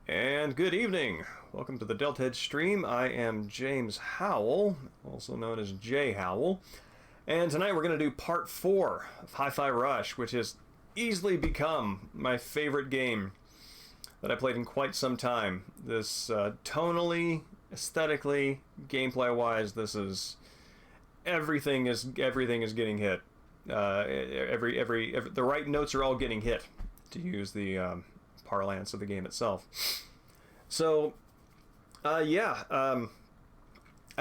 And good evening. Welcome to the Deltahead stream. I am James Howell, also known as J Howell. And tonight we're going to do part 4 of Hi-Fi Rush, which has easily become my favorite game that I played in quite some time. This tonally, aesthetically, gameplay-wise, this is everything is getting hit. The right notes are all getting hit, to use the parlance of the game itself. So, I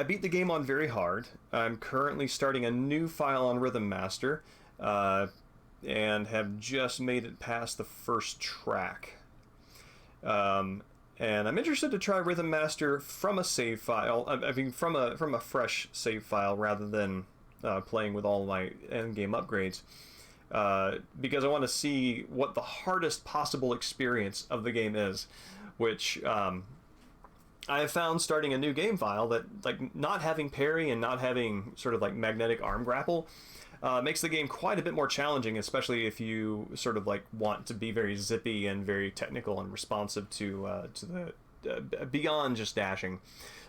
beat the game on very hard. I'm currently starting a new file on Rhythm Master, and have just made it past the first track. And I'm interested to try Rhythm Master from a save file. I mean, from a fresh save file rather than playing with all my endgame upgrades. Because I want to see what the hardest possible experience of the game is, which I have found starting a new game file that, like, not having parry and not having sort of like magnetic arm grapple makes the game quite a bit more challenging, especially if you sort of like want to be very zippy and very technical and responsive to the beyond just dashing.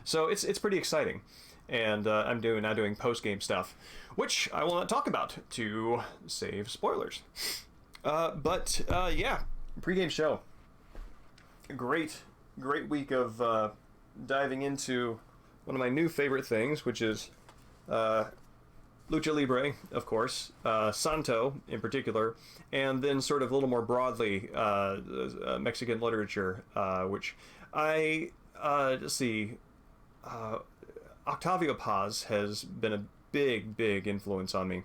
So it's pretty exciting. And I'm now doing post-game stuff, which I will not talk about to save spoilers. Pre-game show. Great week of diving into one of my new favorite things, which is Lucha Libre, of course, Santo in particular, and then sort of a little more broadly Mexican literature, which let's see. Octavio Paz has been a big influence on me,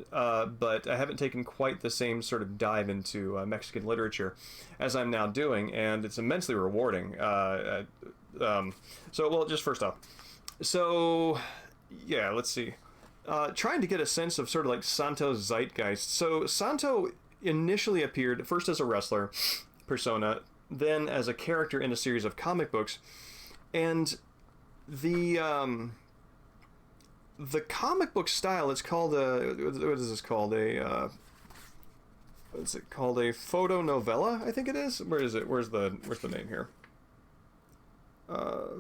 but I haven't taken quite the same sort of dive into Mexican literature as I'm now doing, and it's immensely rewarding. Just first off, let's see. Trying to get a sense of sort of like Santo's zeitgeist. So Santo initially appeared first as a wrestler persona, then as a character in a series of comic books, and the comic book style, it's called what's it called, a photo novella, I think it is. Where's the name here?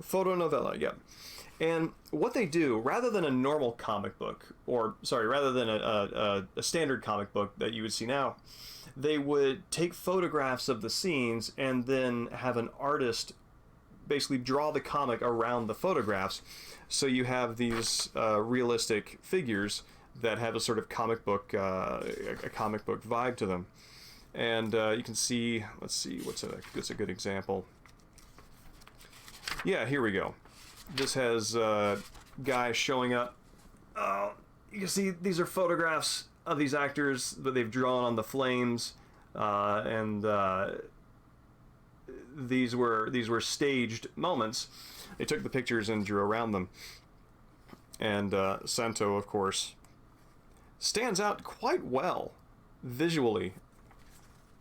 Photo novella, yeah. And what they do, rather than a normal comic book, rather than a standard comic book that you would see now, they would take photographs of the scenes and then have an artist basically draw the comic around the photographs, so you have these realistic figures that have a sort of comic book vibe to them. And you can see, let's see, what's a good example. Yeah, here we go. This has guys showing up. You can see these are photographs of these actors that they've drawn on the flames, and these were staged moments. They took the pictures and drew around them. And Santo, of course, stands out quite well visually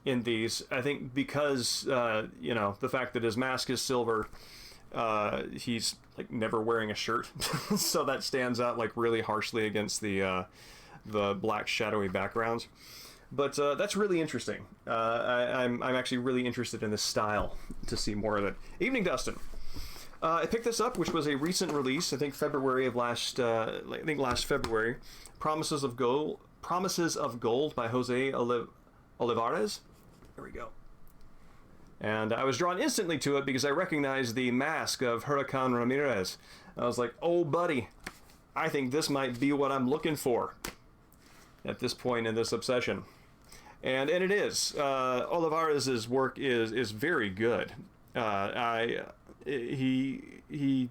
in these. I think because the fact that his mask is silver, he's like never wearing a shirt, so that stands out like really harshly against the black shadowy backgrounds. But that's really interesting. I'm actually really interested in this style to see more of it. Evening, Dustin. I picked this up, which was a recent release. I think February of last February. Promises of Gold by Jose Olivares. There we go. And I was drawn instantly to it because I recognized the mask of Huracan Ramirez. I was like, oh buddy, I think this might be what I'm looking for at this point in this obsession. And it is. Olivares' work is very good. He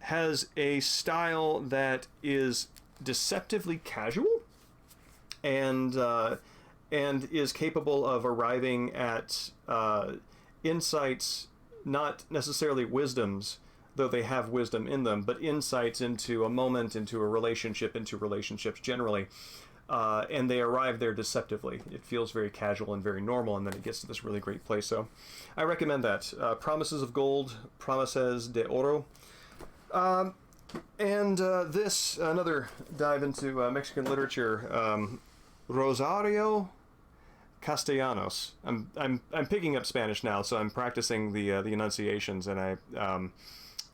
has a style that is deceptively casual, and is capable of arriving at insights, not necessarily wisdoms, though they have wisdom in them, but insights into a moment, into a relationship, into relationships generally. And they arrive there deceptively. It feels very casual and very normal, and then it gets to this really great place. So I recommend that. Promises of Gold, Promises de Oro. This, another dive into Mexican literature, Rosario Castellanos. I'm picking up Spanish now, so I'm practicing the enunciations, and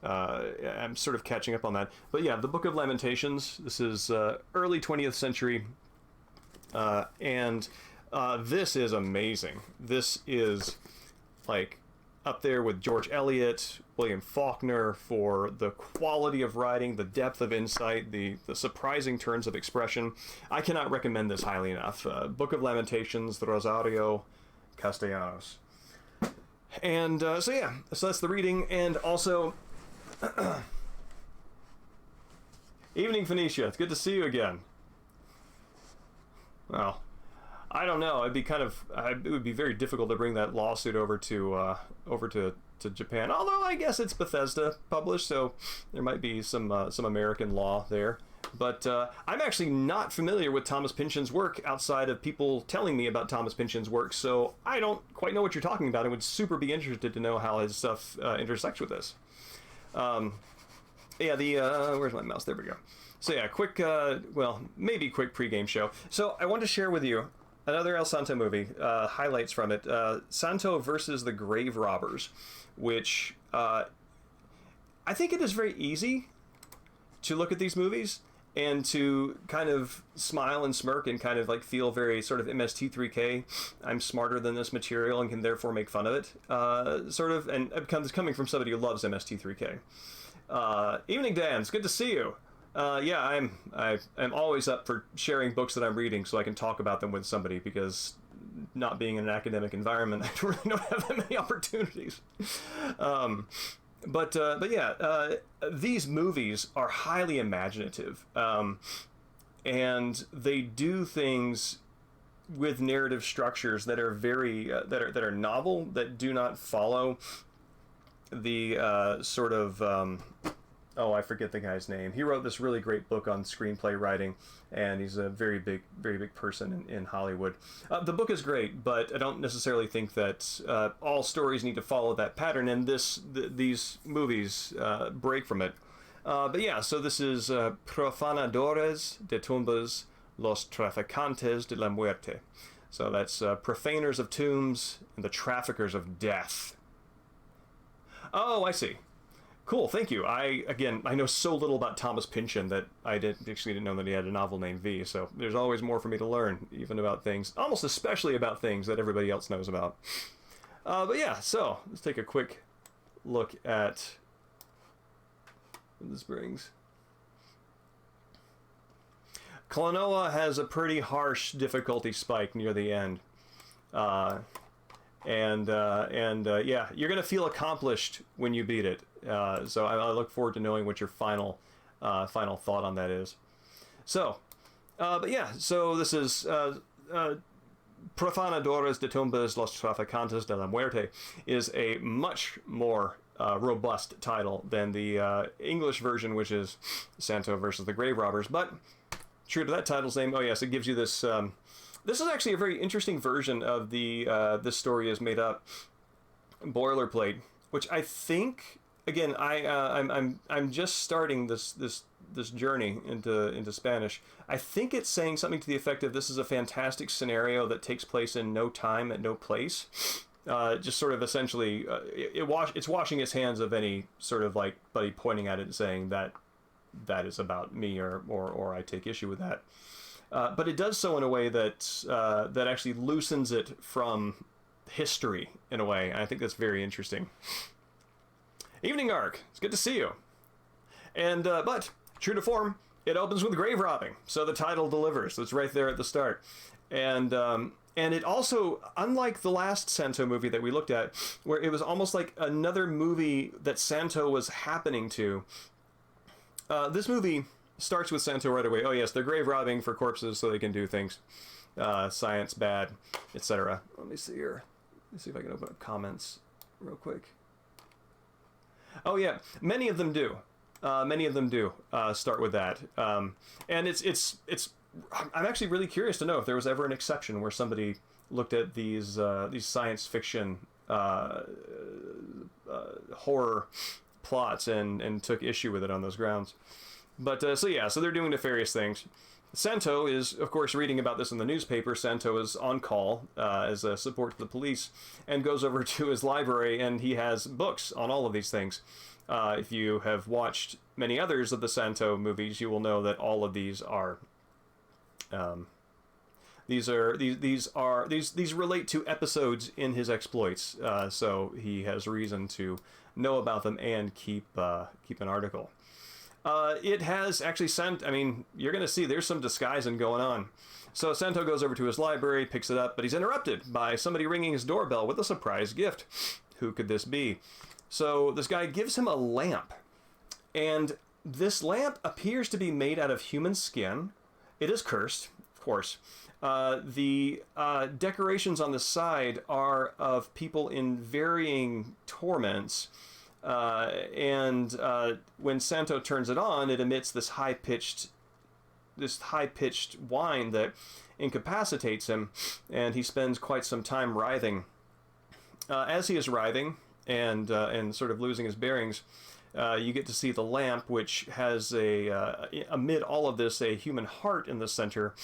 I'm sort of catching up on that. But yeah, the Book of Lamentations. This is early 20th century, and this is amazing. This is like up there with George Eliot, William Faulkner for the quality of writing, the depth of insight, the surprising turns of expression. I cannot recommend this highly enough. Book of Lamentations, Rosario Castellanos. And so yeah, so that's the reading. And also, evening, Phoenicia. It's good to see you again. Well, I don't know. It'd be it would be very difficult to bring that lawsuit over to Japan. Although I guess it's Bethesda published, so there might be some American law there. But I'm actually not familiar with Thomas Pynchon's work outside of people telling me about Thomas Pynchon's work, so I don't quite know what you're talking about. I would super be interested to know how his stuff intersects with this. Yeah, where's my mouse? There we go. So yeah, quick, well, maybe quick pregame show. So I want to share with you another El Santo movie, highlights from it. Santo versus the Grave Robbers, which I think it is very easy to look at these movies and to kind of smile and smirk and kind of like feel very sort of MST3K. I'm smarter than this material and can therefore make fun of it, sort of. And it's coming from somebody who loves MST3K. Evening, Dan. It's good to see you. Yeah, I'm always up for sharing books that I'm reading so I can talk about them with somebody, because not being in an academic environment, I really don't have that many opportunities. But yeah, these movies are highly imaginative, and they do things with narrative structures that are very that are novel, that do not follow the sort of oh, I forget the guy's name. He wrote this really great book on screenplay writing, and he's a very big person in Hollywood. The book is great, but I don't necessarily think that all stories need to follow that pattern, and these movies break from it. But yeah, so this is Profanadores de Tumbas, Los Traficantes de la Muerte. So that's profaners of tombs and the traffickers of death. Oh, I see. Cool, thank you. I know so little about Thomas Pynchon that I didn't know that he had a novel named V, so there's always more for me to learn, even about things, almost especially about things that everybody else knows about. But yeah, so let's take a quick look at what this brings. Klonoa has a pretty harsh difficulty spike near the end. Yeah, you're gonna feel accomplished when you beat it. So I look forward to knowing what your final thought on that is. So, but yeah, so this is Profanadores de Tumbas, Los Traficantes de la Muerte is a much more robust title than the English version, which is Santo versus the Grave Robbers. But true to that title's name, oh yes, it gives you this. This is actually a very interesting version of the this story is made up boilerplate, which I think, again, I'm just starting this journey into Spanish. I think it's saying something to the effect of this is a fantastic scenario that takes place in no time at no place. Just sort of essentially, it's washing its hands of any sort of like buddy pointing at it and saying that is about me or I take issue with that. But it does so in a way that that actually loosens it from history in a way. And I think that's very interesting. Evening, Ark. It's good to see you. And but true to form, it opens with grave robbing, so the title delivers. It's right there at the start. And it also, unlike the last Santo movie that we looked at, where it was almost like another movie that Santo was happening to, this movie starts with Santo right away. Oh yes, they're grave robbing for corpses so they can do things. Science bad, etc. Let me see here. Let me see if I can open up comments real quick. Oh yeah, many of them do. Many of them do start with that. And it's. I'm actually really curious to know if there was ever an exception where somebody looked at these science fiction horror plots and took issue with it on those grounds. But so yeah, so they're doing nefarious things. Santo is, of course, reading about this in the newspaper. Santo is on call as a support to the police and goes over to his library, and he has books on all of these things. If you have watched many others of the Santo movies, you will know that all of these are these relate to episodes in his exploits. So he has reason to know about them and keep an article. It has actually sent, I mean, you're going to see there's some disguising going on. So Santo goes over to his library, picks it up, but he's interrupted by somebody ringing his doorbell with a surprise gift. Who could this be? So this guy gives him a lamp, and this lamp appears to be made out of human skin. It is cursed, of course. The decorations on the side are of people in varying torments. And when Santo turns it on, it emits this high-pitched whine that incapacitates him, and he spends quite some time writhing. As he is writhing and sort of losing his bearings, you get to see the lamp, which has amid all of this, a human heart in the center.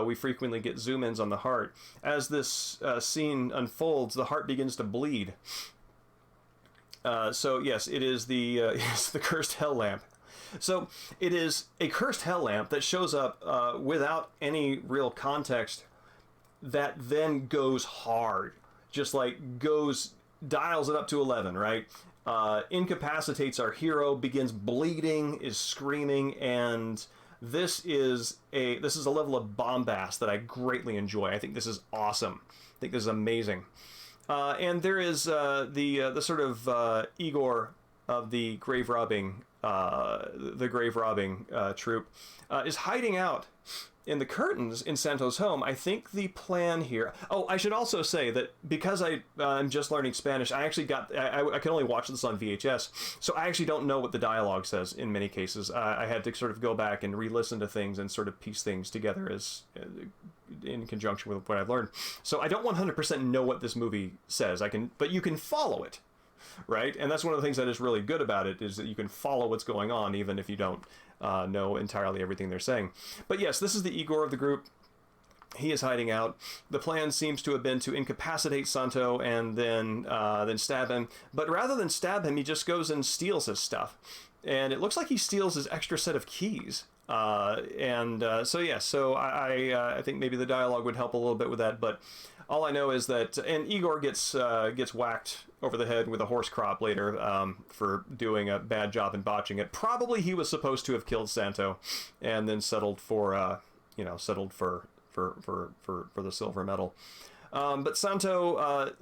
We frequently get zoom-ins on the heart. As this scene unfolds, the heart begins to bleed. So yes, it is it's the cursed hell lamp. So it is a cursed hell lamp that shows up without any real context, that then goes hard, just like dials it up to 11, right? Incapacitates our hero, begins bleeding, is screaming, and this is a level of bombast that I greatly enjoy. I think this is awesome. I think this is amazing. And there is the sort of Igor of the grave robbing troupe is hiding out in the curtains in Santo's home. I think the plan here. Oh, I should also say that because I'm just learning Spanish, I actually I can only watch this on VHS, so I actually don't know what the dialogue says in many cases. I had to sort of go back and re-listen to things and sort of piece things together as in conjunction with what I've learned. So I don't 100% know what this movie says. But you can follow it, right? And that's one of the things that is really good about it, is that you can follow what's going on even if you don't know entirely everything they're saying. But yes, this is the Igor of the group. He is hiding out. The plan seems to have been to incapacitate Santo and then stab him. But rather than stab him, he just goes and steals his stuff. And it looks like he steals his extra set of keys. So I think maybe the dialogue would help a little bit with that. But all I know is that, and Igor gets whacked over the head with a horse crop later for doing a bad job and botching it. Probably he was supposed to have killed Santo, and then settled for the silver medal. But Santo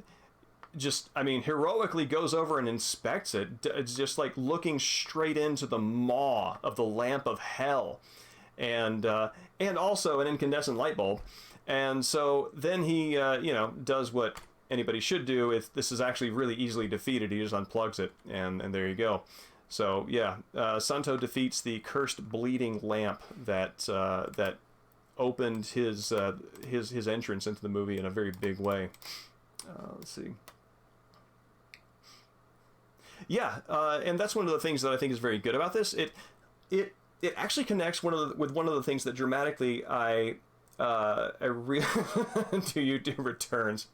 heroically goes over and inspects it. It's just like looking straight into the maw of the lamp of hell, and also an incandescent light bulb. And so then he, does what anybody should do. If this is actually really easily defeated, he just unplugs it, and there you go. So yeah, Santo defeats the cursed bleeding lamp that opened his entrance into the movie in a very big way. Let's see. Yeah, and that's one of the things that I think is very good about this. It actually connects with one of the things that dramatically I really do YouTube returns.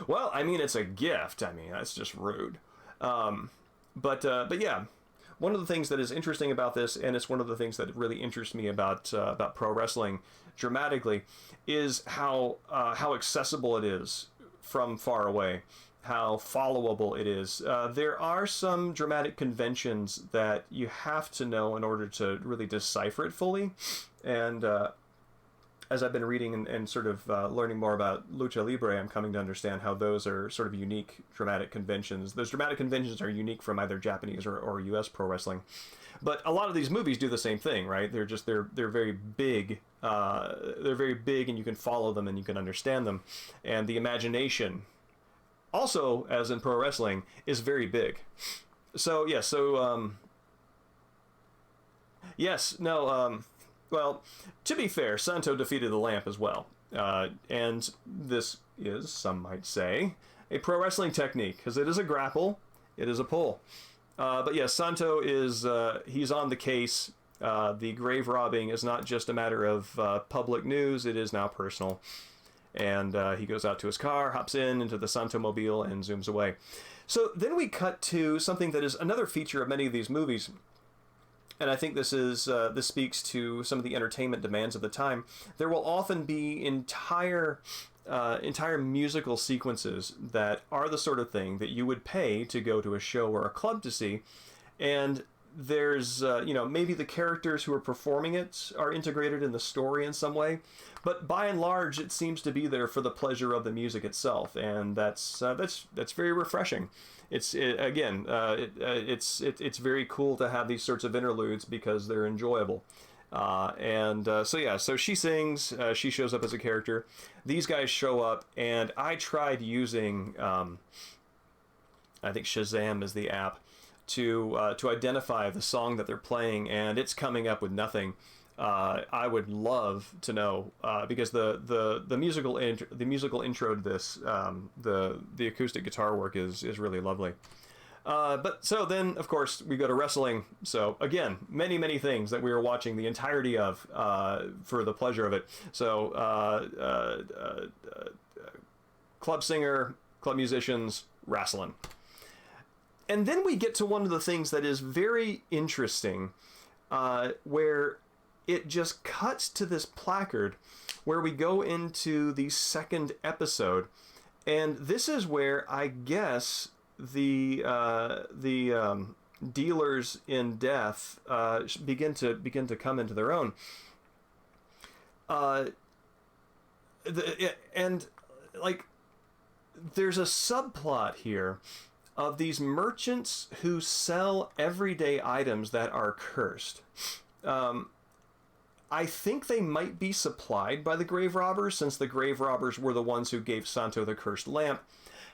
Well, I mean, it's a gift. I mean, that's just rude. But yeah, one of the things that is interesting about this, and it's one of the things that really interests me about pro wrestling dramatically, is how accessible it is from far away, how followable it is. There are some dramatic conventions that you have to know in order to really decipher it fully, and as I've been reading and sort of learning more about Lucha Libre, I'm coming to understand how those are sort of unique dramatic conventions. Those dramatic conventions are unique from either Japanese or U.S. pro wrestling. But a lot of these movies do the same thing, right? They're very big. They're very big, and you can follow them and you can understand them. And the imagination, also as in pro wrestling, is very big. So yeah. Well, to be fair, Santo defeated the lamp as well. And this is, some might say, a pro wrestling technique, because it is a grapple, it is a pull. But yeah, Santo is, he's on the case, The grave robbing is not just a matter of public news, it is now personal. And he goes out to his car, hops into the Santo Mobile, and zooms away. So then we cut to something that is another feature of many of these movies. And I think this speaks to some of the entertainment demands of the time. There will often be entire musical sequences that are the sort of thing that you would pay to go to a show or a club to see. And there's, maybe the characters who are performing it are integrated in the story in some way. But by and large, it seems to be there for the pleasure of the music itself. And that's very refreshing. It's very cool to have these sorts of interludes because they're enjoyable. So she sings, she shows up as a character. These guys show up, and I tried using, I think Shazam is the app, to identify the song that they're playing, and it's coming up with nothing. I would love to know because the musical intro to this, the acoustic guitar work is really lovely. But so then, of course, we go to wrestling. So again, many things that we were watching the entirety of for the pleasure of it. So club singer, club musicians, wrestling. And then we get to one of the things that is very interesting, where it just cuts to this placard where we go into the second episode. And this is where I guess the dealers in death begin to come into their own. There's a subplot here of these merchants who sell everyday items that are cursed. I think they might be supplied by the grave robbers, since the grave robbers were the ones who gave Santo the cursed lamp.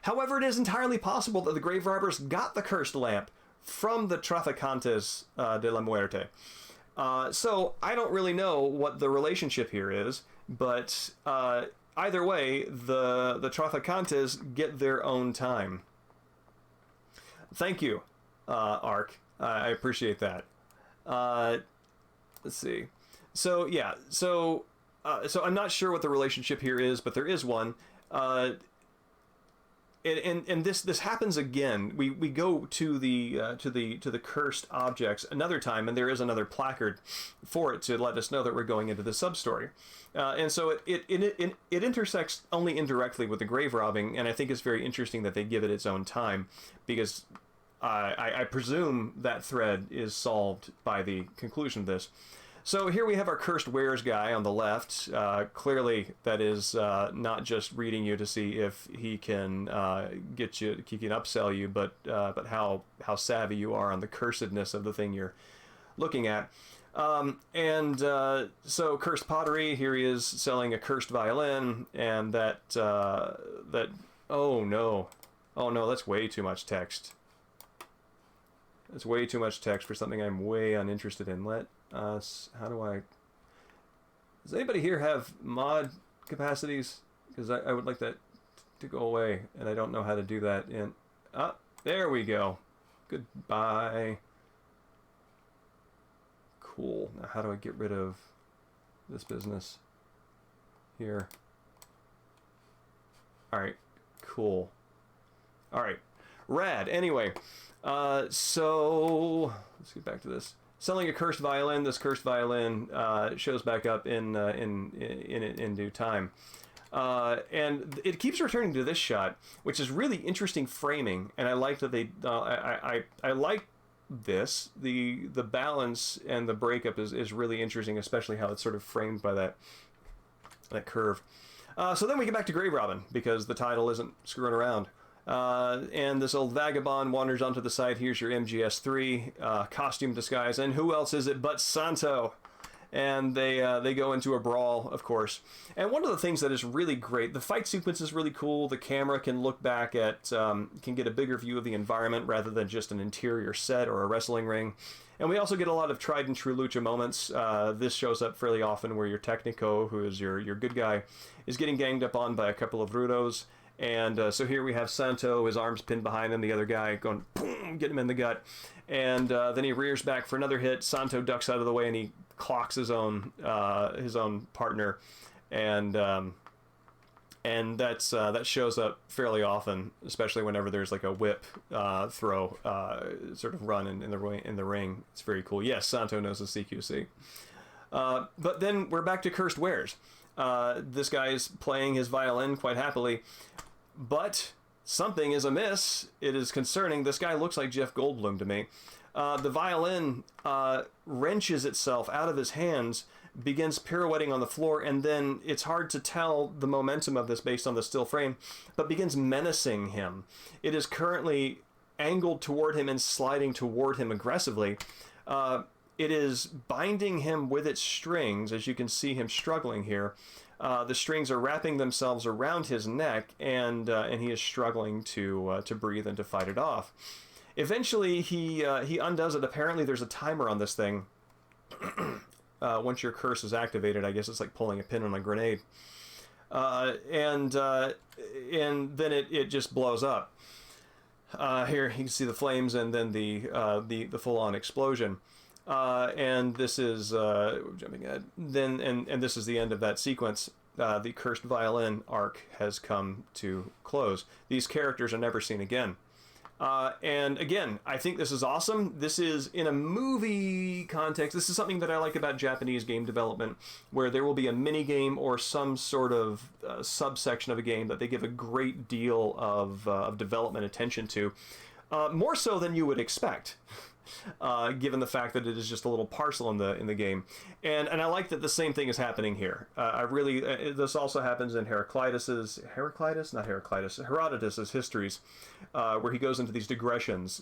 However, it is entirely possible that the grave robbers got the cursed lamp from the Traficantes de la Muerte. So I don't really know what the relationship here is, but either way, the Traficantes get their own time. Thank you, Ark. I appreciate that. Let's see. So yeah, so I'm not sure what the relationship here is, but there is one. And this happens again. We go to the cursed objects another time, and there is another placard for it to let us know that we're going into the sub story. And so it intersects only indirectly with the grave robbing, and I think it's very interesting that they give it its own time, because I presume that thread is solved by the conclusion of this. So here we have our cursed wares guy on the left. Clearly, that is not just reading you to see if he can get you, he can upsell you, but how savvy you are on the cursedness of the thing you're looking at. So cursed pottery. Here he is selling a cursed violin, and that oh no, that's way too much text. That's way too much text for something I'm way uninterested in. Does anybody here have mod capacities? Because I would like that to go away, and I don't know how to do that in... there we go. Goodbye. Cool. Now how do I get rid of this business here? Alright, cool. Alright, rad. Anyway, so let's get back to this. Selling a cursed violin. This cursed violin shows back up in due time, and it keeps returning to this shot, which is really interesting framing. And I like that they. I like this. The balance and the breakup is really interesting, especially how it's sort of framed by that curve. So then we get back to grave robbing, because the title isn't screwing around. And this old vagabond wanders onto the side. Here's your MGS3 costume disguise, and who else is it but Santo? And they go into a brawl, of course. And one of the things that is really great, the fight sequence is really cool. The camera can look back at, can get a bigger view of the environment rather than just an interior set or a wrestling ring. And we also get a lot of tried and true lucha moments. This shows up fairly often, where your Technico, who is your good guy, is getting ganged up on by a couple of rudos. And so here we have Santo, his arms pinned behind him, the other guy going, boom, get him in the gut. And then he rears back for another hit. Santo ducks out of the way and he clocks his own partner. And that shows up fairly often, especially whenever there's like a whip throw sort of run in the ring. It's very cool. Yes, Santo knows the CQC. But then we're back to Cursed Wares. This guy is playing his violin quite happily, but something is amiss. It is concerning. This guy looks like Jeff Goldblum to me. The violin wrenches itself out of his hands, begins pirouetting on the floor, and then it's hard to tell the momentum of this based on the still frame, but begins menacing him. It is currently angled toward him and sliding toward him aggressively. It is binding him with its strings, as you can see him struggling here. The strings are wrapping themselves around his neck, and he is struggling to breathe and to fight it off. Eventually, he undoes it. Apparently, there's a timer on this thing. Once your curse is activated, I guess it's like pulling a pin on a grenade, and then it just blows up. Here you can see the flames and then the full-on explosion. And this is jumping ahead. Then and this is the end of that sequence. The Cursed Violin arc has come to close. These characters are never seen again. And again, I think this is awesome. This is in a movie context. This is something that I like about Japanese game development, where there will be a mini game or some sort of subsection of a game that they give a great deal of development attention to, more so than you would expect. Given the fact that it is just a little parcel in the game, and I like that the same thing is happening here. This also happens in Herodotus's histories, where he goes into these digressions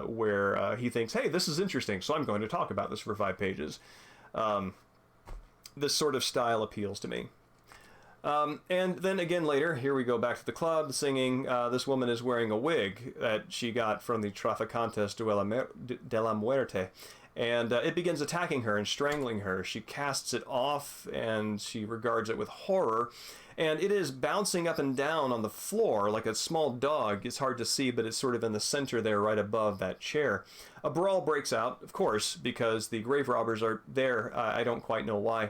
where he thinks, hey, this is interesting, so I'm going to talk about this for 5 pages. This sort of style appeals to me. And then again later, here we go back to the club singing. This woman is wearing a wig that she got from the Traficantes de la Muerte. And it begins attacking her and strangling her. She casts it off and she regards it with horror. And it is bouncing up and down on the floor like a small dog. It's hard to see, but it's sort of in the center there, right above that chair. A brawl breaks out, of course, because the grave robbers are there. I don't quite know why.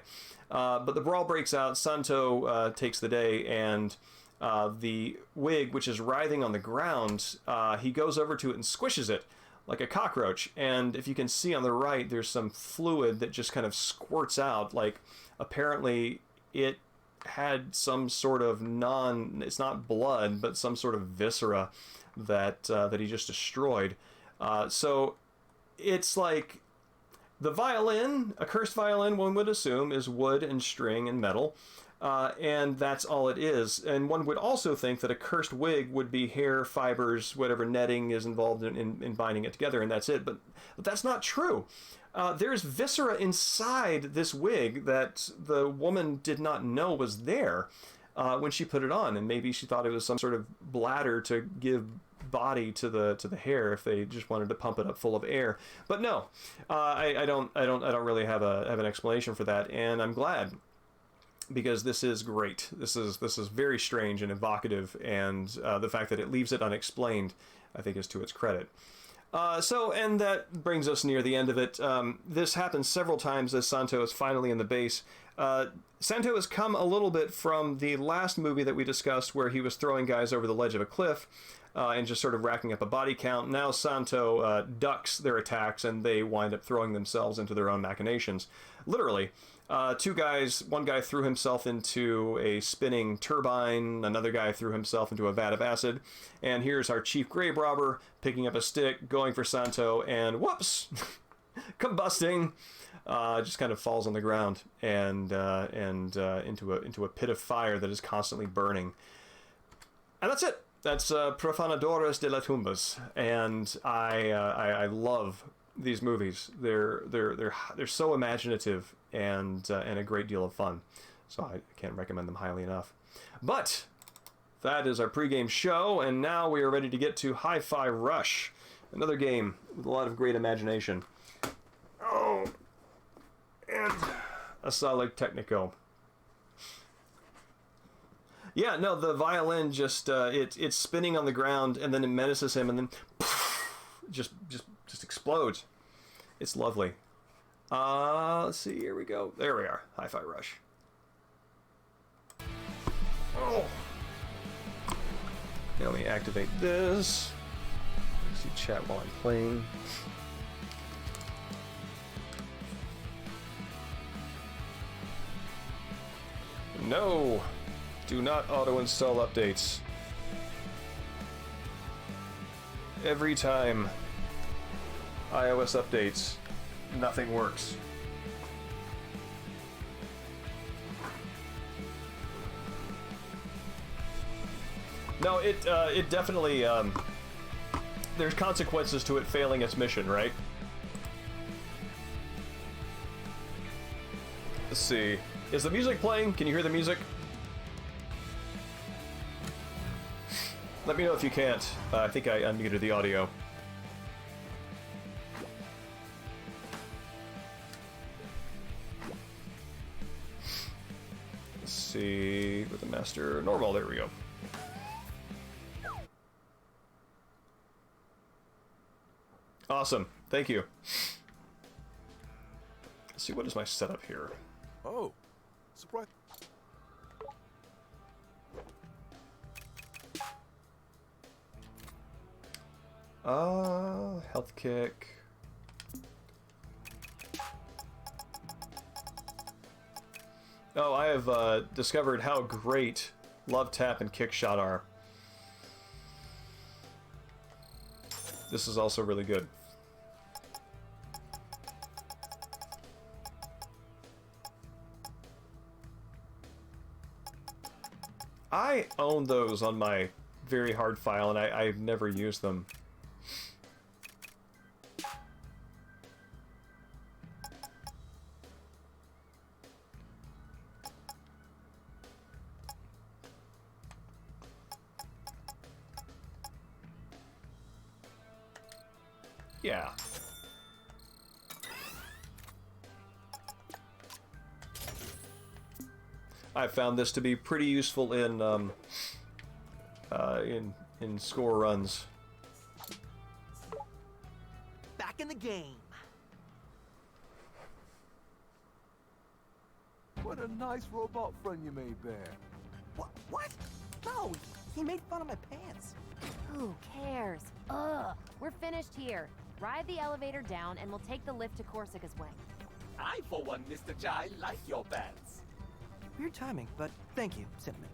But the brawl breaks out. Santo takes the day, and the wig, which is writhing on the ground, he goes over to it and squishes it like a cockroach. And if you can see on the right, there's some fluid that just kind of squirts out. Like, apparently it had some sort of it's not blood, but some sort of viscera that he just destroyed. So it's like the violin, a cursed violin, one would assume, is wood and string and metal. And that's all it is. And one would also think that a cursed wig would be hair, fibers, whatever netting is involved in binding it together, and that's it. But that's not true. There's viscera inside this wig that the woman did not know was there when she put it on, and maybe she thought it was some sort of bladder to give body to the hair if they just wanted to pump it up full of air. But no, I don't really have an explanation for that, and I'm glad, because this is great. This is very strange and evocative, and the fact that it leaves it unexplained, I think, is to its credit. And that brings us near the end of it. This happens several times as Santo is finally in the base. Santo has come a little bit from the last movie that we discussed, where he was throwing guys over the ledge of a cliff and just sort of racking up a body count. Now Santo ducks their attacks, and they wind up throwing themselves into their own machinations. Literally. 2 guys, one guy threw himself into a spinning turbine, another guy threw himself into a vat of acid, and here's our chief grave robber picking up a stick, going for Santo, and whoops, combusting, just kind of falls on the ground and into a pit of fire that is constantly burning. And that's it. That's Profanadores de las Tumbas, and I love these movies. They're so imaginative and a great deal of fun. So I can't recommend them highly enough. But that is our pregame show, and now we are ready to get to Hi-Fi Rush, another game with a lot of great imagination. Oh, and a solid technico. Yeah, no, the violin just it's spinning on the ground, and then it menaces him, and then just explodes. It's lovely. Let's see. Here we go. There we are. Hi-Fi Rush. Oh. Now let me activate this. Let's see chat while I'm playing. No. Do not auto-install updates. Every time iOS updates, nothing works. No, it definitely, there's consequences to it failing its mission, right? Let's see. Is the music playing? Can you hear the music? Let me know if you can't. I think I unmuted the audio. Let's see, with the master normal, there we go. Awesome, thank you. Let's see, what is my setup here? Oh, surprise. Health kick. Oh, I have discovered how great Love Tap and Kick Shot are. This is also really good. I own those on my very hard file, and I've never used them. Yeah. I found this to be pretty useful in score runs. Back in the game. What a nice robot friend you made there. What? No, he made fun of my pants. Who cares? Ugh, we're finished here. Ride the elevator down and we'll take the lift to Corsica's wing. I, for one, Mr. Jai, like your pants. Weird timing, but thank you, Cinnamon.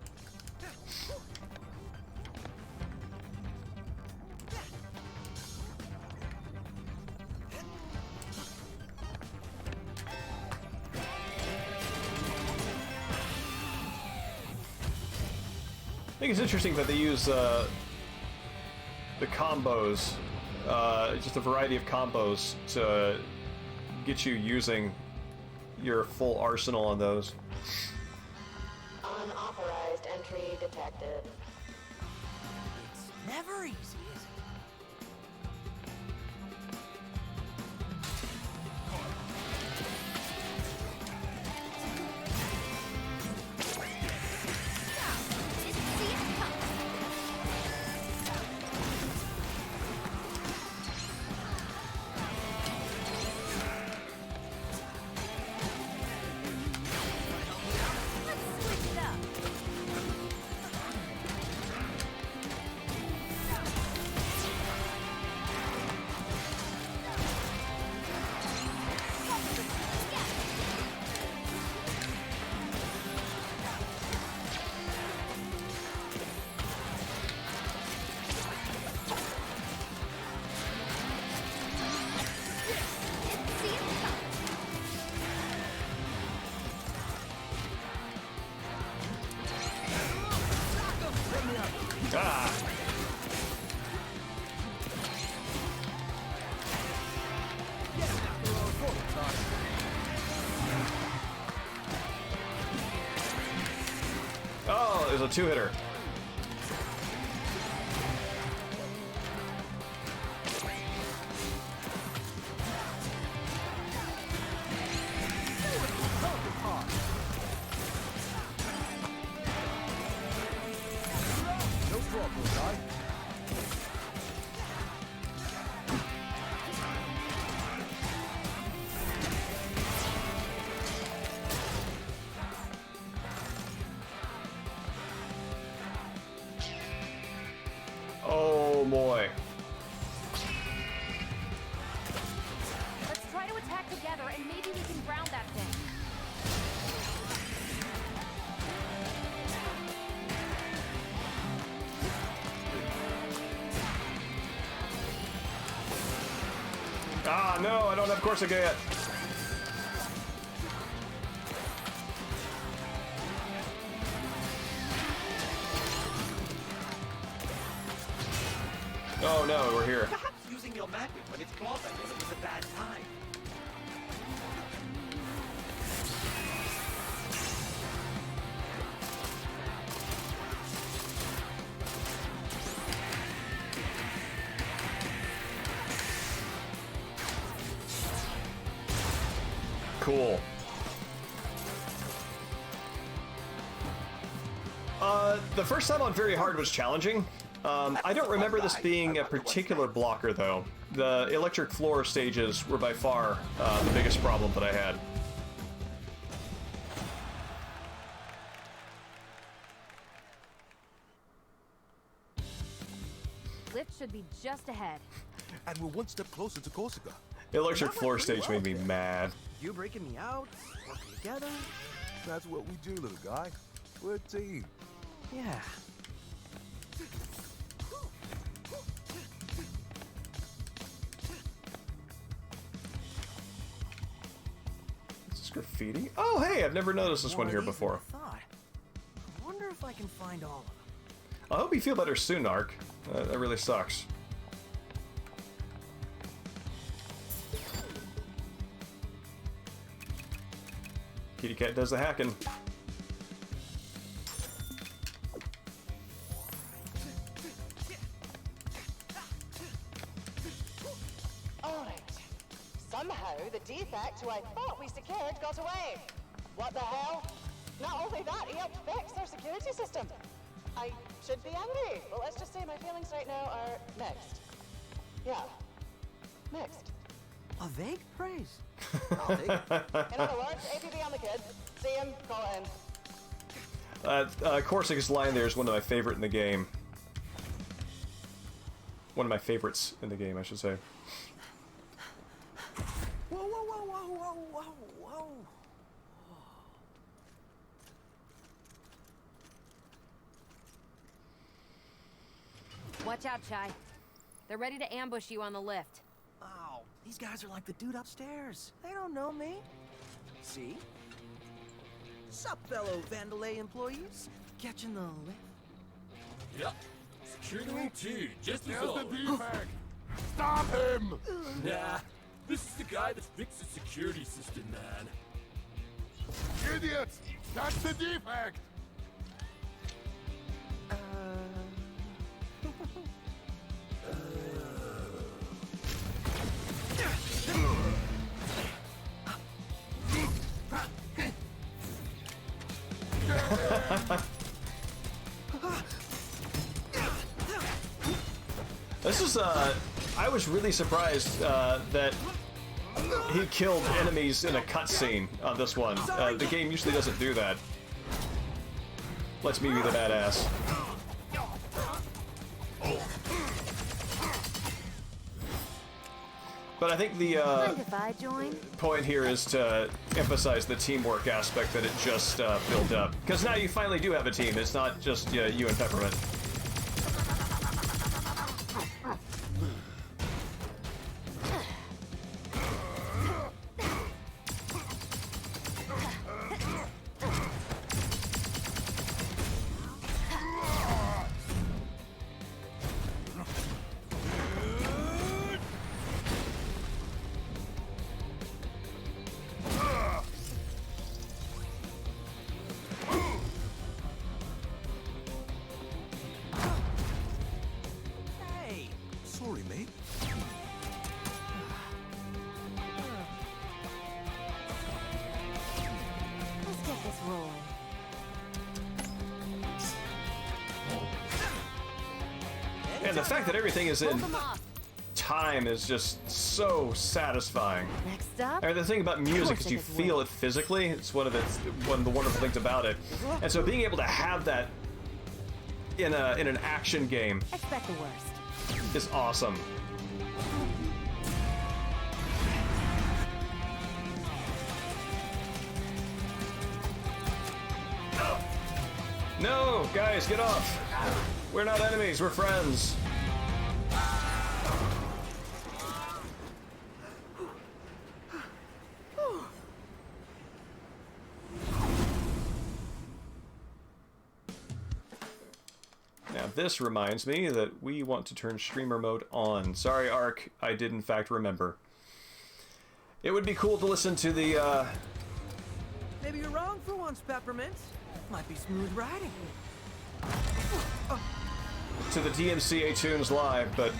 I think it's interesting that they use the combos, just a variety of combos to get you using your full arsenal on those. Unauthorized entry detected. It's never easy, is it? Oh, there's a two-hitter. Ah, no, I don't have Corsica yet. Oh no, we're here. Perhaps using your magnet when it's cross-angles is a bad time. Cool. The first time on very hard was challenging. I don't remember this being a particular blocker, though. The electric floor stages were by far the biggest problem that I had. Lift should be just ahead. And we're one step closer to Corsica. The electric floor stage made me mad. You breaking me out, working together. That's what we do, little guy. We're a team. Yeah. Is this graffiti? Oh, hey, I've never noticed this one here before. I wonder if I can find all of them. I hope you feel better soon, Ark. That really sucks. Kitty Cat does the hacking. Alright. Somehow the defect who I thought we secured got away. What the hell? Not only that, he helped fix our security system. I should be angry, but let's just say my feelings right now are mixed. Yeah. Mixed. A vague praise. I'll take it. In other words, APB on the kid. See him, call it in. Corsica's line there is one of my favorite in the game. One of my favorites in the game, I should say. Whoa, whoa, whoa, whoa, whoa, whoa, whoa. Watch out, Chai. They're ready to ambush you on the lift. Wow, these guys are like the dude upstairs. They don't know me. See? Sup, fellow Vandalay employees? Catching the lift? Yep. Secure the room too, just as There's all. the defect. Stop him! Nah, this is the guy that fixed the security system, man. Idiots! That's the defect! This is, I was really surprised that he killed enemies in a cutscene on this one. The game usually doesn't do that. Lets me be the badass. But I think the Mind if I join? point here is to emphasize the teamwork aspect that it just built up. Because now you finally do have a team. It's not just you and Peppermint. Hey! Sorry, mate. Let's get this rolling. And the fact that everything is Hold in them off. time is just so satisfying. Next up. And the thing about music is you feel it physically. It's one of the wonderful things about it. And so being able to have that in an action game Expect the worst. is awesome. No, guys, get off. We're not enemies, we're friends. this reminds me that we want to turn streamer mode on. Sorry, Ark, I did in fact remember. It would be cool to listen to the, Maybe you're wrong for once, Peppermint. Might be smooth riding. to the DMCA tunes live, but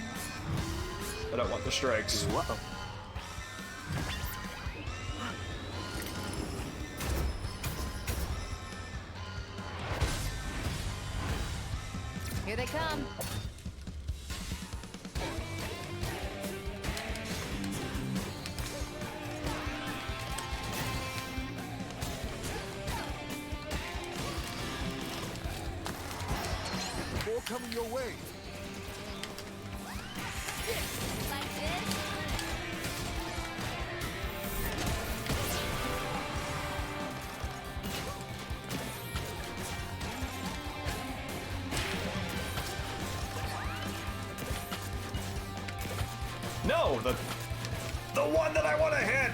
I don't want the strikes. Whoa. Here they come. More coming your way. Like this? No, the one that I want to hit.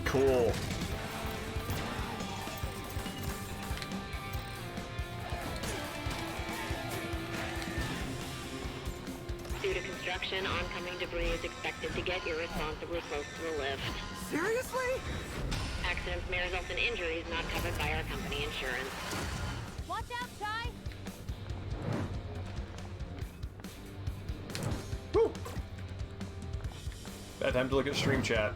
Cool. Due to construction, oncoming debris is expected to get irresponsibly close to the lift. Seriously? Accidents may result in injuries not covered by our company insurance. Watch out, Ty! Woo. Bad time to look at stream chat.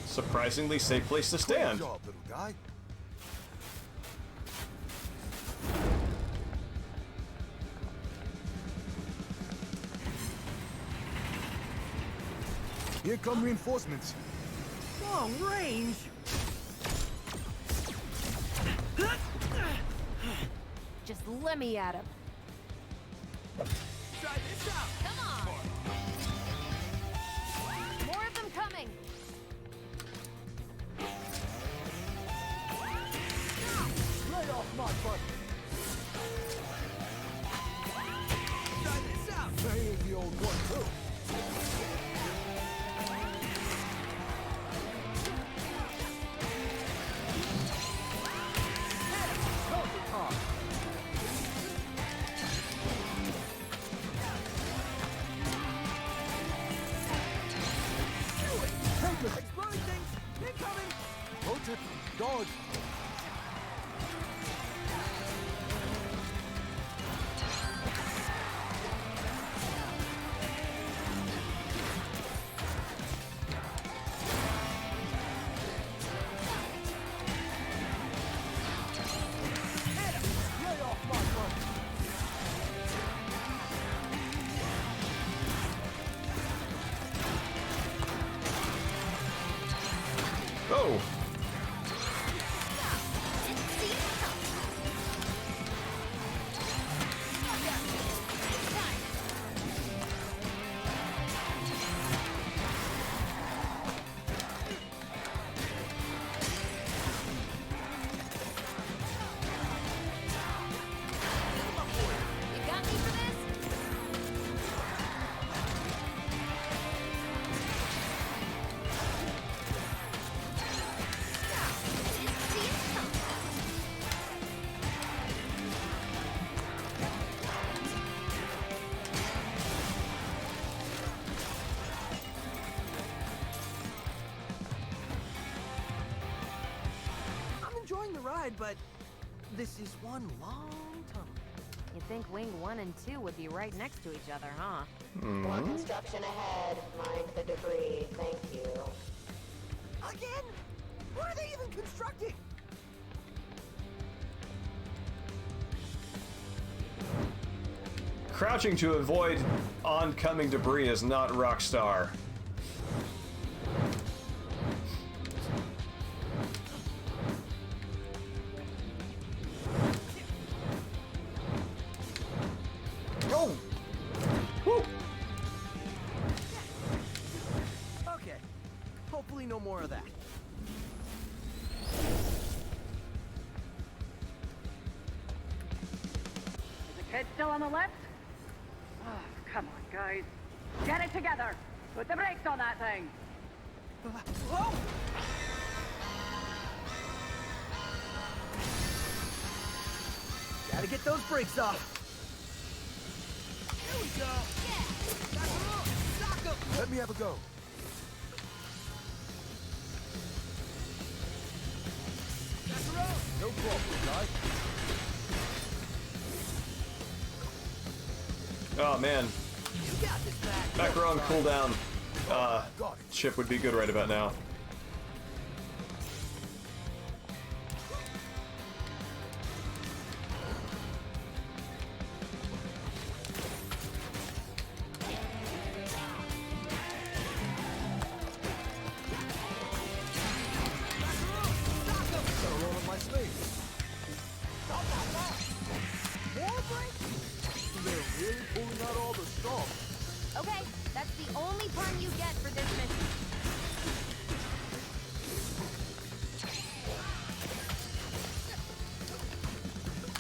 Surprisingly safe place to Great stand. job, little guy. Here come reinforcements. Long range. Just let me at him. Try this out. Come on! More of them coming! Lay off my butt. Try this out. There's the old one, too. Exploding things. Incoming. Rotate. Dodge. Lay off my butt. Oh. You got me for this? I'm enjoying the ride, but this is one long tunnel. You'd think Wing 1 and 2 would be right next to each other, huh? More construction ahead. Mind the debris. Thank you. Again? What are they even constructing? Crouching to avoid oncoming debris is not Rockstar. Oh! Woo! Okay. Hopefully no more of that. Is the kid still on the left? Oh, come on, guys. Get it together. Put the brakes on that thing. Whoa! Gotta get those brakes off. Here we go. Yeah. Sock 'em. Let me have a go. Back around. No problem, guy. Oh man, You got this back. macaron cooldown Got it. chip would be good right about now. Gotta roll up my sleeves. More brakes? They're really pulling out all the stops. Okay, that's the only pun you get for this mission.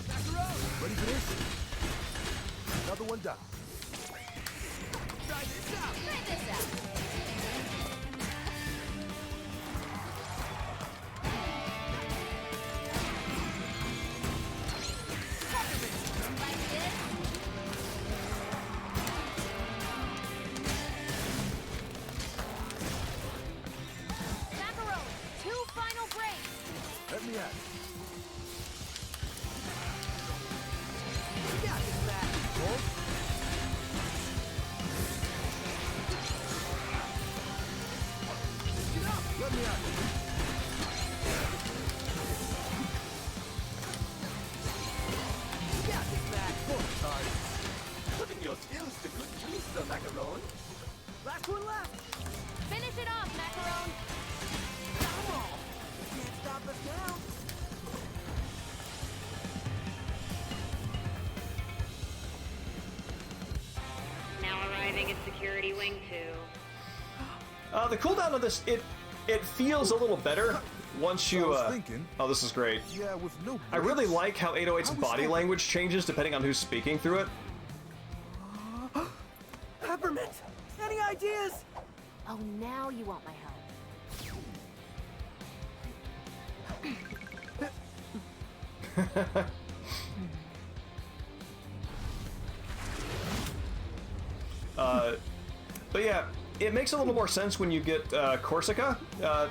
Back around. Ready for this? Another one down. Try this out. Try this out. Like this. Macaroni, 2 final breaks. Let me at it. You got this back. Roll. Get up. Let me at it. You got this back. Putting your skills to good use, the macaron. Last one left. Finish it off, Macaron. Come on. Can't stop us now. Now arriving at Security Wing 2. The cooldown of this, it feels a little better once you. I was thinking. Oh, this is great. Yeah, with no I really brakes. like how 808's I was body thinking- language changes depending on who's speaking through it. Peppermint. Any ideas? Oh, now you want my help. But yeah, it makes a little more sense when you get Corsica,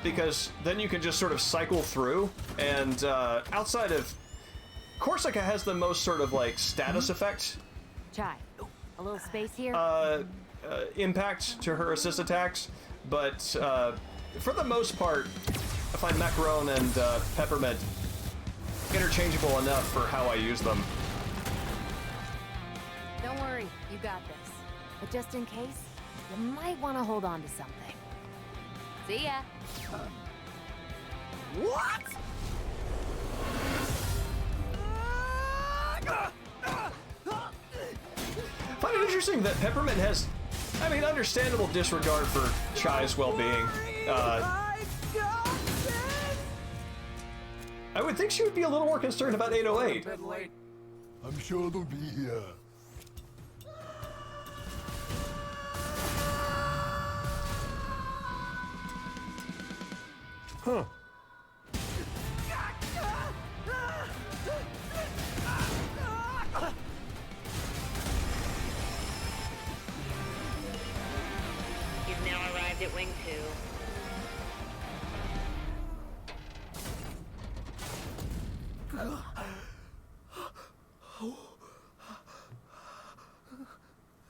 because then you can just sort of cycle through, and outside of... Corsica has the most sort of like status effect Chai, a little space here? impact to her assist attacks, but for the most part, I find Macaron and Peppermint interchangeable enough for how I use them. Don't worry, you got this. But just in case, you might want to hold on to something. See ya. What? I find it interesting that Peppermint has, I mean, understandable disregard for Chai's well-being. I got this. I would think she would be a little more concerned about 808. Bit late. I'm sure they'll be here. Huh. You've now arrived at Wing 2.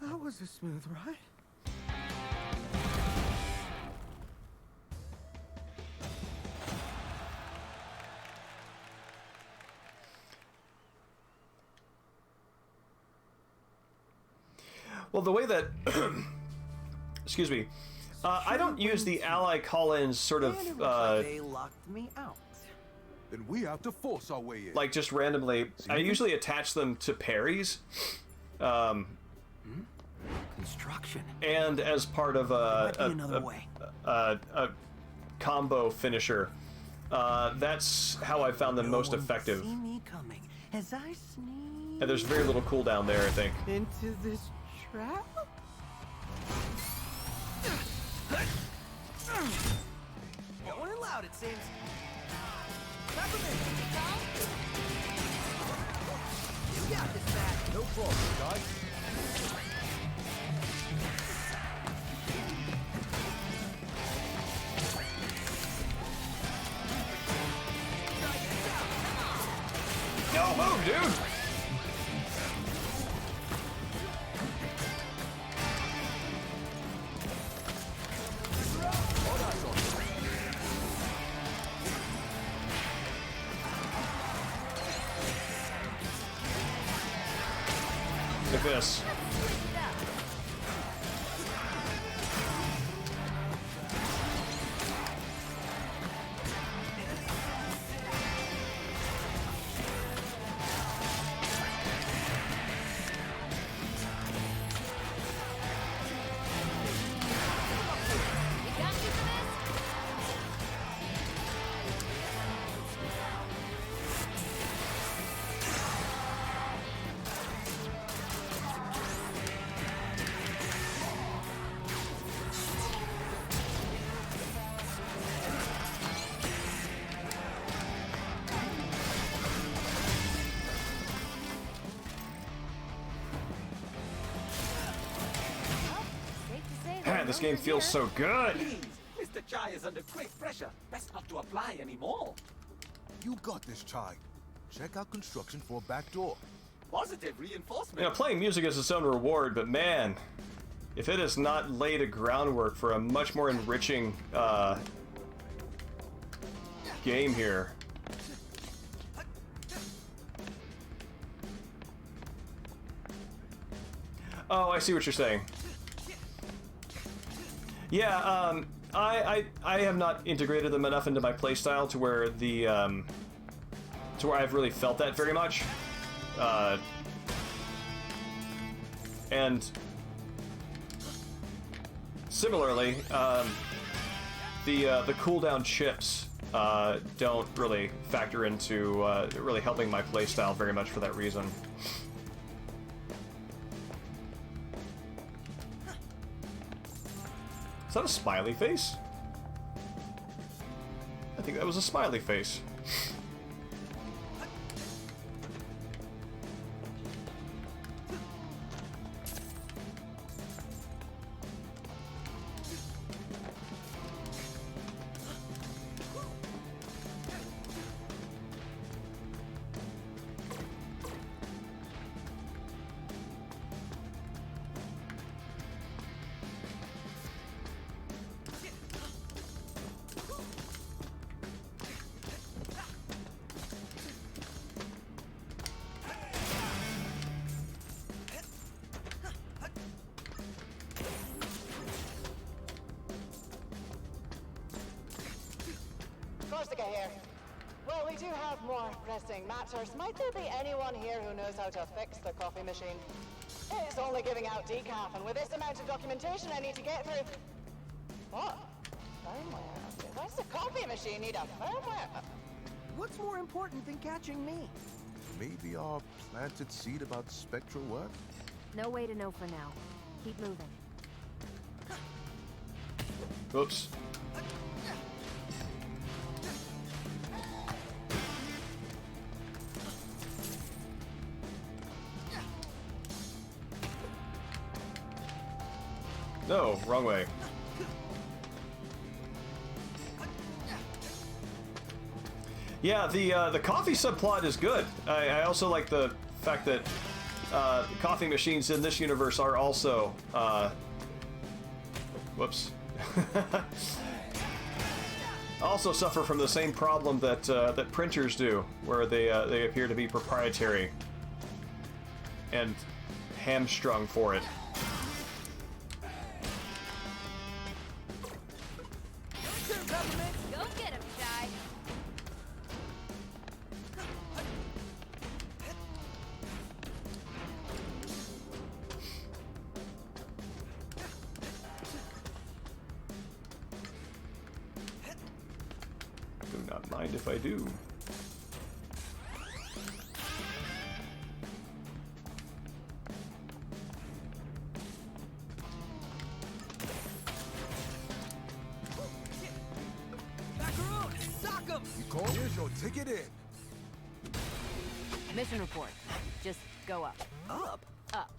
That was a smooth ride. Well, the way that, excuse me, I don't use the ally call-ins sort of, And it looks like they locked me out. Then we have to force our way in. like just randomly. I usually attach them to parries, Construction. and as part of Might be another way. a combo finisher. That's how I found them most No one effective. See me coming as I sneak And there's very little cooldown there, I think. into this trap. Going in loud, it seems. Peppermint, you got this back. No problem, guys. No, move, dude! Look at this. You got me for this? Safe to say Man, this game feels so good. Please, Mr. Chai is under great pressure. Best not to apply anymore. You got this, Chai. Check out construction for a back door. Positive reinforcement. You know, playing music is its own reward, but man, if it has not laid a groundwork for a much more enriching game here. Oh, I see what you're saying. Yeah, I have not integrated them enough into my playstyle to where the to where I've really felt that very much. And similarly, the cooldown chips don't really factor into really helping my playstyle very much for that reason. Is that a smiley face? I think that was a smiley face. Corsica here. Well, we do have more pressing matters. Might there be anyone here who knows how to fix the coffee machine? It's only giving out decaf, and with this amount of documentation I need to get through... What? Firmware? Why does the coffee machine need a firmware? What's more important than catching me? Maybe our planted seed about spectral work? No way to know for now. Keep moving. Oops. No, wrong way. Yeah, the coffee subplot is good. I also like the fact that coffee machines in this universe are also whoops. Also suffer from the same problem that that printers do, where they appear to be proprietary and hamstrung for it. mind if I do. Macaroon! Sock 'em! You call? Here's your ticket in. Mission report. Just go up. Up? Up.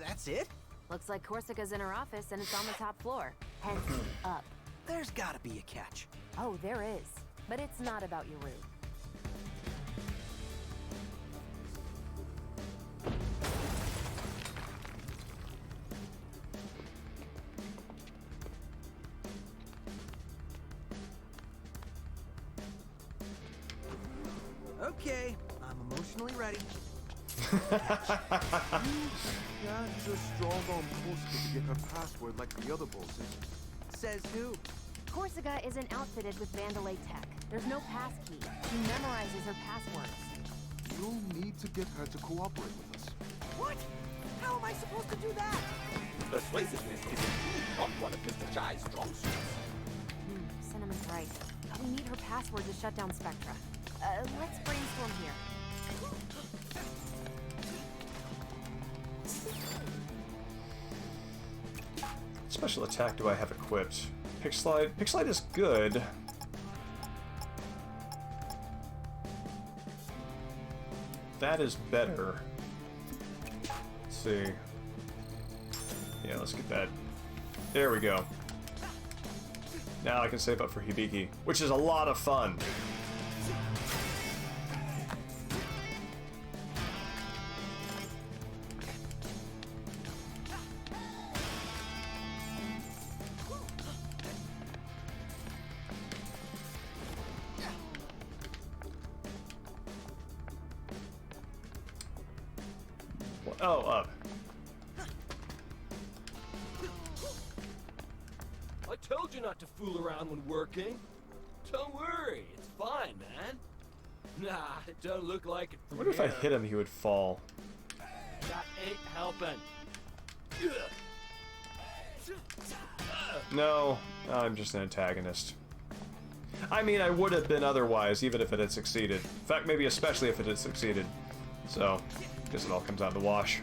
That's it? Looks like Corsica's in her office and it's on the top floor. Hence, up. There's gotta be a catch. Oh, there is. But it's not about your route. Okay, I'm emotionally ready. Can't just strong on Corsica to get her password like the other bosses. Says who? Corsica isn't outfitted with Vandalay tech. There's no pass key. She memorizes her passwords. You'll need to get her to cooperate with us. What? How am I supposed to do that? Persuasiveness is indeed not one of Mr. Chai's strong suits. Cinnamon's right. We need her password to shut down Spectra. Let's brainstorm here. Special attack do I have equipped? Pick slide. Pick slide is good. That is better. Let's see. Yeah, let's get that. There we go. Now I can save up for Hibiki, which is a lot of fun. Oh, up. I told you not to fool around when working. Don't worry, it's fine, man. Nah, it don't look like it I from wonder if I here. hit him, he would fall. That ain't helping. No, I'm just an antagonist. I mean, I would have been otherwise, even if it had succeeded. In fact, maybe especially if it had succeeded. So, I guess it all comes out in the wash.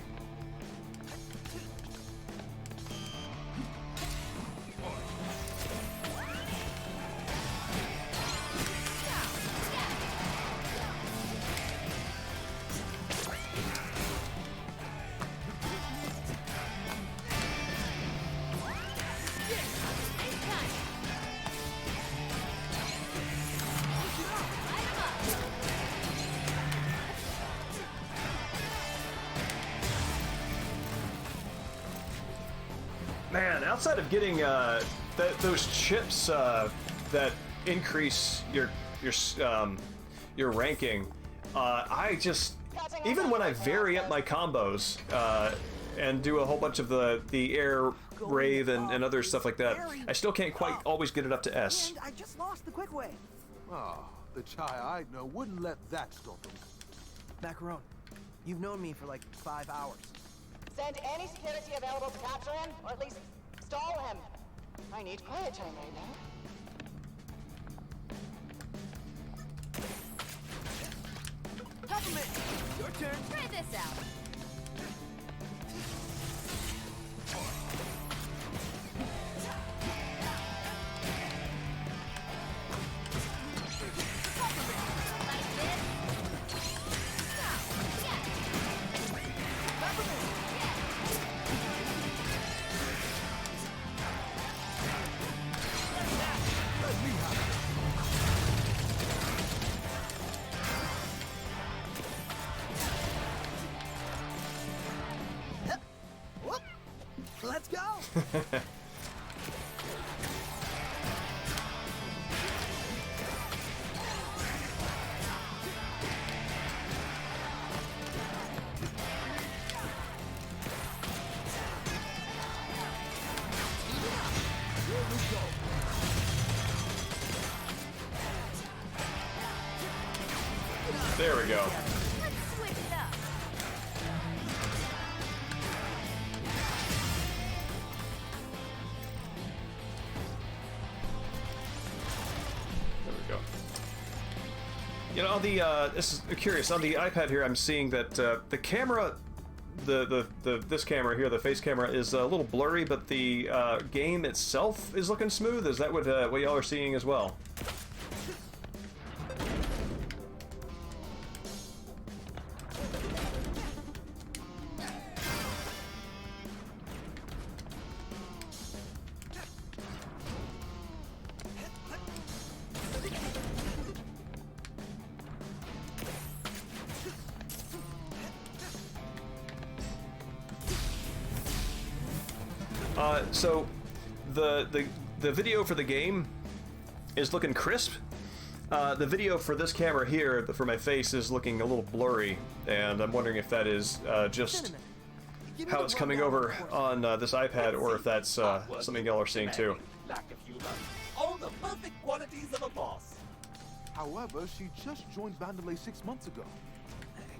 Man, outside of getting those chips that increase your ranking, I just, even when I vary up my combos and do a whole bunch of the air rave and other stuff like that, I still can't quite always get it up to S. And I just lost the quick way. Ah, the Chai I know wouldn't let that stop him. Macaron, you've known me for like 5 hours. Send any security available to capture him, or at least stall him. I need quiet time right now. Compliment! Your turn. Try this out. Whoop! Let's go! There we go. Let's switch it up. There we go. You know, on the this is curious. On the iPad here, I'm seeing that the camera, this camera here, the face camera, is a little blurry, but the game itself is looking smooth. Is that what y'all are seeing as well? So the video for the game is looking crisp. The video for this camera here, for my face, is looking a little blurry, and I'm wondering if that is just how it's coming over on this iPad, or if that's something y'all are seeing too. All the perfect qualities of a boss. However, she just joined Vandelay 6 months ago.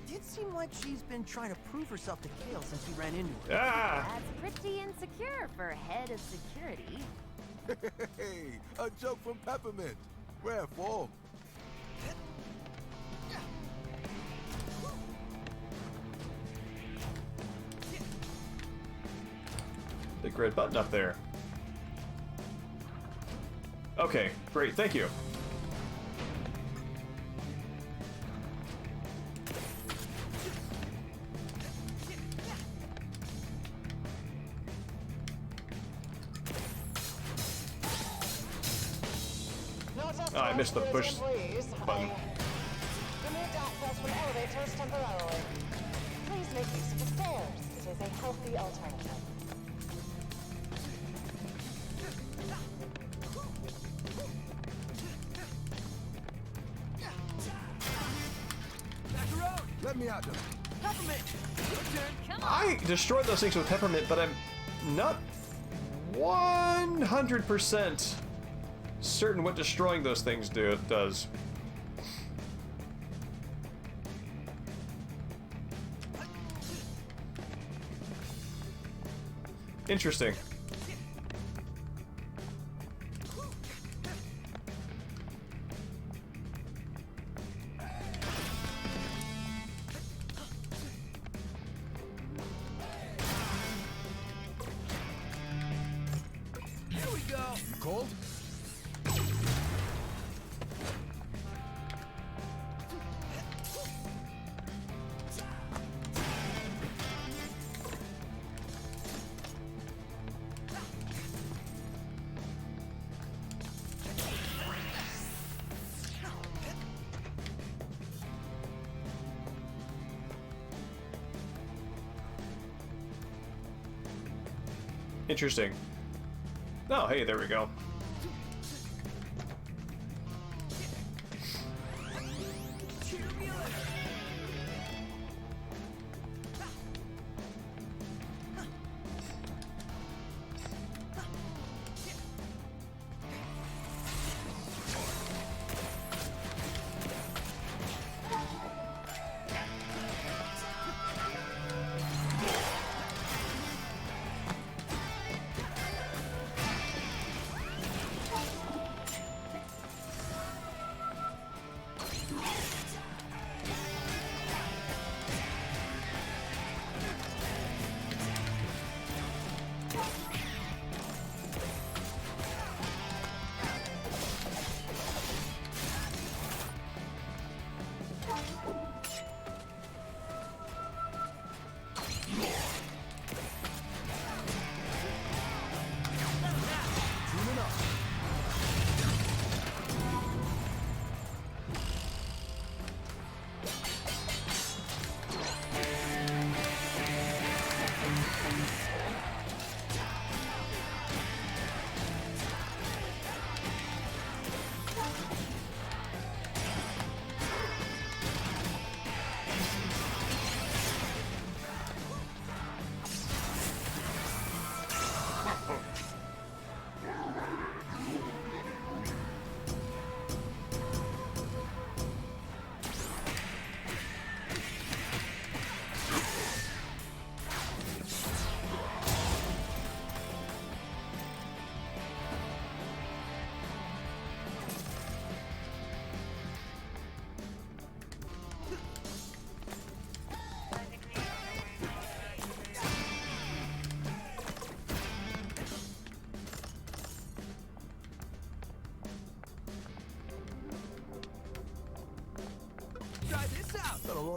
It did seem like she's been trying to prove herself to Kale since we ran into her. Ah! That's pretty insecure for head of security. Hey, a joke from Peppermint. Rare form. Big red button up there. Okay, great, thank you. Oh, I missed the push button. Removed access from elevators temporarily. Please make use of the stairs. It is a healthy alternative. Let me at them. Peppermint! Your turn. I destroyed those things with Peppermint, but I'm not 100% certain what destroying those things does. Interesting. Here we go. You cold? Interesting. Oh, hey, there we go.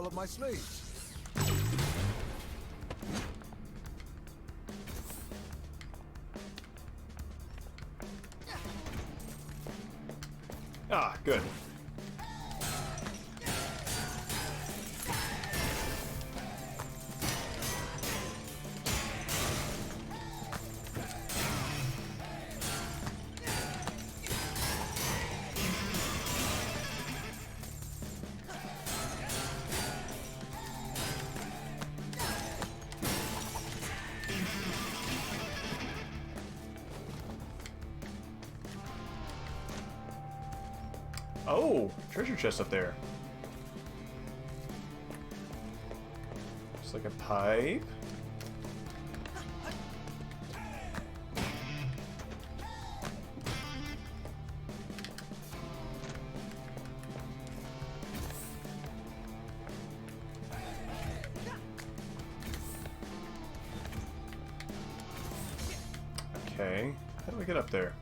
up my sleeves. Ah, good. Oh, treasure chest up there. It's like a pipe. Okay, how do we get up there?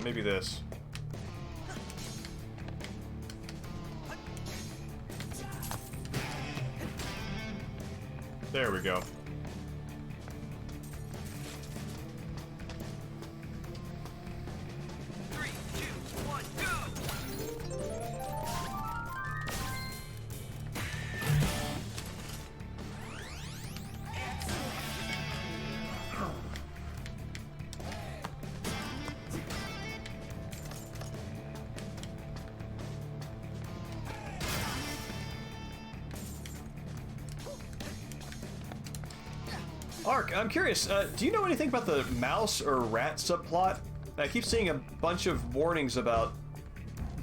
Maybe this. There we go. Ark, I'm curious, do you know anything about the mouse or rat subplot? I keep seeing a bunch of warnings about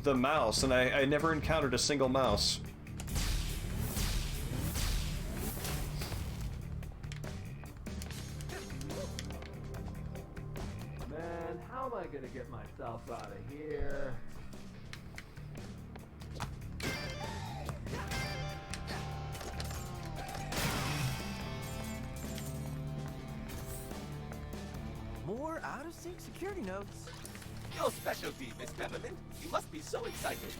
the mouse, and I never encountered a single mouse. Man, how am I gonna get myself out of here? More out-of-sync security notes. Your specialty, Miss Peppermint. You must be so excited.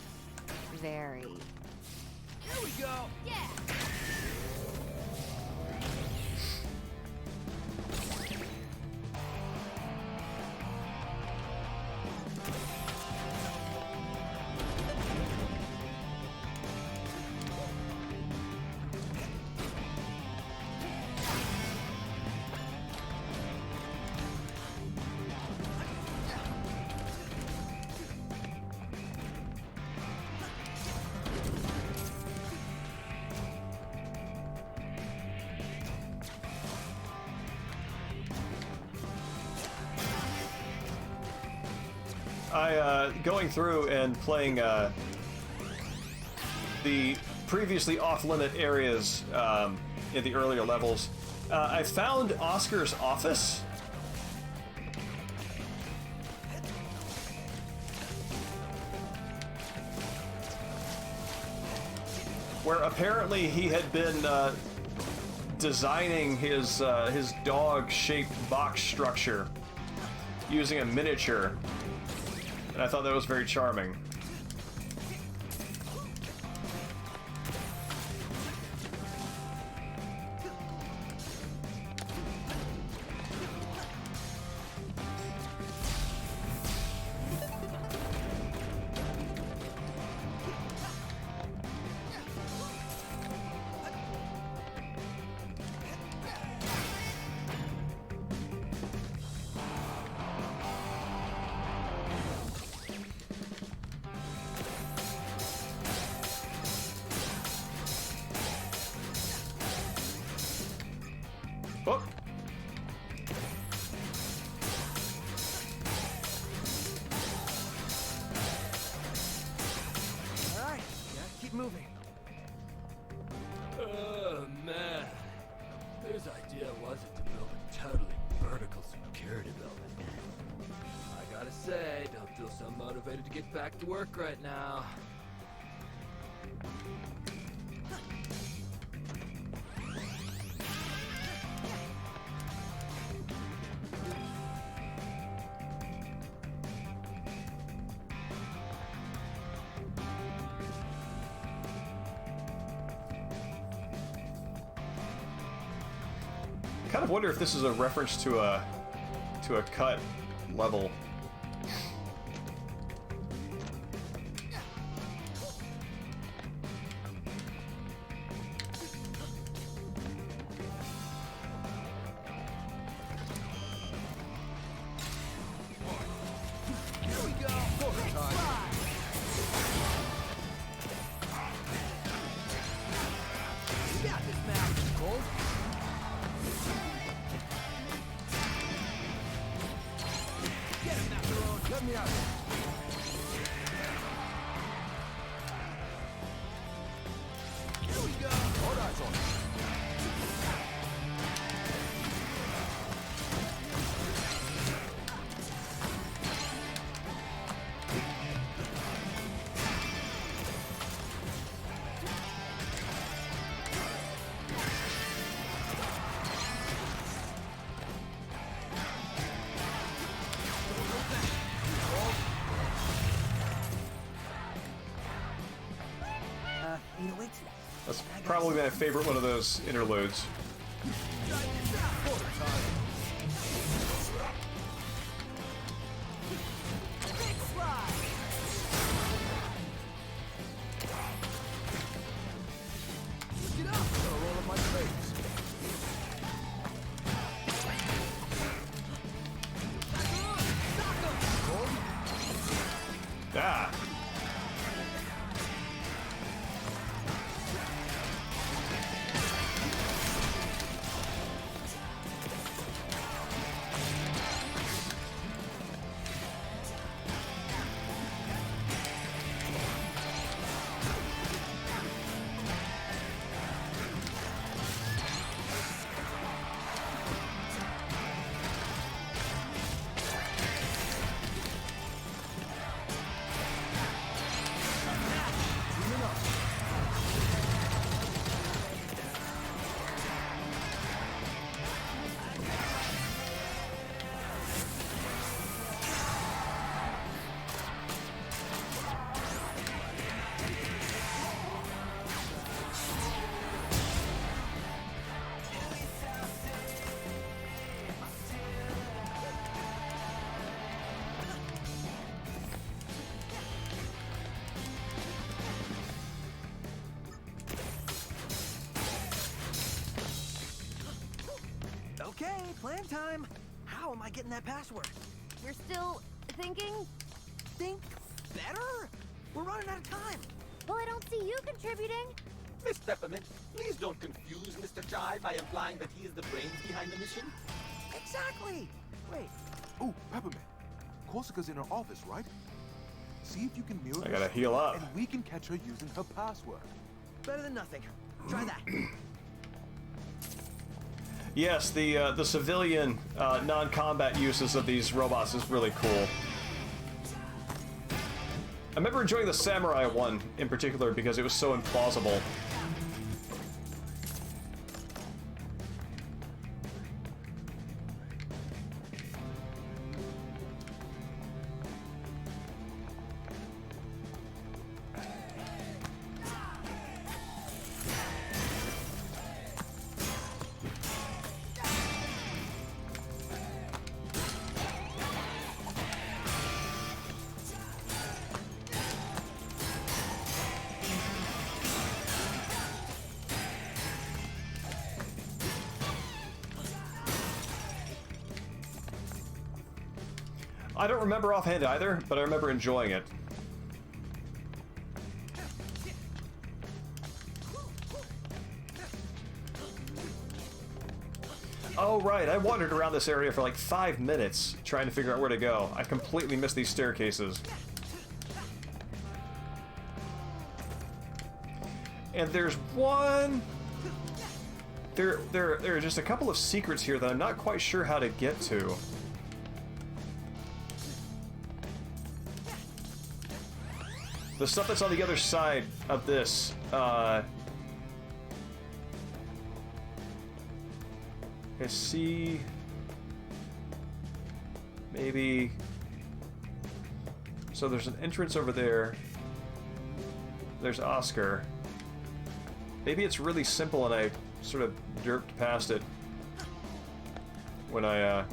Very. Here we go. Yeah! Going through and playing the previously off-limit areas in the earlier levels, I found Oscar's office. Where apparently he had been designing his dog-shaped box structure using a miniature. And I thought that was very charming. Oh. All right, gotta keep moving. Oh, man. Whose idea was it to build a totally vertical security building? I gotta say, don't feel so motivated to get back to work right now. kind of wonder if this is a reference to a cut level. That's probably my favorite one of those interludes. Ah. Okay, plan time. How am I getting that password? You're still thinking? Think better? We're running out of time. Well, I don't see you contributing. Miss Peppermint, please don't confuse Mr. Chai by implying that he is the brains behind the mission. Exactly. Wait. Ooh, Peppermint. Corsica's in her office, right? See if you can mirror I her gotta screen, heal up. and we can catch her using her password. Better than nothing. Try that. Yes, the civilian non-combat uses of these robots is really cool. I remember enjoying the samurai one in particular because it was so implausible. I don't remember offhand either, but I remember enjoying it. Oh, right, I wandered around this area for like 5 minutes trying to figure out where to go. I completely missed these staircases. And there's one... There are just a couple of secrets here that I'm not quite sure how to get to. The stuff that's on the other side of this, I see... Maybe... So there's an entrance over there. There's Oscar. Maybe it's really simple and I sort of derped past it. when I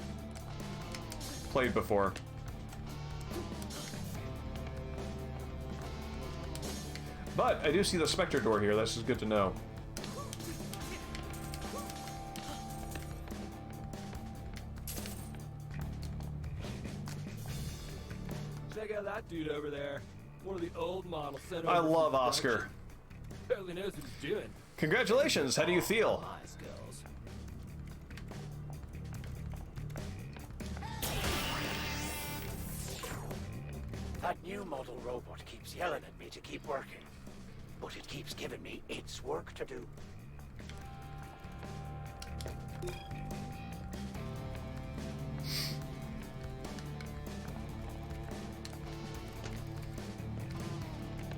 played before. But I do see the Spectre door here. This is good to know. Check out that dude over there. One of the old models sent I over from love production. Oscar. Barely knows what he's doing. Congratulations. How do you feel? Nice girls. That new model robot keeps yelling at me to keep working, but it keeps giving me its work to do.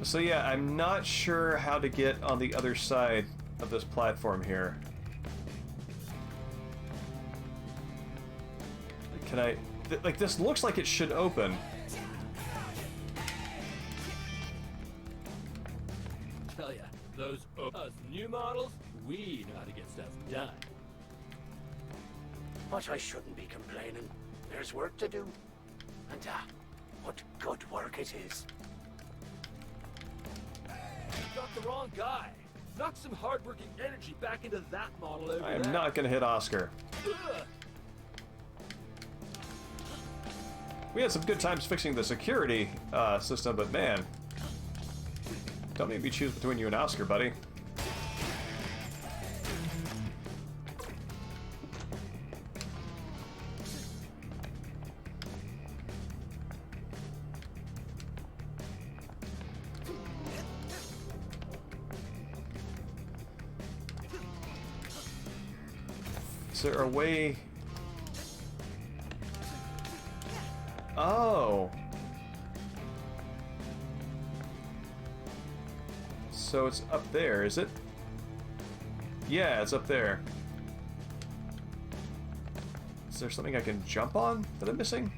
So yeah, I'm not sure how to get on the other side of this platform here. Can I... like, this looks like it should open. Tell ya, those us new models, we know how to get stuff done. But I shouldn't be complaining. There's work to do. And what good work it is. You got the wrong guy. Knock some hard-working energy back into that model over I am there. not going to hit Oscar. Ugh. We had some good times fixing the security system, but man, don't make me choose between you and Oscar, buddy. Is there a way... Oh. So it's up there, is it? Yeah, it's up there. Is there something I can jump on that I'm missing?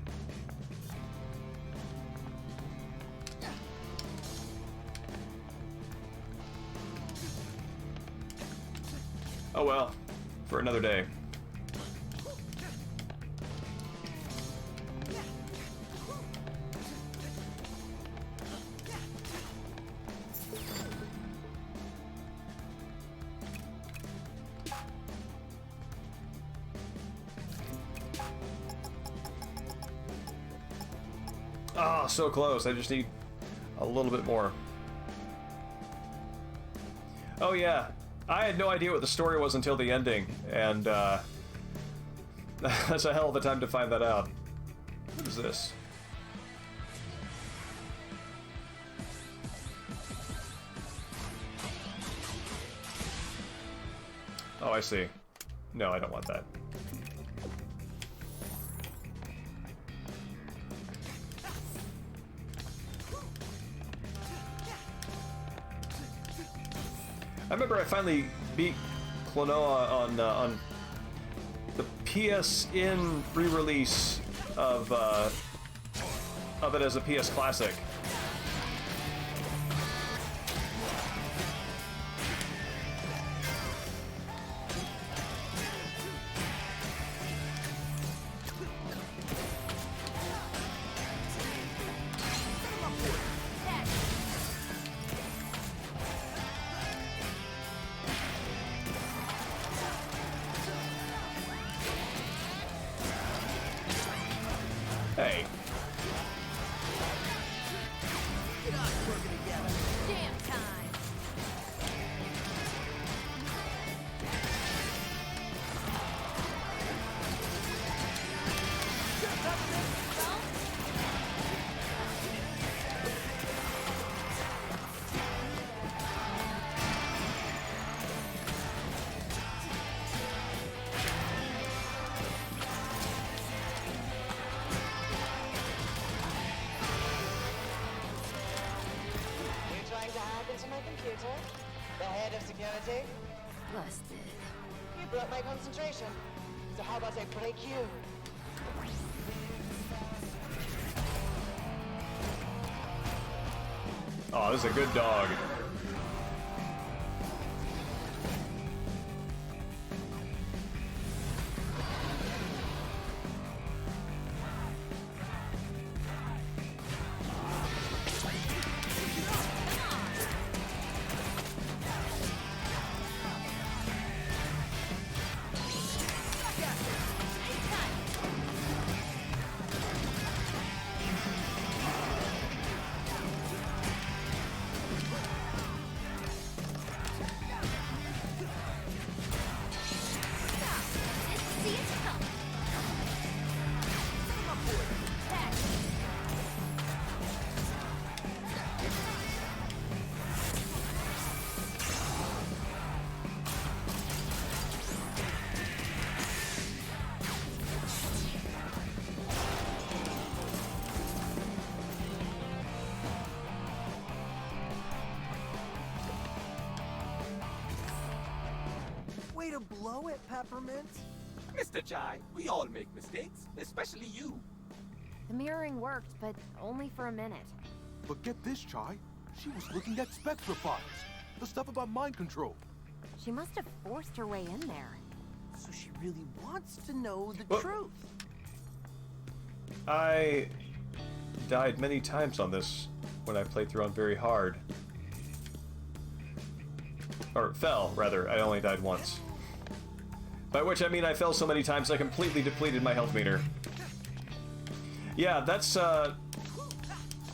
Oh well, for another day. Ah, so close. I just need a little bit more. Oh yeah, I had no idea what the story was until the ending, and that's a hell of a time to find that out. What is this? Oh, I see. No, I don't want that. I remember I finally beat Klonoa on the PSN re-release of it as a PS Classic. Hey. Damn time. You're trying to hack into my computer? The head of security? Busted. You broke my concentration. So how about I break you? Oh, this is a good dog. to blow it, Peppermint. Mr. Chai, we all make mistakes, especially you. The mirroring worked, but only for a minute. But get this, Chai. She was looking at Spectra files. The stuff about mind control. She must have forced her way in there. So she really wants to know the truth. I died many times on this when I played through on very hard. Or fell, rather. I only died once. By which I mean I fell so many times I completely depleted my health meter. Yeah, that's, I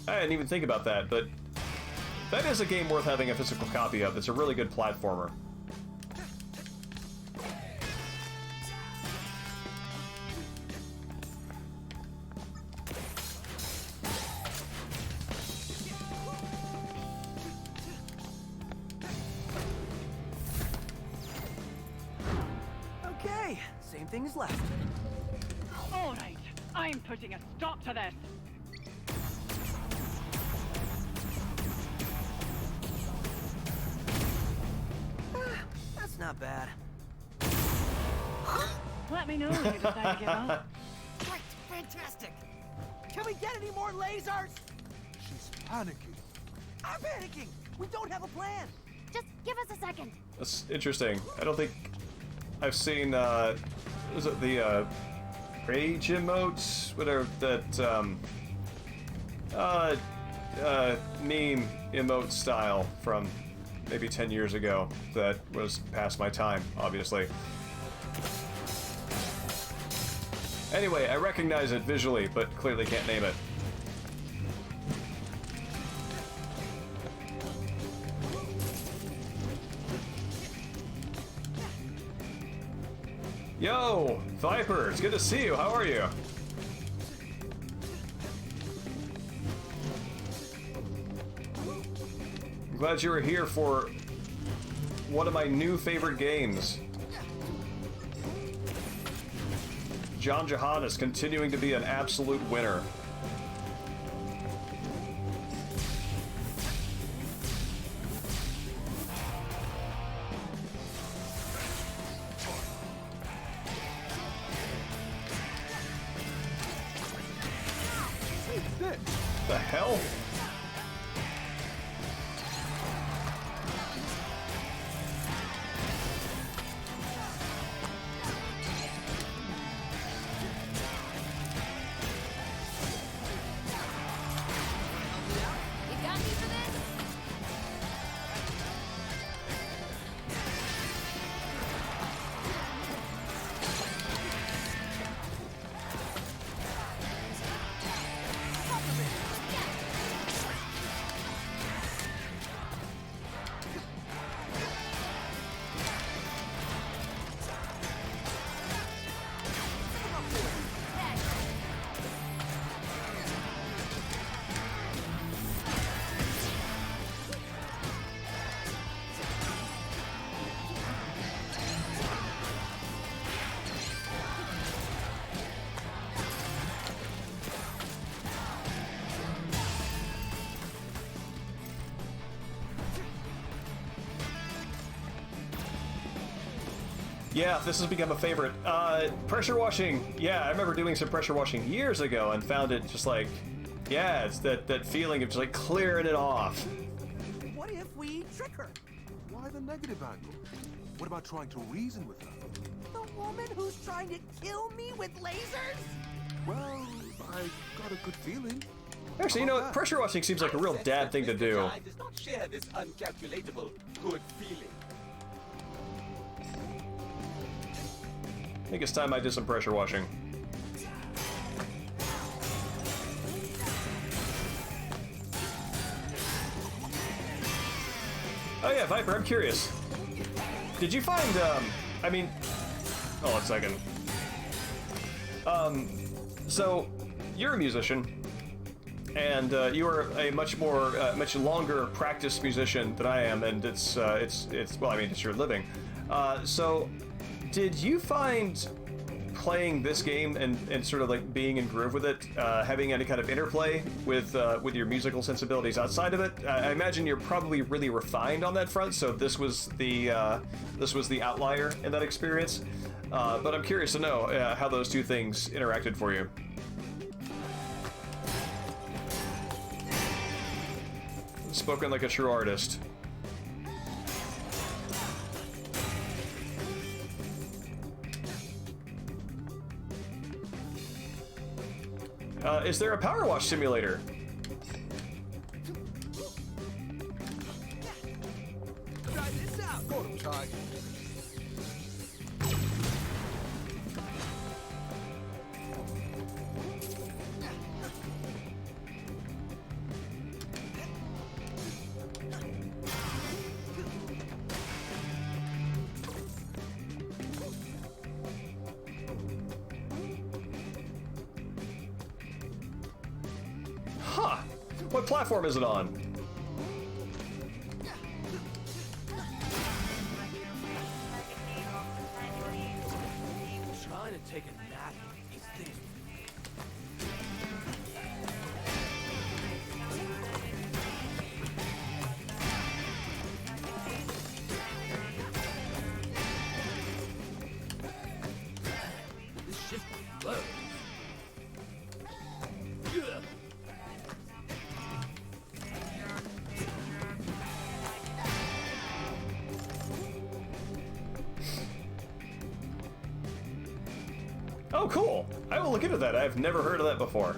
didn't even think about that, but that is a game worth having a physical copy of. It's a really good platformer. Okay, same thing as left. All right, I'm putting a stop to this. That's not bad. Let me know if you decide to give up. Great, fantastic. Can we get any more lasers? She's panicking. I'm panicking. We don't have a plan. Just give us a second. That's interesting. I don't think I've seen, was it the, rage emotes? Whatever, that, meme emote style from maybe 10 years ago that was past my time, obviously. Anyway, I recognize it visually, but clearly can't name it. Yo, Viper, it's good to see you. How are you? I'm glad you were here for one of my new favorite games. John Jahan is continuing to be an absolute winner. The hell? You got me for this? Yeah, this has become a favorite. Pressure washing. Yeah, I remember doing some pressure washing years ago and found it just like, yeah, it's that feeling of just like clearing it off. What if we trick her? Why the negative angle? What about trying to reason with her? The woman who's trying to kill me with lasers? Well, I got a good feeling. Actually, you know what? Pressure washing seems like a real dad thing to do. Chai does not share this uncalculatable good feeling. I think it's time I did some pressure washing. Oh yeah, Viper, I'm curious. Did you find, I mean... Hold on a second. So, you're a musician, and you are a much longer practiced musician than I am, and it's well, I mean, it's your living. So, did you find playing this game and sort of like being in groove with it, having any kind of interplay with your musical sensibilities outside of it. I imagine you're probably really refined on that front, so this was the outlier in that experience. But I'm curious to know how those two things interacted for you. Spoken like a true artist. Is there a power wash simulator? Try this out. Got him, Ty. Huh. What platform is it on? Trying to take a nap with these things. This shit blows. Ugh. Oh, cool. I will look into that. I've never heard of that before.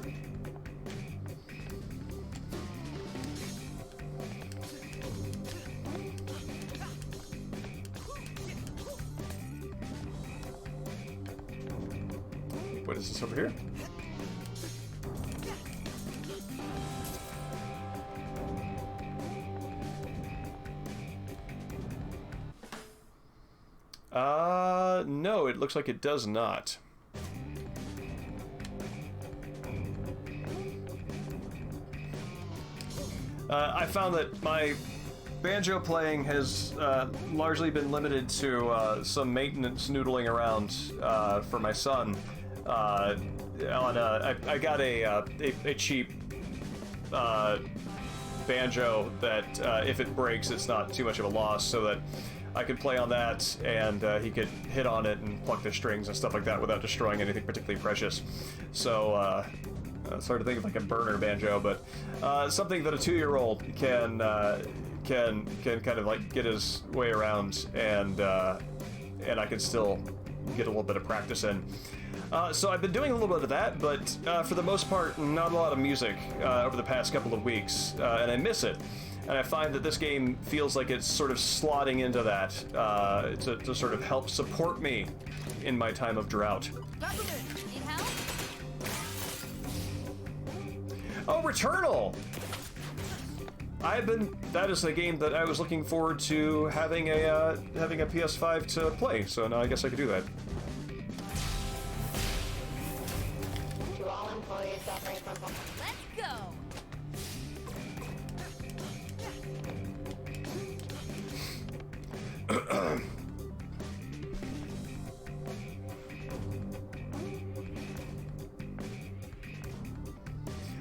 What is this over here? No, it looks like it does not. I found that my banjo playing has largely been limited to some maintenance noodling around for my son. I got a cheap banjo that if it breaks, it's not too much of a loss, so that I could play on that and he could hit on it and pluck the strings and stuff like that without destroying anything particularly precious. So it's hard to think of like a burner banjo, but something that a 2-year-old can kind of like get his way around, and I can still get a little bit of practice in. So I've been doing a little bit of that, but for the most part, not a lot of music over the past couple of weeks, and I miss it. And I find that this game feels like it's sort of slotting into that to sort of help support me in my time of drought. Need help? Oh, Returnal! That is a game that I was looking forward to having a PS5 to play, so now I guess I could do that. To all employees suffering from... Let's go!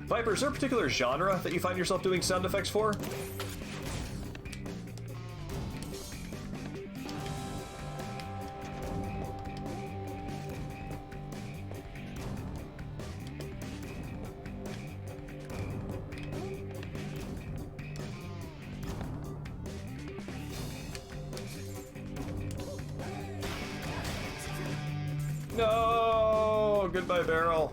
Viper, is there a particular genre that you find yourself doing sound effects for? No! Goodbye, barrel.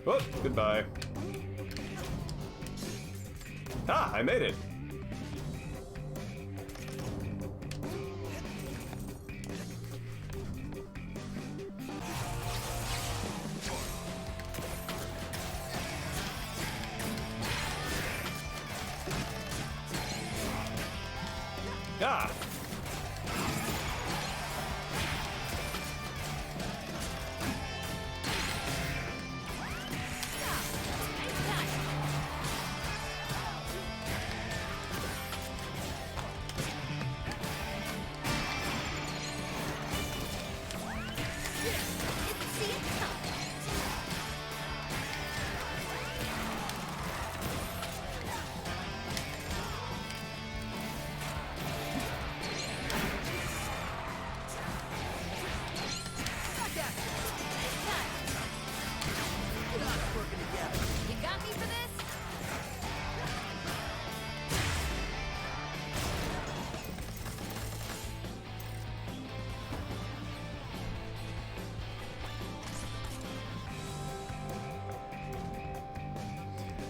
Oh, goodbye. Ah, I made it. Ah,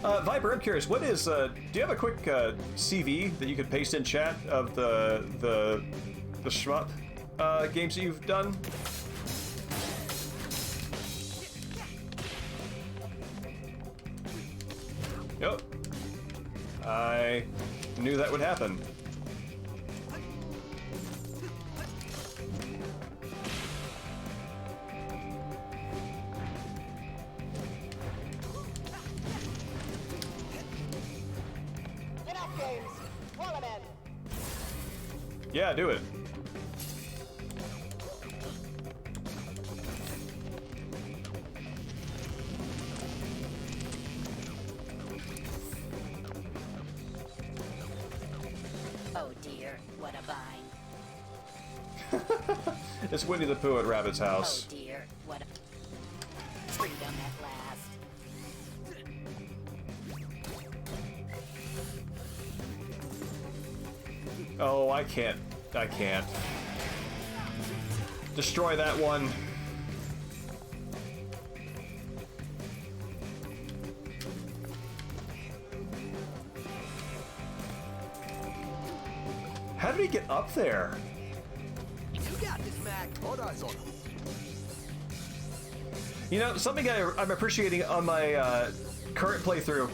Viper, I'm curious, what is, do you have a quick CV that you could paste in chat of the shmup games that you've done? Yep. I knew that would happen. Enough games. Roll 'em in. Yeah, do it. Oh dear, what a bind. It's Winnie the Pooh at Rabbit's Oh house. dear, what a... Freedom at last. Oh, I can't. I can't. Destroy that one. How did he get up there? You got this, Mac. All eyes on him. You know, something I'm appreciating on my current playthrough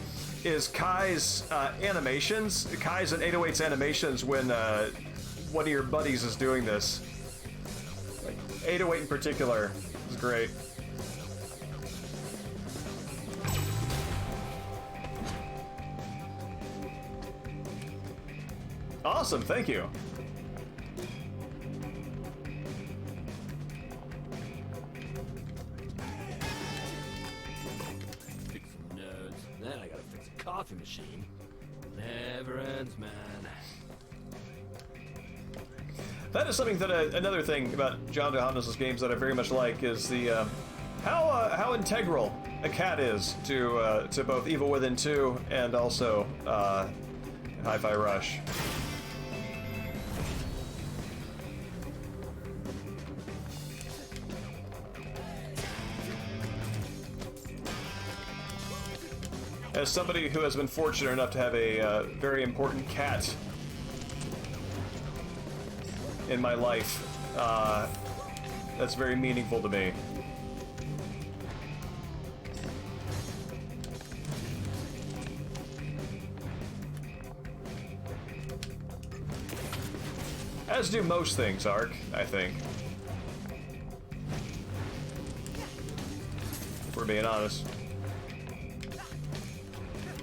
is Kai's animations. Kai's and 808's animations when one of your buddies is doing this. Like 808 in particular is great. Awesome, thank you. Fix some nodes. Then I gotta fix a coffee machine. Never ends, man. That is something that another thing about John DeHanos' games that I very much like is the how integral a cat is to both Evil Within 2 and also Hi-Fi Rush. As somebody who has been fortunate enough to have a very important cat in my life, that's very meaningful to me. As do most things, Ark, I think. If we're being honest.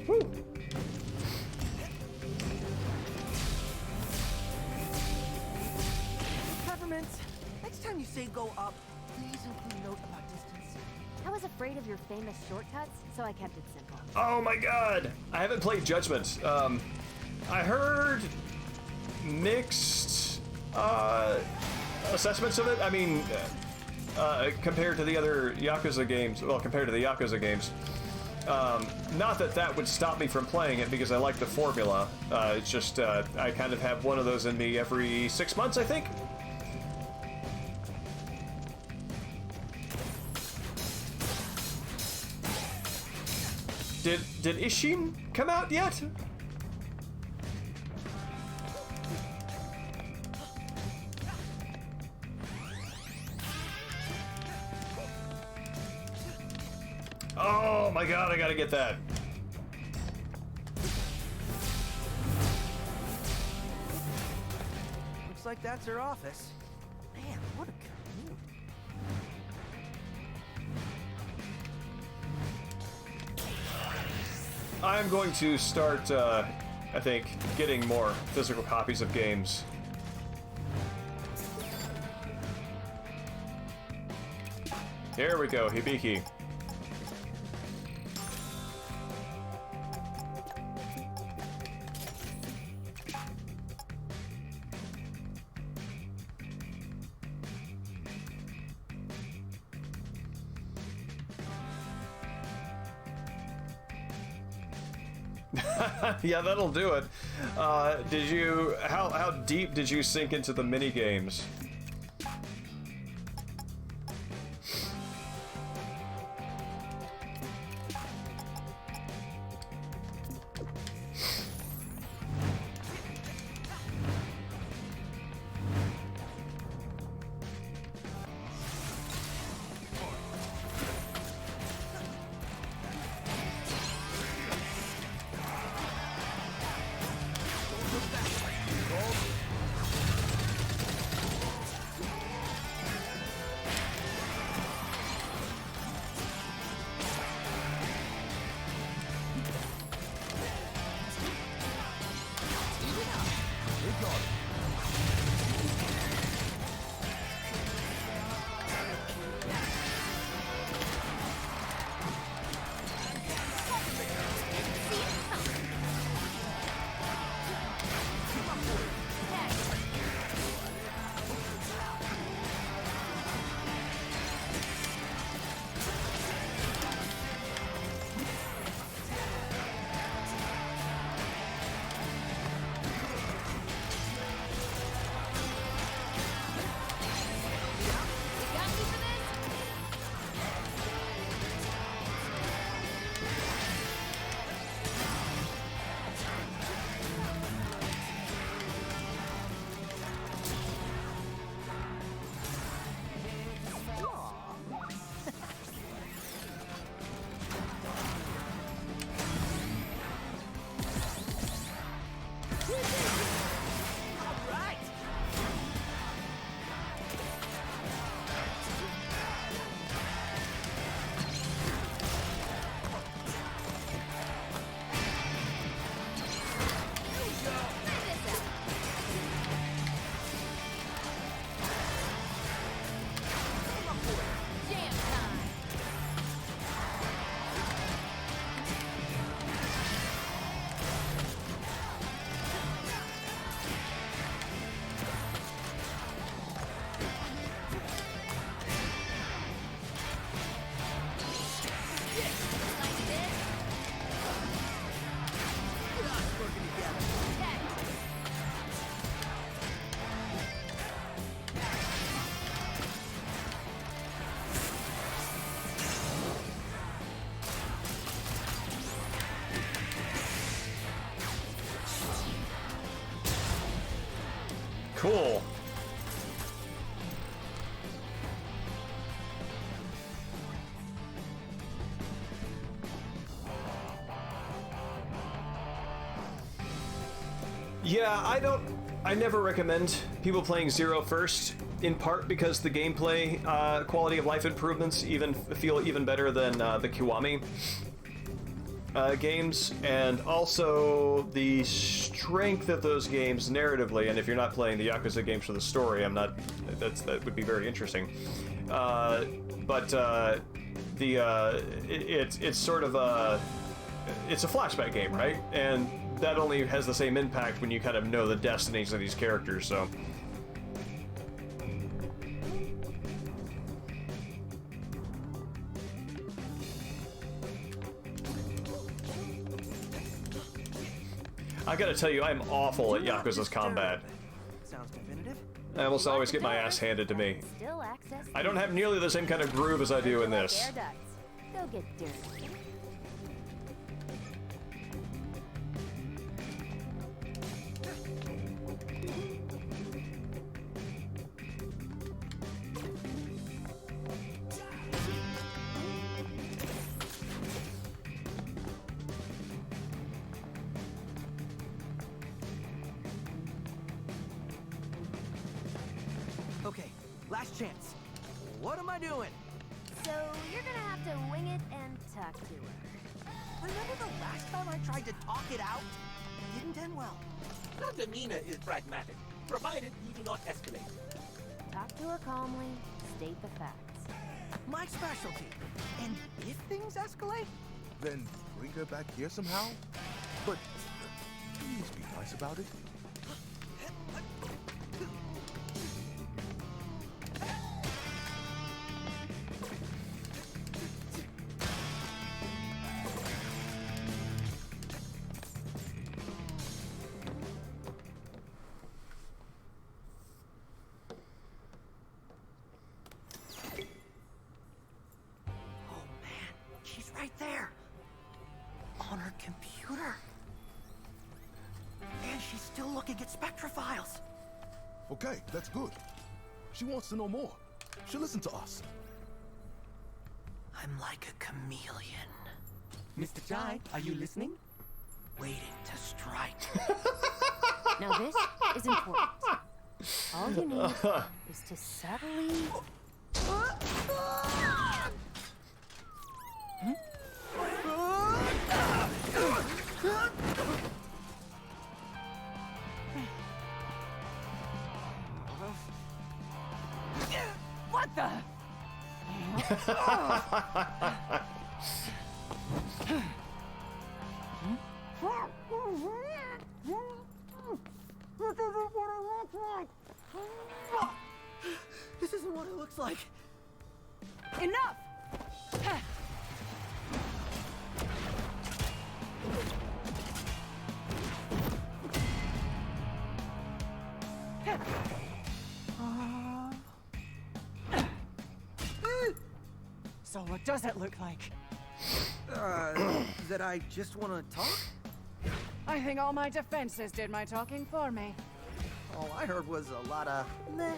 Woo! Peppermint, next time you say go up, please include a note about distance. I was afraid of your famous shortcuts, so I kept it simple. Oh my god! I haven't played Judgment. I heard mixed assessments of it. I mean, compared to the other Yakuza games, well, compared to the Yakuza games, not that that would stop me from playing it because I like the formula. It's just I kind of have one of those in me every 6 months, I think. Did Ishin come out yet? Oh my god, I gotta get that. Looks like that's her office. Man, what a commute. I'm going to start, I think, getting more physical copies of games. Here we go, Hibiki. Yeah, that'll do it. Did you? How deep did you sink into the mini games? Cool. Yeah, I never recommend people playing Zero first, in part because the gameplay quality of life improvements feel even better than the Kiwami games, and also the strength of those games narratively. And if you're not playing the Yakuza games for the story, that would be very interesting. It's sort of it's a flashback game, right? And that only has the same impact when you kind of know the destinies of these characters, so. I gotta tell you, I'm awful at Yakuza's combat. Sounds definitive. I almost always get my ass handed to me. I don't have nearly the same kind of groove as I do in this. Go get dirty. Okay, last chance. What am I doing? So you're gonna have to wing it and talk to her. Remember the last time I tried to talk it out? It didn't end well. Her demeanor is pragmatic, provided you do not escalate. Talk to her calmly, state the facts. My specialty. And if things escalate? Then bring her back here somehow? But please be nice about it. Right there. On her computer. And she's still looking at Spectra files. Okay, that's good. She wants to know more. She'll listen to us. I'm like a chameleon. Mr. Chai, are you listening? Waiting to strike. Now this is important. All you need is to subtly... What the? This isn't what it looks like. Enough! So what does it look like? That I just want to talk? I think all my defenses did my talking for me. All I heard was a lot of meh.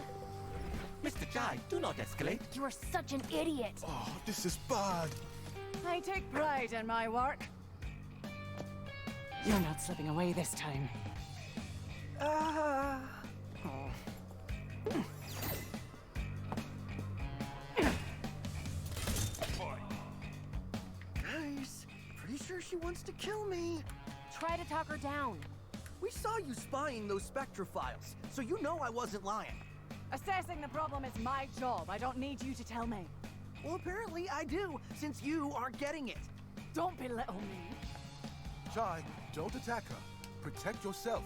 Mr. Chai, do not escalate. You are such an idiot. Oh, this is bad. I take pride in my work. You're not slipping away this time. Guys, pretty sure she wants to kill me. Try to talk her down. We saw you spying those Spectra files, so you know I wasn't lying. Assessing the problem is my job. I don't need you to tell me. Well, apparently I do, since you aren't getting it. Don't belittle me. Chai, don't attack her. Protect yourself.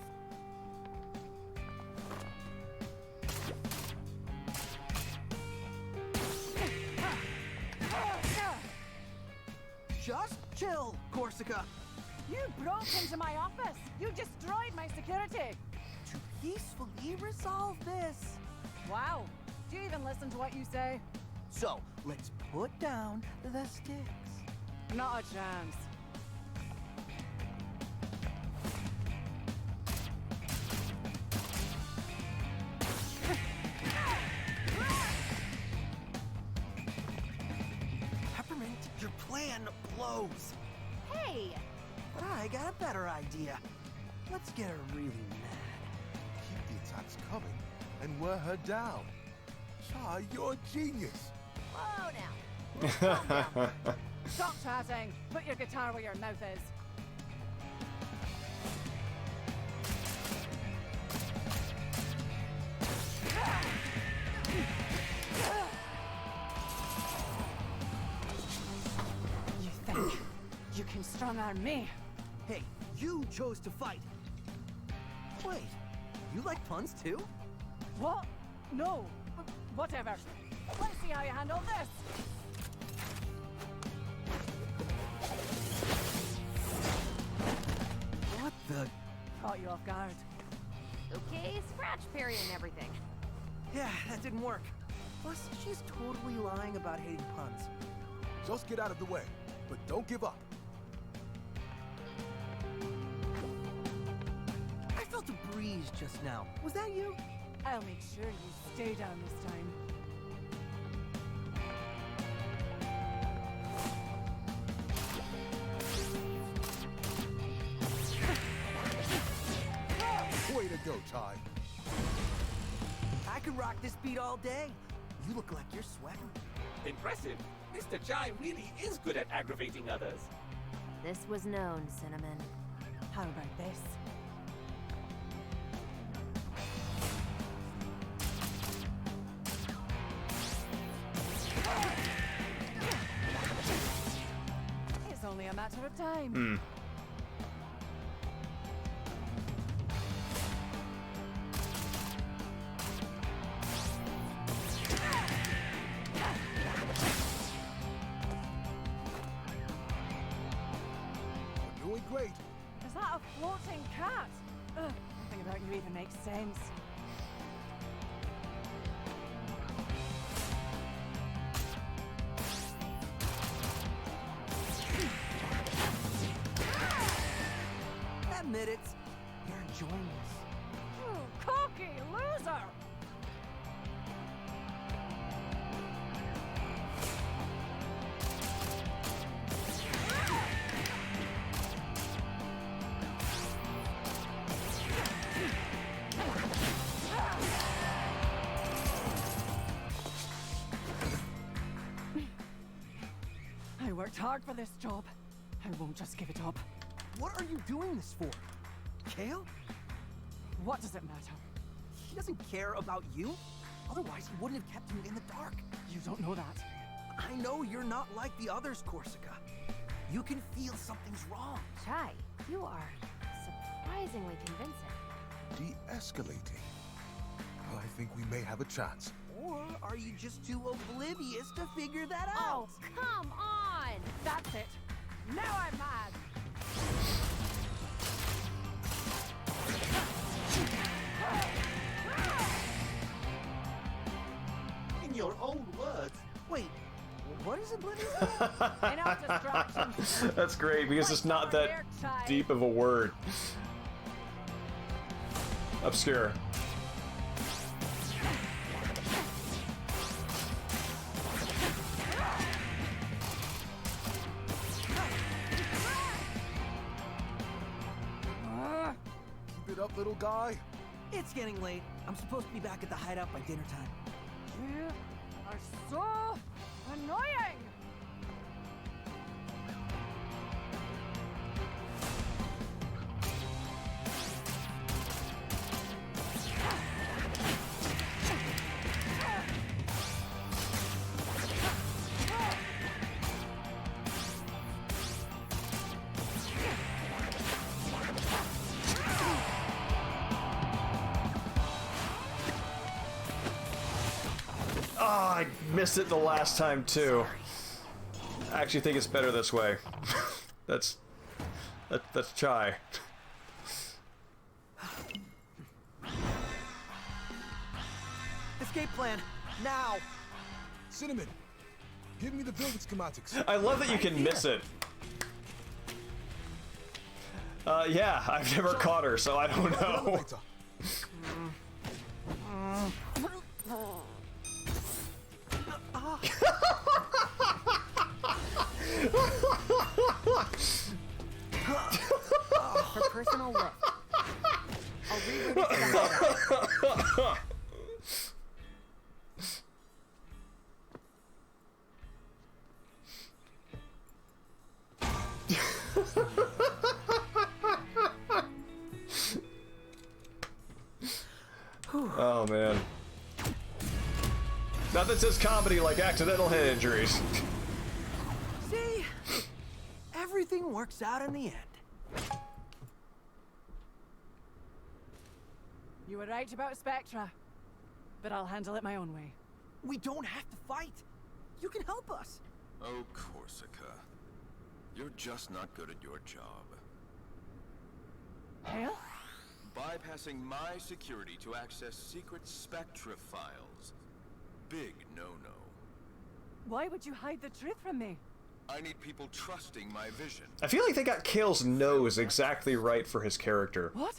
Just chill, Corsica. You broke into my office. You destroyed my security. To peacefully resolve this. Wow. Do you even listen to what you say? So, let's put down the sticks. Not a chance. plan blows. Hey! But I got a better idea. Let's get her really mad. Keep the attacks coming and wear her down. Chai, you're a genius. Whoa now. Stop chatting. Put your guitar where your mouth is. You think you can strong-arm me? Hey, you chose to fight. Wait, you like puns too? What? No. Whatever. Let's see how you handle this. What the? Caught you off guard. Okay, scratch parry and everything. Yeah, that didn't work. Plus, she's totally lying about hating puns. Just get out of the way, but don't give up. I felt a breeze just now. Was that you? I'll make sure you stay down this time. Way to go, Chai. I could rock this beat all day. You look like you're sweating. Impressive. Mr. Chai really is good at aggravating others. This was known, Cinnamon. How about this? It's only a matter of time. You're doing great. Is that a floating cat? Ugh, nothing about you even makes sense. Admit it. You're enjoying this. You cocky loser! I worked hard for this job. I won't just give it up. What are you doing this for? Kale? What does it matter? He doesn't care about you. Otherwise, he wouldn't have kept you in the dark. You don't know that. I know you're not like the others, Corsica. You can feel something's wrong. Chai, you are surprisingly convincing. De-escalating. I think we may have a chance. Or are you just too oblivious to figure that Oh, out? come on! That's it. Now I'm mad. In your own words, Wait, what is oblivious? Enough distraction. That's great because it's not that deep of a word. Obscure. Keep it up, little guy. It's getting late. I'm supposed to be back at the hideout by dinner time. You are so annoying. I missed it the last time too. I actually think it's better this way. that's Chai. Escape plan, now! Cinnamon, give me the building schematics. I love that you can miss it. Yeah, I've never caught her, so I don't know. Nothing says comedy like accidental head injuries. See? Everything works out in the end. You were right about Spectra, but I'll handle it my own way. We don't have to fight. You can help us. Oh, Corsica. You're just not good at your job. Hale? Bypassing my security to access secret Spectra files. Big no-no. Why would you hide the truth from me? I need people trusting my vision. I feel like they got Kale's nose exactly right for his character. What?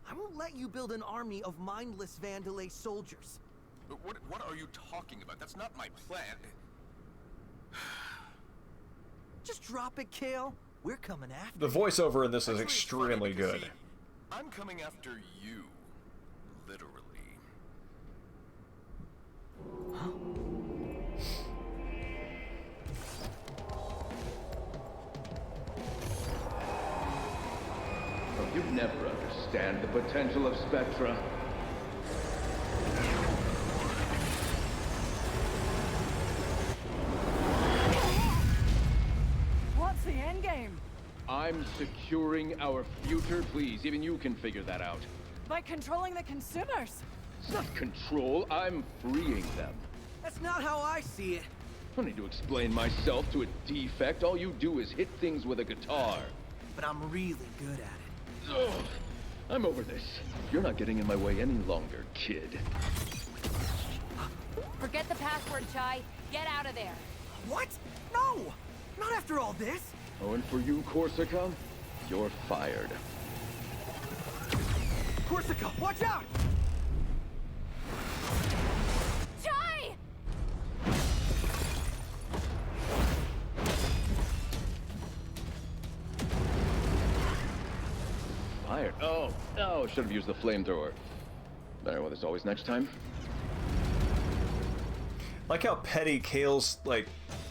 I won't let you build an army of mindless Vandalay soldiers. But what are you talking about? That's not my plan. Just drop it, Kale. We're coming after The voiceover in this is extremely good. I'm coming after you. Literally. Oh, you'd never understand the potential of Spectra. What's the endgame? I'm securing our future. Please, even you can figure that out. By controlling the consumers. It's not control, I'm freeing them. That's not how I see it. I don't need to explain myself to a defect. All you do is hit things with a guitar. But I'm really good at it. Ugh, I'm over this. You're not getting in my way any longer, kid. Forget the password, Chai. Get out of there. What? No! Not after all this. Oh, and for you, Corsica, you're fired. Corsica, watch out! Chai! Fired? Oh, should have used the flamethrower. Better, well, there's always next time. Like how petty Kale's, like,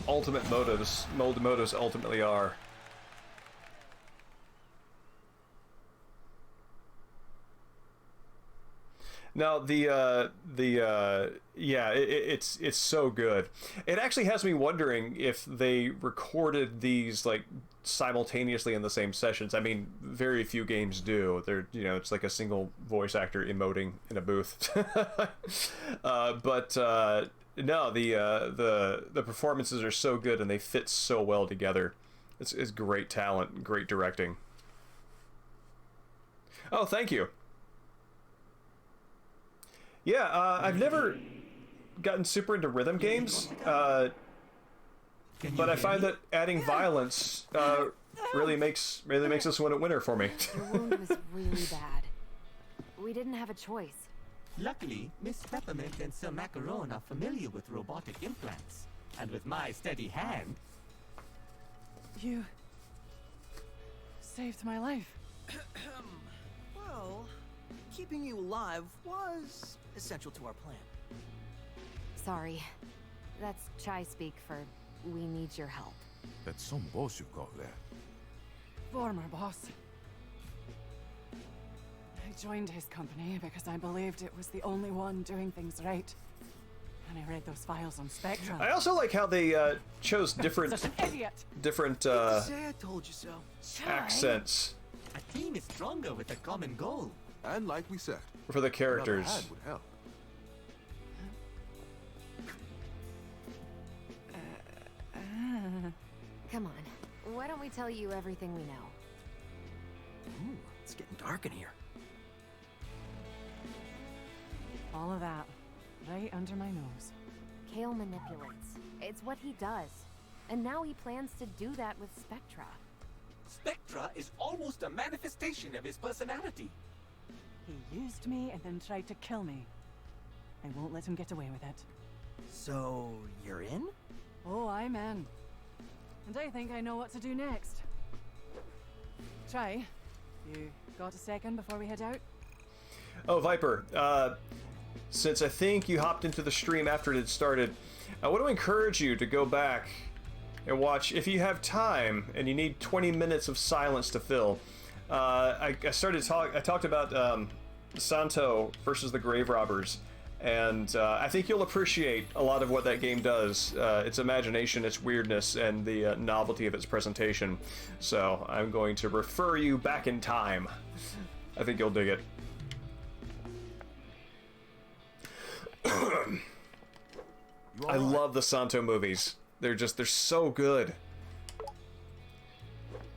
ultimate motives ultimately are. Now it's so good. It actually has me wondering if they recorded these like simultaneously in the same sessions. I mean, very few games do. They're, it's like a single voice actor emoting in a booth. No, the performances are so good and they fit so well together. It's great talent, great directing. Oh, thank you. Yeah, I've never gotten super into rhythm games, but I find that adding violence really makes this one a winner for me. Your wound was really bad. We didn't have a choice. Luckily, Miss Peppermint and Sir Macaron are familiar with robotic implants. And with my steady hand... You... saved my life. Well, keeping you alive was essential to our plan. Sorry. That's Chai speak for we need your help. That's some boss you call that. Former boss. I joined his company because I believed it was the only one doing things right. And I read those files on Spectra. I also like how they chose different Such an idiot. different Say I told you so. accents A team is stronger with a common goal. And like we said, for the characters. another hand would help. Come on. Why don't we tell you everything we know? Ooh, it's getting dark in here. All of that, right under my nose. Kale manipulates. It's what he does. And now he plans to do that with Spectra. Spectra is almost a manifestation of his personality. He used me and then tried to kill me. I won't let him get away with it. So, you're in? Oh, I'm in. And I think I know what to do next. Try. You got a second before we head out? Oh, Viper, since I think you hopped into the stream after it had started, I want to encourage you to go back and watch, if you have time and you need 20 minutes of silence to fill. I talked about Santo versus the Grave Robbers, And I think you'll appreciate a lot of what that game does, its imagination, its weirdness, and the novelty of its presentation. So I'm going to refer you back in time. I think you'll dig it. I love the Santo movies. They're so good.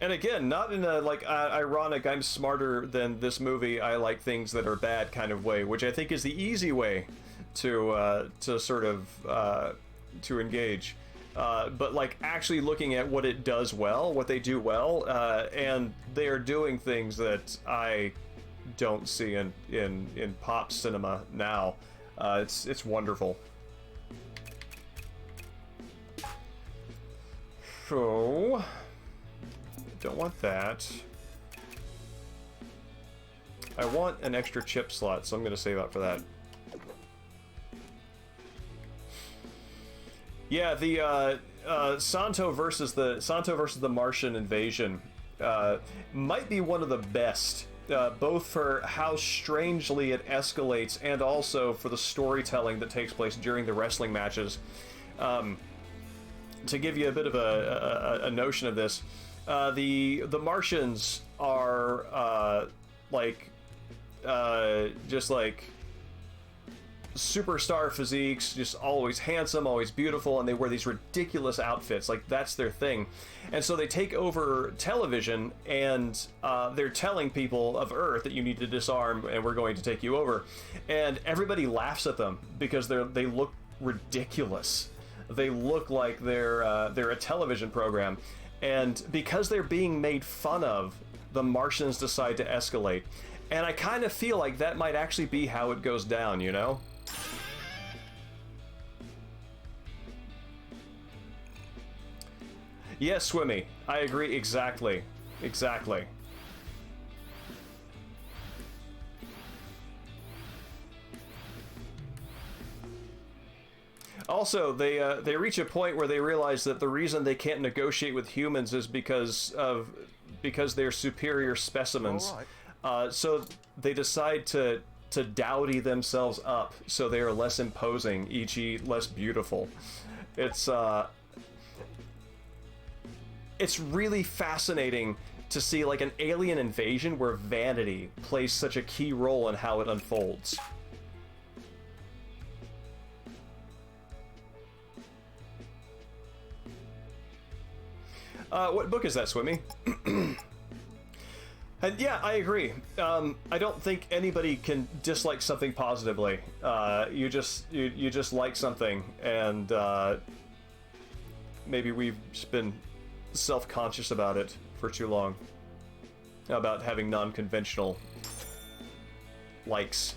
And again, not in a like ironic, I'm smarter than this movie, I like things that are bad kind of way, which I think is the easy way to sort of to engage. But like actually looking at what it does well, what they do well, and they are doing things that I don't see in pop cinema now. It's wonderful. So don't want that. I want an extra chip slot, so I'm going to save up for that. Yeah, the Santo versus the Martian invasion might be one of the best, both for how strangely it escalates and also for the storytelling that takes place during the wrestling matches. To give you a bit of a notion of this. The Martians are just like superstar physiques, just always handsome, always beautiful, and they wear these ridiculous outfits. Like that's their thing. And so they take over television, and they're telling people of Earth that you need to disarm, and we're going to take you over. And everybody laughs at them because they look ridiculous. They look like they're a television program. And because they're being made fun of, the Martians decide to escalate. And I kind of feel like that might actually be how it goes down, you know? Yes, Swimmy. I agree exactly. Exactly. Also, they reach a point where they realize that the reason they can't negotiate with humans is because they're superior specimens. So they decide to dowdy themselves up so they are less imposing, e.g., less beautiful. It's really fascinating to see like an alien invasion where vanity plays such a key role in how it unfolds. What book is that, Swimmy? And yeah, I agree. I don't think anybody can dislike something positively. You just like something, and maybe we've just been self-conscious about it for too long. About having non-conventional likes.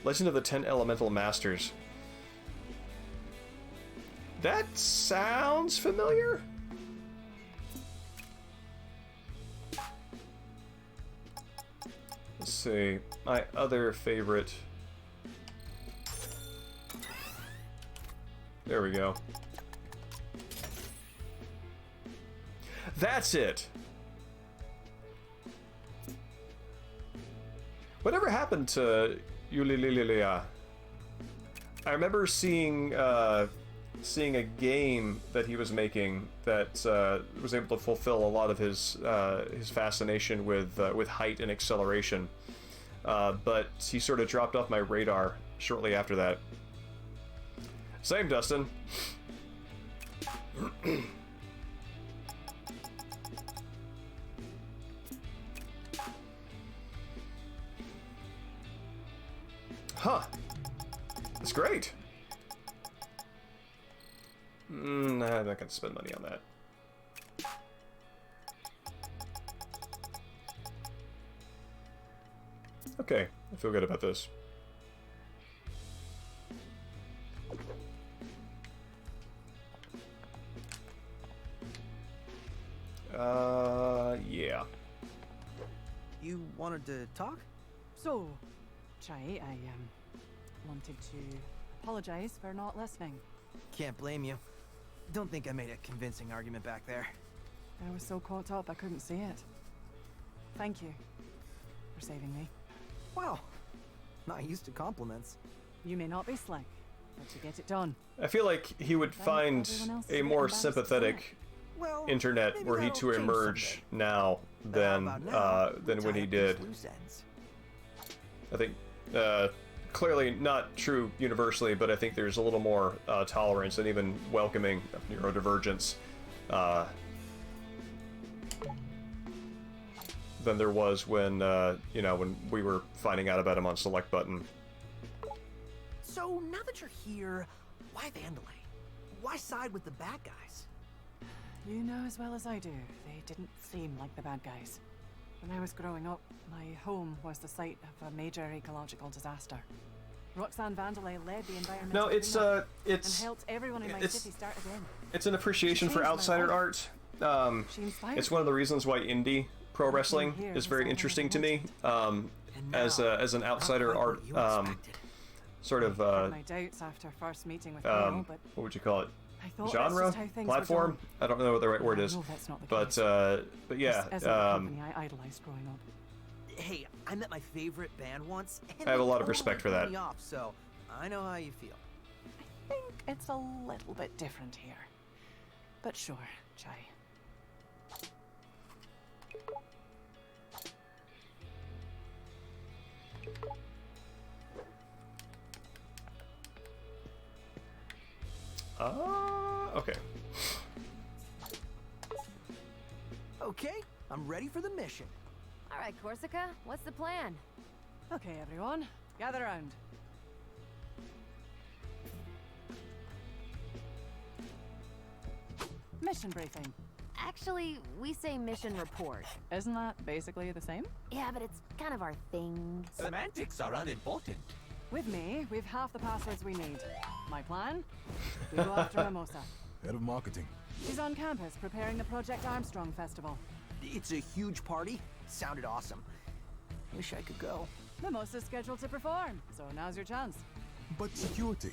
Legend of the 10 Elemental Masters. That sounds familiar? Let's see. My other favorite. There we go. That's it! Whatever happened to Yulililia? I remember seeing a game that he was making that was able to fulfill a lot of his fascination with height and acceleration, but he sort of dropped off my radar shortly after that. Same, Dustin. Huh. That's great. I'm not going to spend money on that. Okay, I feel good about this. Yeah. You wanted to talk? So, Chai, I wanted to apologize for not listening. Can't blame you. Don't think I made a convincing argument back there. I was so caught up I couldn't see it. Thank you for saving me. Wow, not used to compliments. You may not be slick, but to get it done. I feel like he would find a more sympathetic internet were he to emerge now than when he did. I think clearly not true universally, but I think there's a little more tolerance and even welcoming of neurodivergence than there was when you know, when we were finding out about him on Select Button. So now that you're here, why Vandalay? Why side with the bad guys? You know as well as I do, they didn't seem like the bad guys. When I was growing up, my home was the site of a major ecological disaster. Roxanne Vandalay led the environmental cleanup and helped everyone in my city start again. It's an appreciation for outsider art. It's one of the reasons why indie pro wrestling is very interesting to me. As an outsider art sort of my doubts after first meeting with Howell, but what would you call it? I thought Genre? that's just how things Platform? were done. I don't know what the right word is. No, that's not the but case. but yeah. As a company I idolized growing up. Hey, I met my favorite band once, and I have a they lot of totally respect for put that. me off, so I know how you feel. I think it's a little bit different here. But sure, Chai. Okay. Okay, I'm ready for the mission. All right, Corsica, what's the plan? Okay, everyone, gather around. Mission briefing. Actually, we say mission report. Isn't that basically the same? Yeah, but it's kind of our thing. Semantics are unimportant. With me, we've half the passwords we need. My plan? We go after Mimosa. Head of marketing. She's on campus preparing the Project Armstrong Festival. It's a huge party. Sounded awesome. Wish I could go. Mimosa's scheduled to perform, so now's your chance. But security.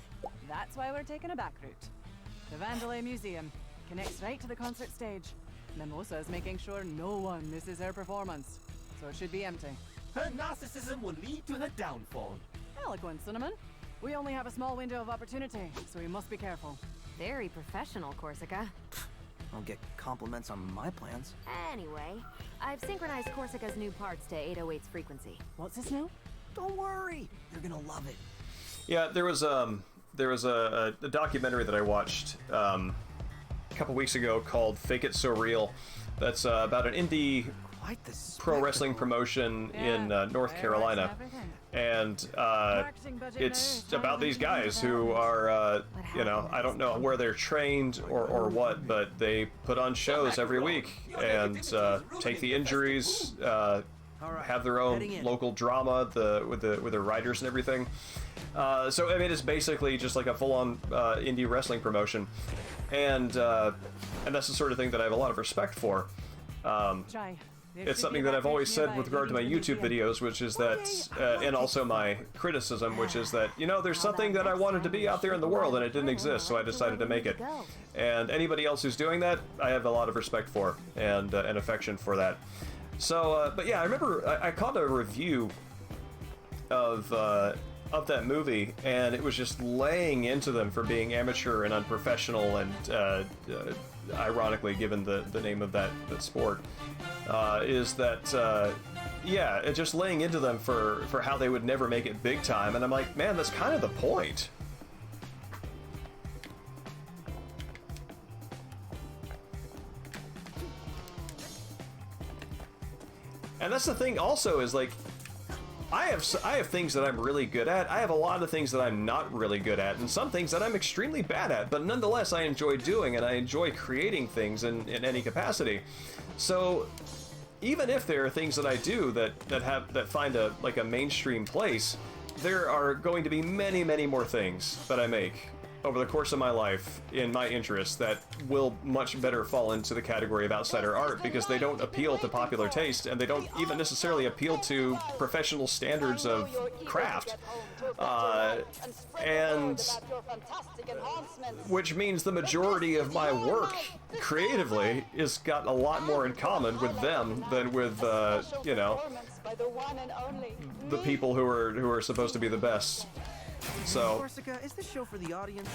That's why we're taking a back route. The Vandalay Museum connects right to the concert stage. Mimosa is making sure no one misses her performance, so it should be empty. Her narcissism will lead to her downfall. Eloquent, Cinnamon. We only have a small window of opportunity, so we must be careful. Very professional, Corsica. I'll get compliments on my plans. Anyway, I've synchronized Corsica's new parts to 808's frequency. What's this new? Don't worry, you're gonna love it. Yeah, there was a documentary that I watched a couple weeks ago called "Fake It So Real." That's about an indie pro wrestling promotion in North Carolina, and it's about these guys who are, you know, I don't know where they're trained or what, but they put on shows every week and take the injuries, have their own local drama with the writers and everything. So I mean, it's basically just like a full-on indie wrestling promotion, and that's the sort of thing that I have a lot of respect for. It's something that I've always said with regard to my YouTube videos, which is that, and also my criticism, which is that, you know, there's something that I wanted to be out there in the world and it didn't exist, so I decided to make it. And anybody else who's doing that, I have a lot of respect for and affection for that. So, but yeah, I remember I caught a review of that movie, and it was just laying into them for being amateur and unprofessional, and ironically, given the name of that sport, is that yeah, it's just laying into them for how they would never make it big time, and I'm like, man, that's kind of the point. And that's the thing also, is like, I have things that I'm really good at. I have a lot of things that I'm not really good at, and some things that I'm extremely bad at, but nonetheless I enjoy doing, and I enjoy creating things in any capacity. So even if there are things that I do that find a mainstream place, there are going to be many more things that I make over the course of my life in my interests that will much better fall into the category of outsider art because they don't appeal to popular taste and they don't even necessarily appeal to professional standards of craft. And which means the majority of my work creatively has got a lot more in common with them than with, you know, the people who are supposed to be the best. So Corsica, is this show for the audience?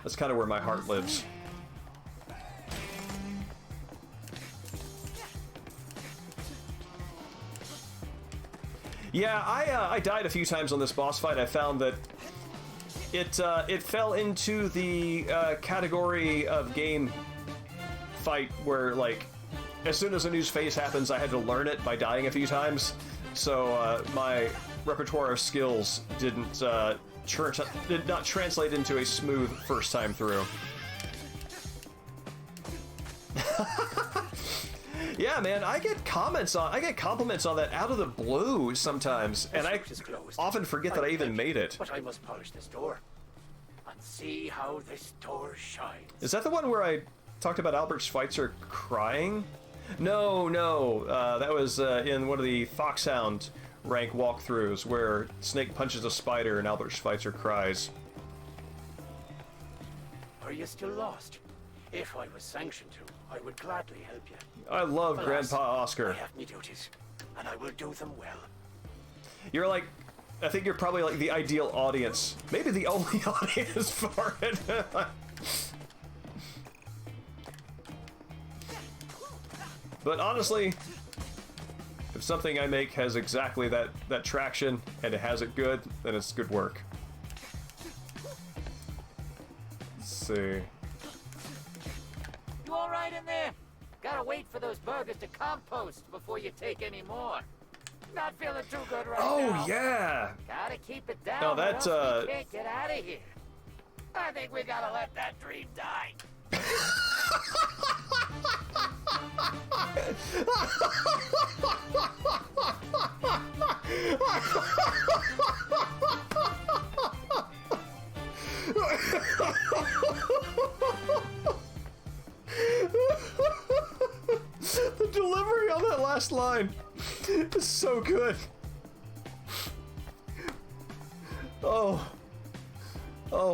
that's kind of where my heart lives. Yeah, I died a few times on this boss fight. I found that it fell into the category of game fight where, like, as soon as a new phase happens, I had to learn it by dying a few times. So my repertoire of skills did not translate into a smooth first time through. Yeah, man, I get compliments on that out of the blue sometimes, and I often forget that I even made it. But I must polish this door and see how this door shines. Is that the one where I talked about Albert Schweitzer crying? No, that was in one of the Foxhound rank walkthroughs where Snake punches a spider and Albert Schweitzer cries. Are you still lost? If I was sanctioned to, I would gladly help you. I love Alas, Grandpa Oscar. I have me duties, and I will do them well. You're like, I think you're probably like the ideal audience. Maybe the only audience for it. But honestly, if something I make has exactly that traction and it has it good, then it's good work. Let's see. You all right in there? Gotta wait for those burgers to compost before you take any more. Not feeling too good right now. Oh yeah. Gotta keep it down. No, or that else we can't get out of here. I think we gotta let that dream die. The delivery on that last line is so good. Oh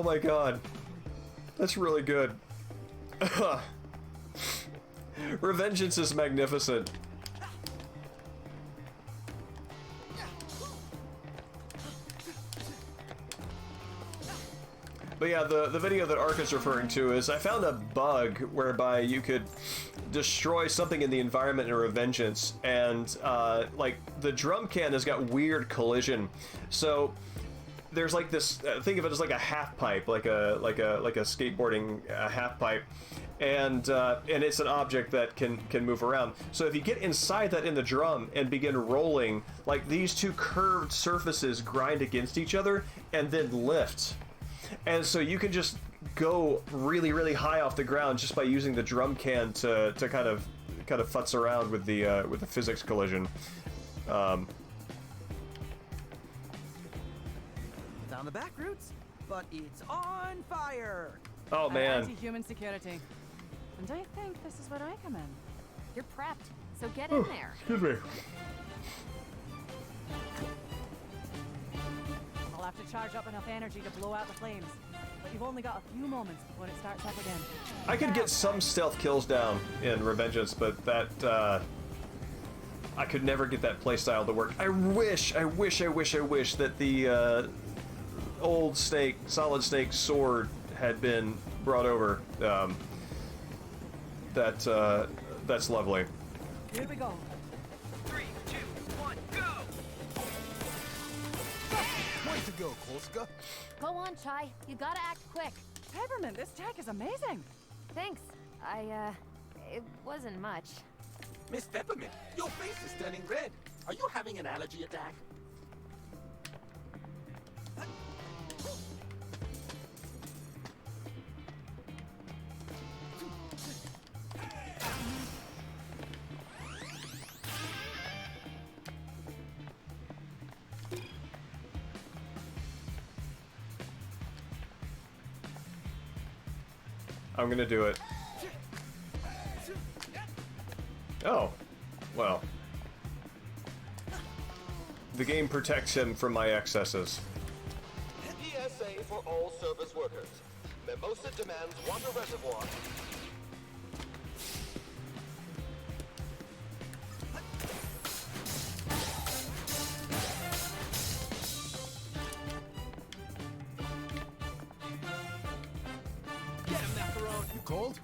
my god. That's really good. Revengeance is magnificent. But yeah, the video that Ark is referring to is I found a bug whereby you could destroy something in the environment in Revengeance, and like the drum can has got weird collision. So there's like this. Think of it as like a half pipe, like a skateboarding half pipe, and it's an object that can move around. So if you get inside that in the drum and begin rolling, like these two curved surfaces grind against each other and then lift. And so you can just go really, really high off the ground just by using the drum can to kind of futz around with the physics collision. Down the back routes, but it's on fire. Oh man. Anti-human security. And I think this is where I come in. You're prepped, so get in there. Excuse me. I'll have to charge up enough energy to blow out the flames. But you've only got a few moments before it starts up again. I could get some stealth kills down in Revengeance, but that I could never get that playstyle to work. I wish that the old Snake, Solid Snake sword had been brought over. That's lovely. Here we go. 3, 2, 1, go! Way to go, Korska. Go on, Chai. You gotta act quick. Peppermint, this tech is amazing. Thanks. It wasn't much. Miss Peppermint, your face is turning red. Are you having an allergy attack? I'm gonna do it. Oh, well. The game protects him from my excesses. PSA for all service workers. Mimosa demands water reservoir. Get him, Macaron! You cold?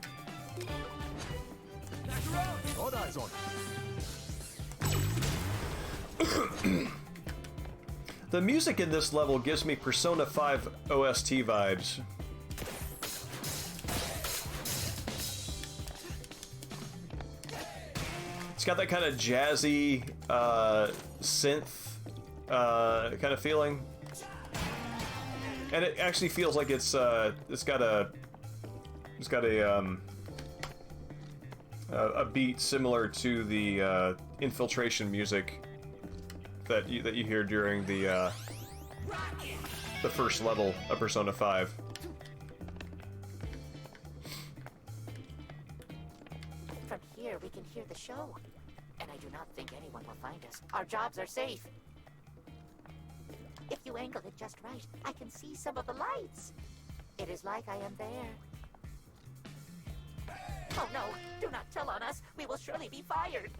Macaron! All eyes on it. The music in this level gives me Persona 5 OST vibes. It's got that kind of jazzy, synth, kind of feeling. And it actually feels like it's got a beat similar to the infiltration music that you hear during the first level of Persona 5. From here, we can hear the show. And I do not think anyone will find us. Our jobs are safe. If you angle it just right, I can see some of the lights. It is like I am there. Oh no, do not tell on us. We will surely be fired.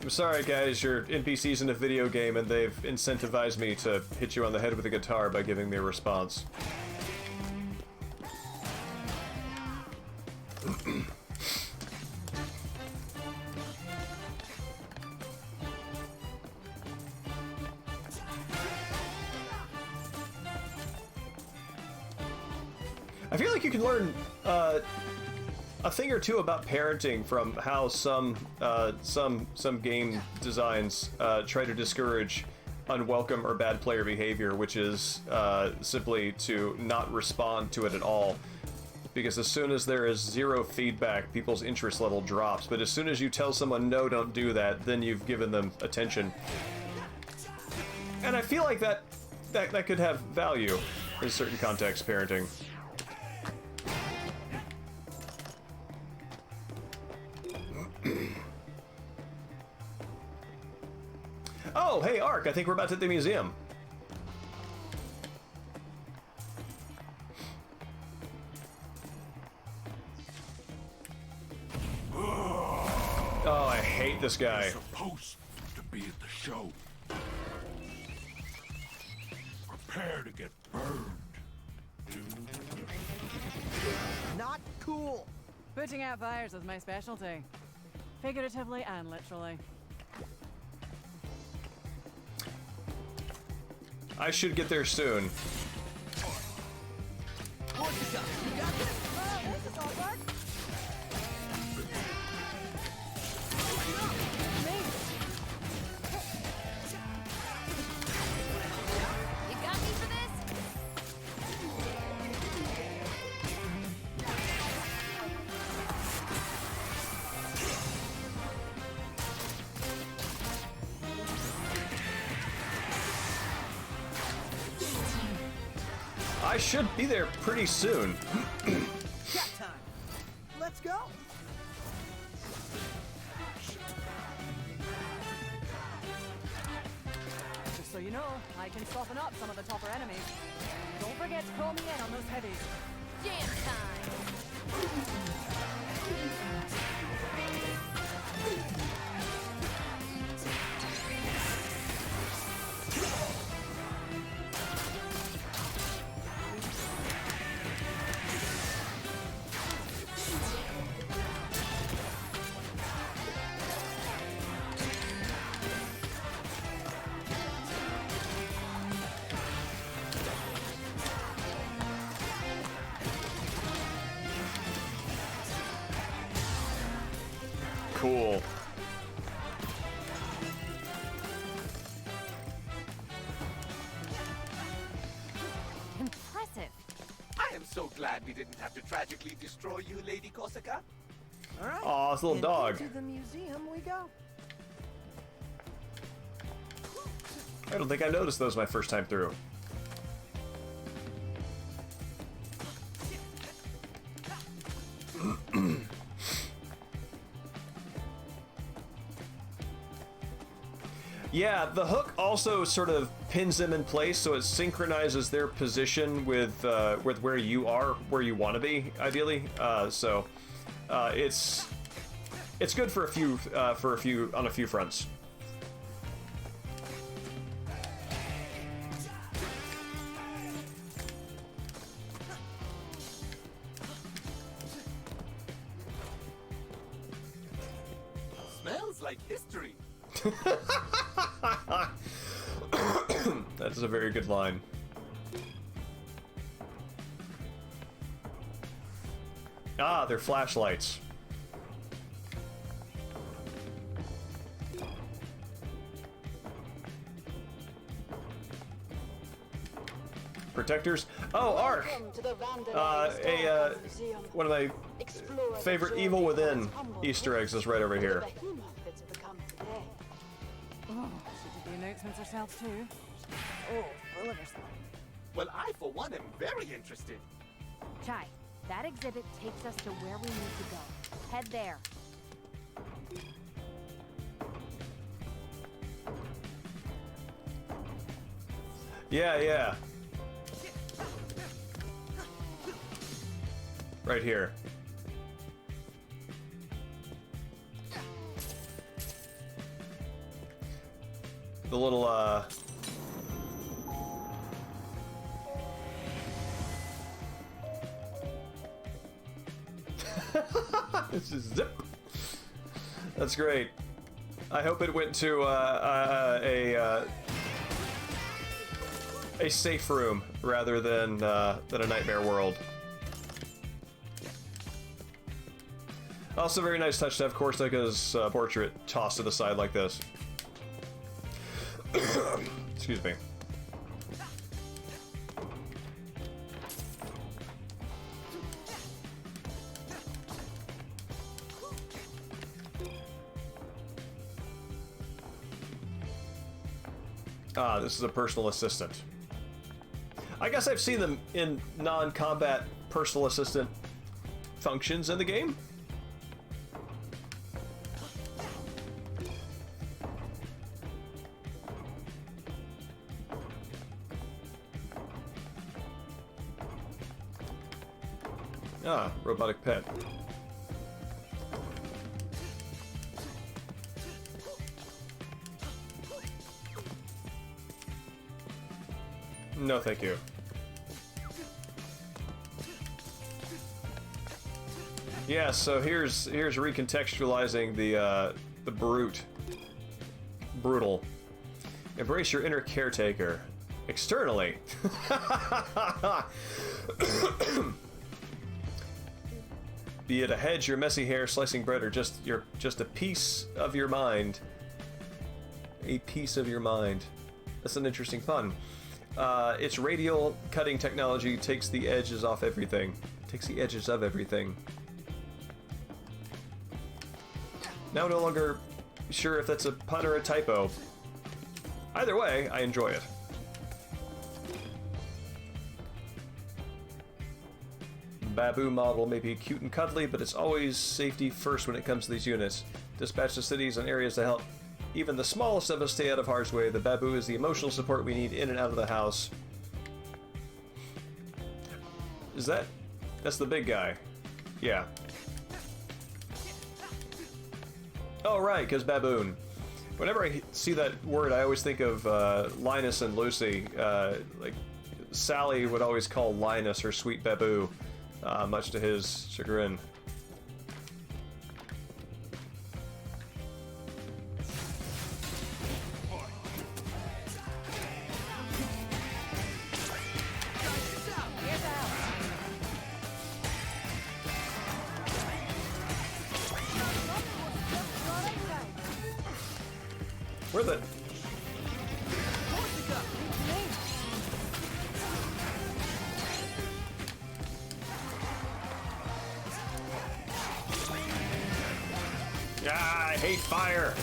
I'm sorry, guys, your NPC's in a video game and they've incentivized me to hit you on the head with a guitar by giving me a response. I feel like you can learn a thing or two about parenting from how some game designs try to discourage unwelcome or bad player behavior, which is simply to not respond to it at all. Because as soon as there is zero feedback, people's interest level drops. But as soon as you tell someone, no, don't do that, then you've given them attention. And I feel like that could have value in certain contexts, parenting. Oh, hey, Ark, I think we're about to hit the museum. Oh, I hate this guy. You're supposed to be at the show. Prepare to get burned. Not cool. Putting out fires is my specialty. Figuratively and literally. I should get there soon. What you got? You got this? This is all right. You got me for this? I should be there pretty soon. Cat time. Let's go. Just so you know, I can soften up some of the tougher enemies. Don't forget to call me in on those heavies. Jam time. Cool. Impressive. I am so glad we didn't have to tragically destroy you, Lady Korsica. All right. Aw, it's a little dog. Into the museum we go. I don't think I noticed those my first time through. Yeah, the hook also sort of pins them in place, so it synchronizes their position with where you are, where you want to be, ideally. It's good for a few on a few fronts. Smells like history. That is a very good line. Ah, they're flashlights. Protectors? Oh, Ark! One of my favorite Evil Within Easter eggs is right over here. Oh, she did the announcements herself too. Oh, full of herself. Well, I for one am very interested. Chai, that exhibit takes us to where we need to go. Head there. Yeah. Right here. The little, This is zip. That's great. I hope it went to a safe room rather than a nightmare world. Also, very nice touch to have Corsica's portrait tossed to the side like this. Excuse me. Ah, this is a personal assistant. I guess I've seen them in non-combat personal assistant functions in the game. Ah, robotic pet. No, thank you. Yeah, so here's recontextualizing the brutal. Embrace your inner caretaker. Externally. Be it a hedge, your messy hair, slicing bread, or just a piece of your mind. A piece of your mind. That's an interesting pun. Its radial cutting technology takes the edges off everything. Takes the edges of everything. Now no longer sure if that's a pun or a typo. Either way, I enjoy it. Babu model may be cute and cuddly, but it's always safety first when it comes to these units. Dispatch to cities and areas to help even the smallest of us stay out of harm's way. The Babu is the emotional support we need in and out of the house. Is that... That's the big guy. Yeah. Oh, right, because baboon. Whenever I see that word, I always think of Linus and Lucy. Like, Sally would always call Linus her sweet Babu, much to his chagrin. Where the... Ah, I hate fire!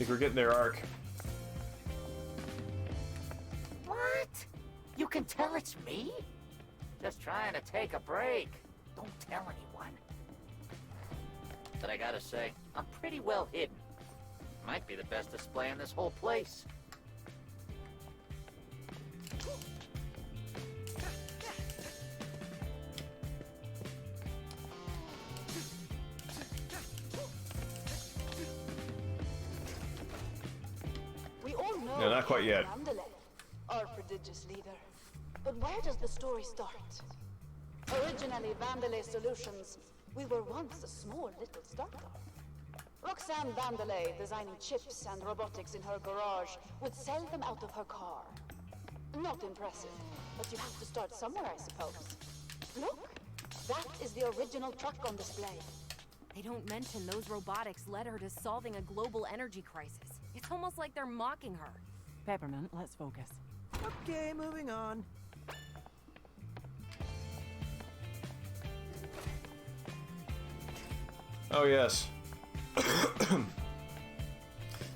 think we're getting their arc. What? You can tell it's me? Just trying to take a break. Don't tell anyone. But I gotta say, I'm pretty well hidden. Might be the best display in this whole place. We all know No, not quite yet. Mandalay, our prodigious leader. But where does the story start? Originally Vandalay Solutions, we were once a small little startup. Roxanne Vandalay, designing chips and robotics in her garage, would sell them out of her car. Not impressive, but you have to start somewhere, I suppose. Look, that is the original truck on display. They don't mention those robotics led her to solving a global energy crisis. It's almost like they're mocking her. Peppermint, let's focus. Okay, moving on. Oh yes.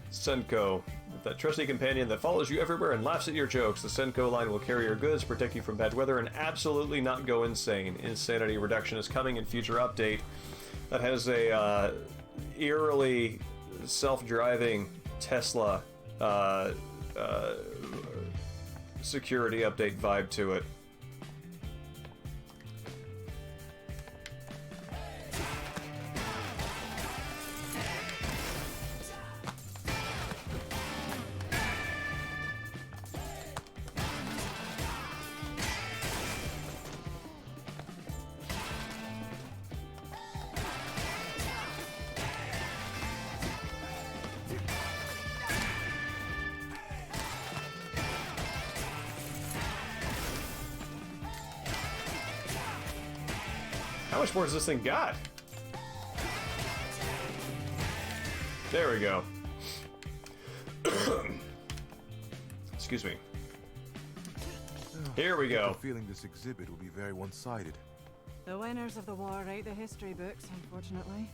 Senko. That trusty companion that follows you everywhere and laughs at your jokes. The Senko line will carry your goods, protect you from bad weather, and absolutely not go insane. Insanity reduction is coming in future update. That has a eerily self-driving Tesla security update vibe to it. How much more has this thing got? There we go. Excuse me. Here we I go. have a feeling this exhibit will be very one-sided. The winners of the war write the history books, unfortunately.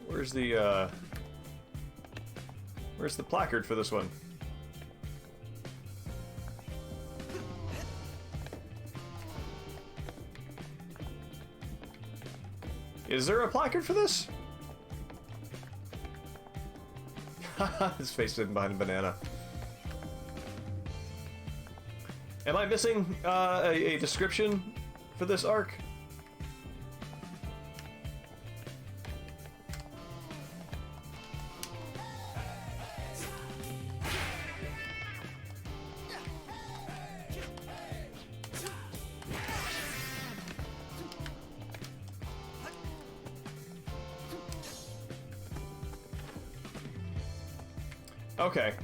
Where's the placard for this one? Is there a placard for this? His face hidden behind a banana. Am I missing a description for this arc? Okay.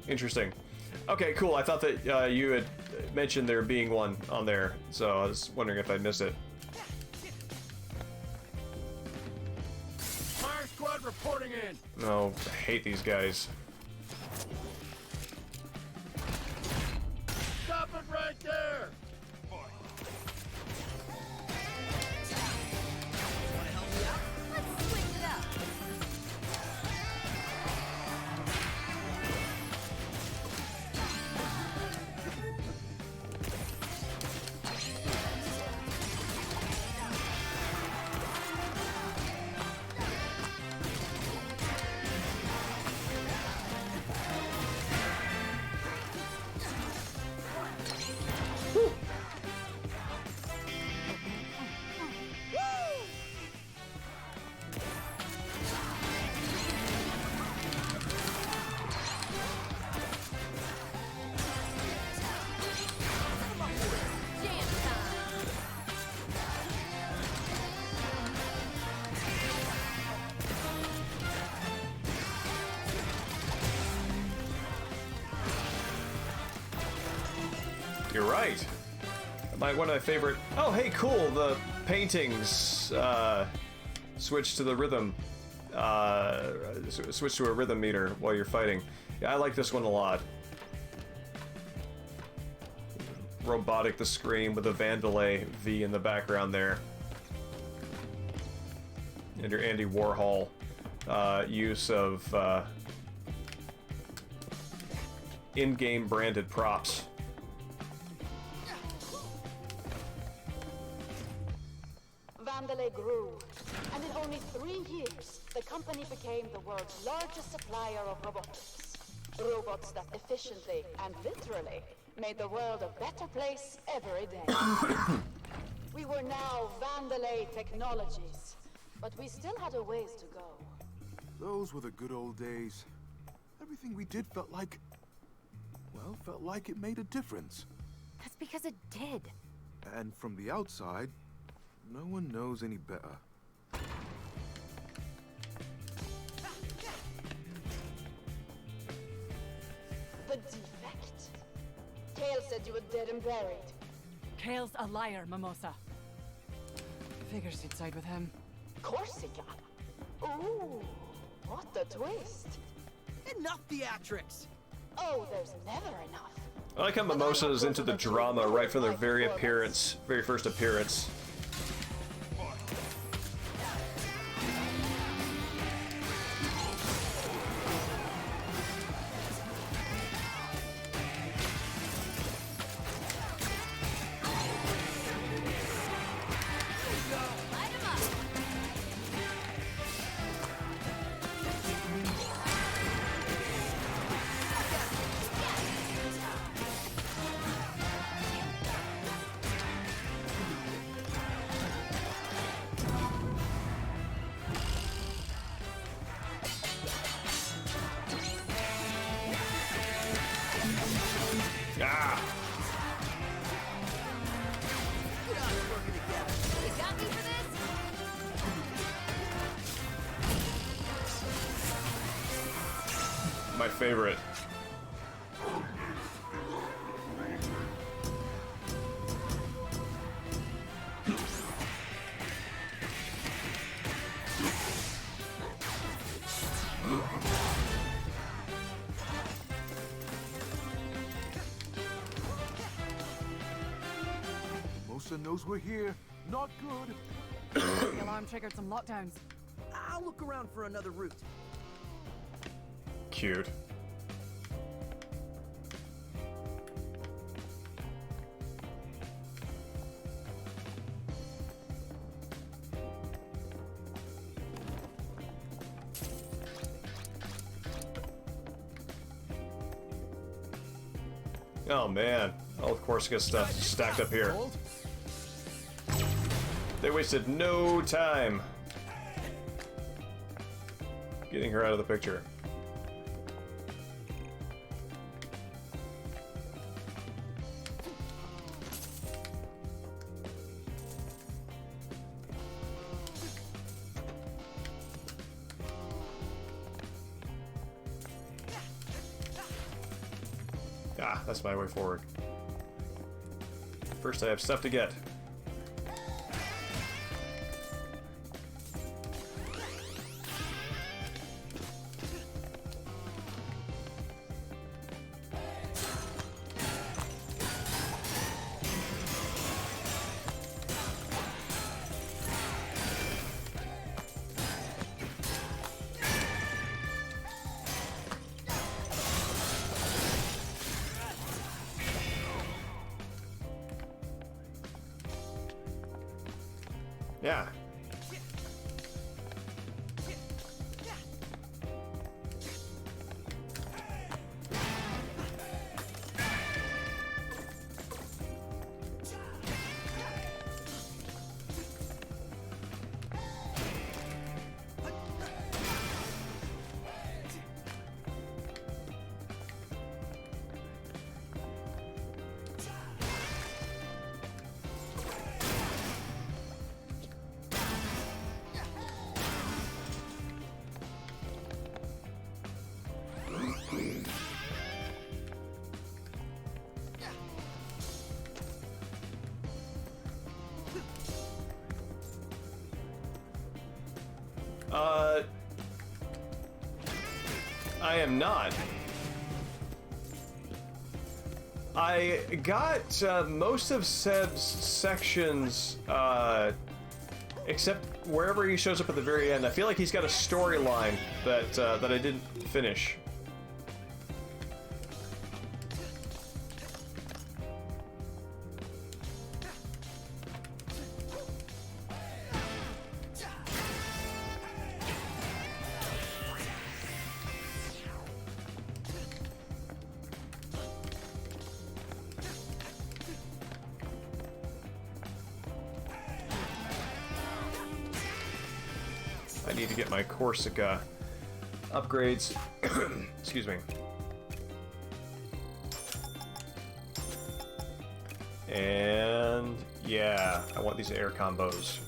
Interesting. Okay, cool. I thought that you had mentioned there being one on there, so I was wondering if I'd missed it. Fire squad reporting in. Oh, I hate these guys. Stop it right there. Let's switch it up. You're right. One of my favorite. Oh, hey, cool. The paintings switch to the rhythm. Switch to a rhythm meter while you're fighting. Yeah, I like this one a lot. Robotic the Scream with a Vandalay V in the background there. and your Andy Warhol use of in-game branded props. Vandalay grew, and in only 3 years, the company became the world's largest supplier of robotics. Robots that efficiently and literally made the world a better place every day. We were now Vandalay Technologies, but we still had a ways to go. Those were the good old days. Everything we did felt like it made a difference. That's because it did. And from the outside, no one knows any better. The defect? Kale said you were dead and buried. Kale's a liar, Mimosa. Figures you'd side with him. Corsica? Ooh, what a twist. Enough theatrics! Oh, there's never enough. I like how Mimosa is into the drama right from their very first appearance. My favorite. Mosa knows we're here. Not good. The alarm triggered some lockdowns. I'll look around for another route. Cute. Oh man, all of Corsica stuff stacked up here. They wasted no time getting her out of the picture. Ah, that's my way forward. First I have stuff to get. Yeah. I am not. I got most of Seb's sections, except wherever he shows up at the very end, I feel like he's got a storyline that that I didn't finish. I need to get my Corsica upgrades. Excuse me. And yeah, I want these air combos.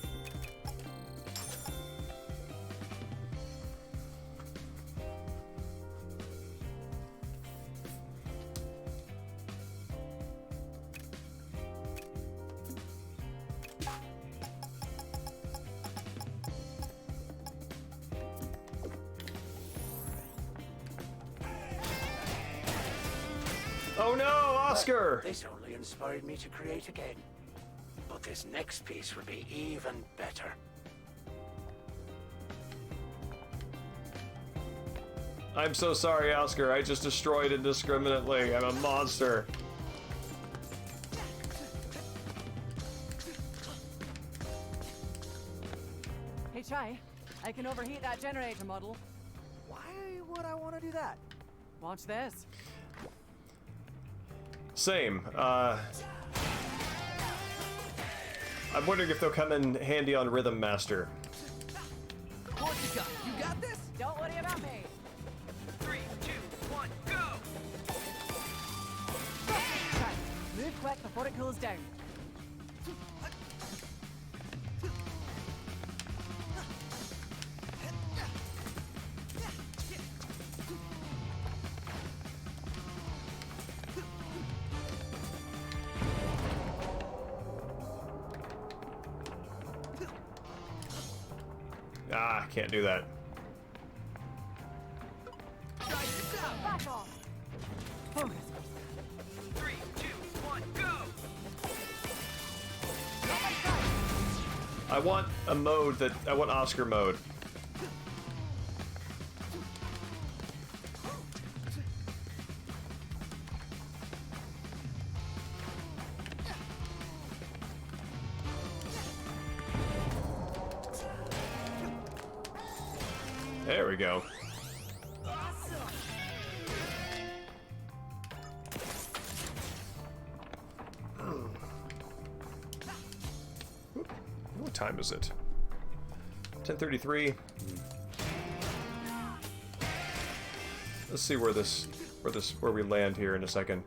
Oh no, Oscar! This only inspired me to create again. But this next piece will be even better. I'm so sorry, Oscar. I just destroyed indiscriminately. I'm a monster. Hey, Chai, I can overheat that generator model. Why would I want to do that? Watch this. Same. I'm wondering if they'll come in handy on Rhythm Master. Corsica, you got this? Don't worry about me. 3, 2, 1, go! Chai, move quick before it cools down. Ah, can't do that. Back off. Focus. 3, 2, 1, go! I want a mode that... I want Oscar mode. There we go. What time is it? 10:33. Let's see where we land here in a second.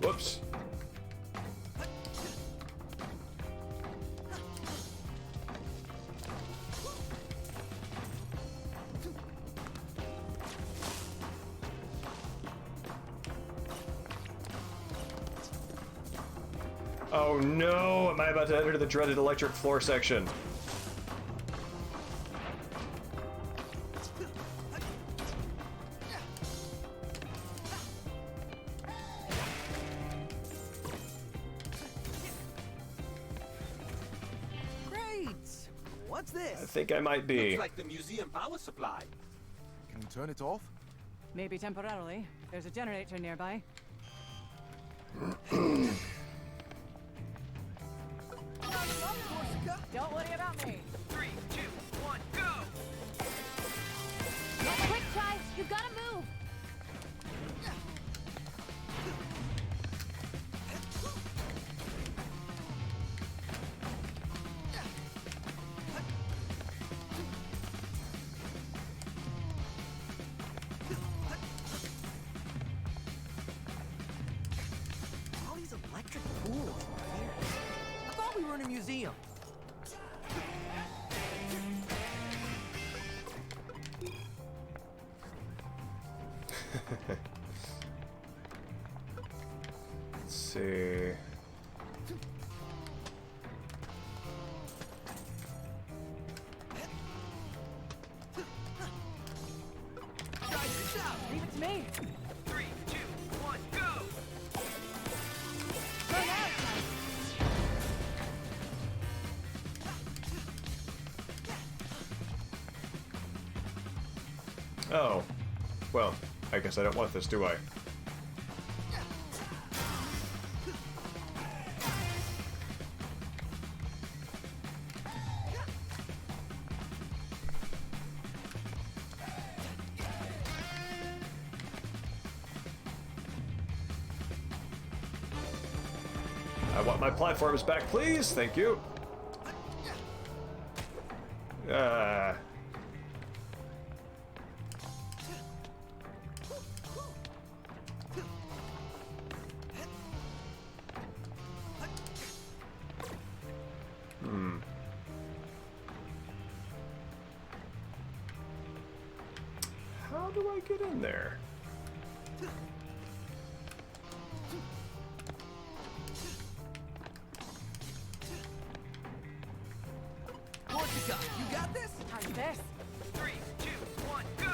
Whoops. Oh no, am I about to enter the dreaded electric floor section? Great! What's this? I think I might be. Looks like the museum power supply. Can we turn it off? Maybe temporarily. There's a generator nearby. Corsica? Don't worry about me. 3, 2, 1, We've got to move. All these electric pools are here. I thought we were in a museum. Let's see. Leave it to me. 3, 2, 1, go! Go now. Oh. Well, I guess I don't want this, do I? I want my platforms back, please. Thank you. How do I get in there? Corsica, you got this? How's this? 3, 2, 1, go!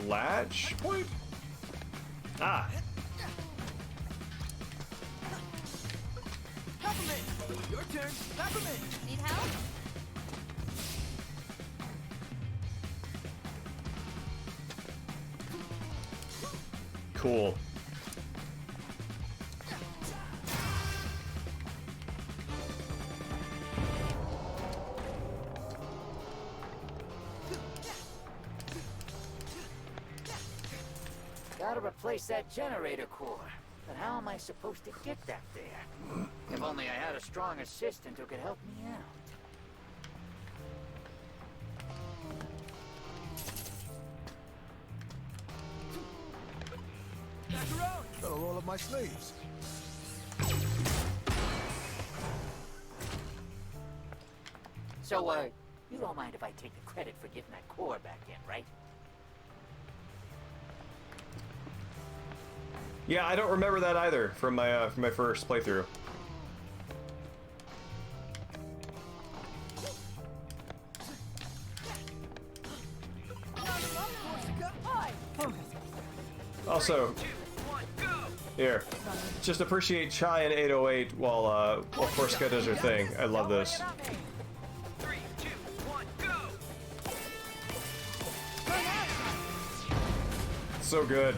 Latch point? Ah. Peppermint! Your turn. Peppermint! Need help? Cool. Gotta replace that generator core. But how am I supposed to get that there? If only I had a strong assistant who could help me out. Better roll up my sleeves. So, you don't mind if I take the credit for getting that core back in, right? Yeah, I don't remember that either from my first playthrough. Also, here, just appreciate Chai and 808 while Corsica does her thing. I love this. 3, 2, 1, go! So good.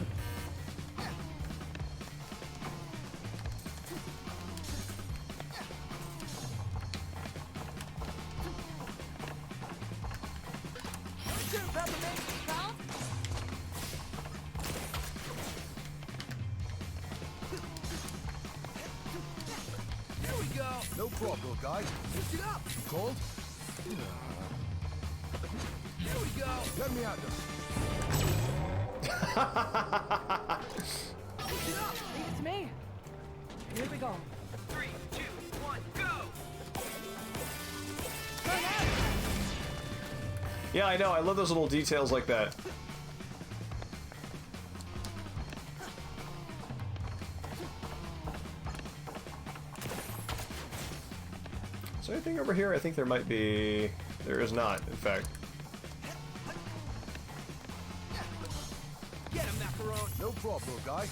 Here we go! No problem, guys. Lift it up! Cold? Here we go! Let me out this. Lift it up! Leave it to me. Here we go. 3, 2, 1, go! Yeah, I know. I love those little details like that. Is there anything over here? I think there might be. There is not, in fact. Get him, Macaron! No problem, guy.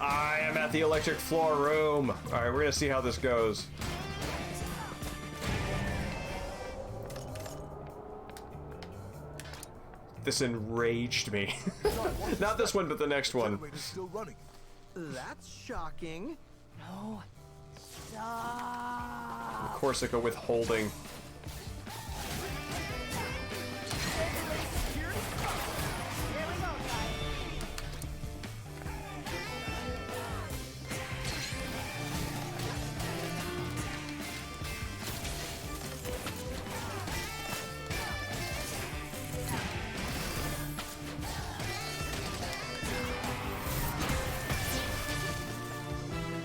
I am at the electric floor room. Alright, we're gonna see how this goes. This enraged me. Not this one, but the next one. Generator's still running. That's shocking. No. Stop. Corsica withholding.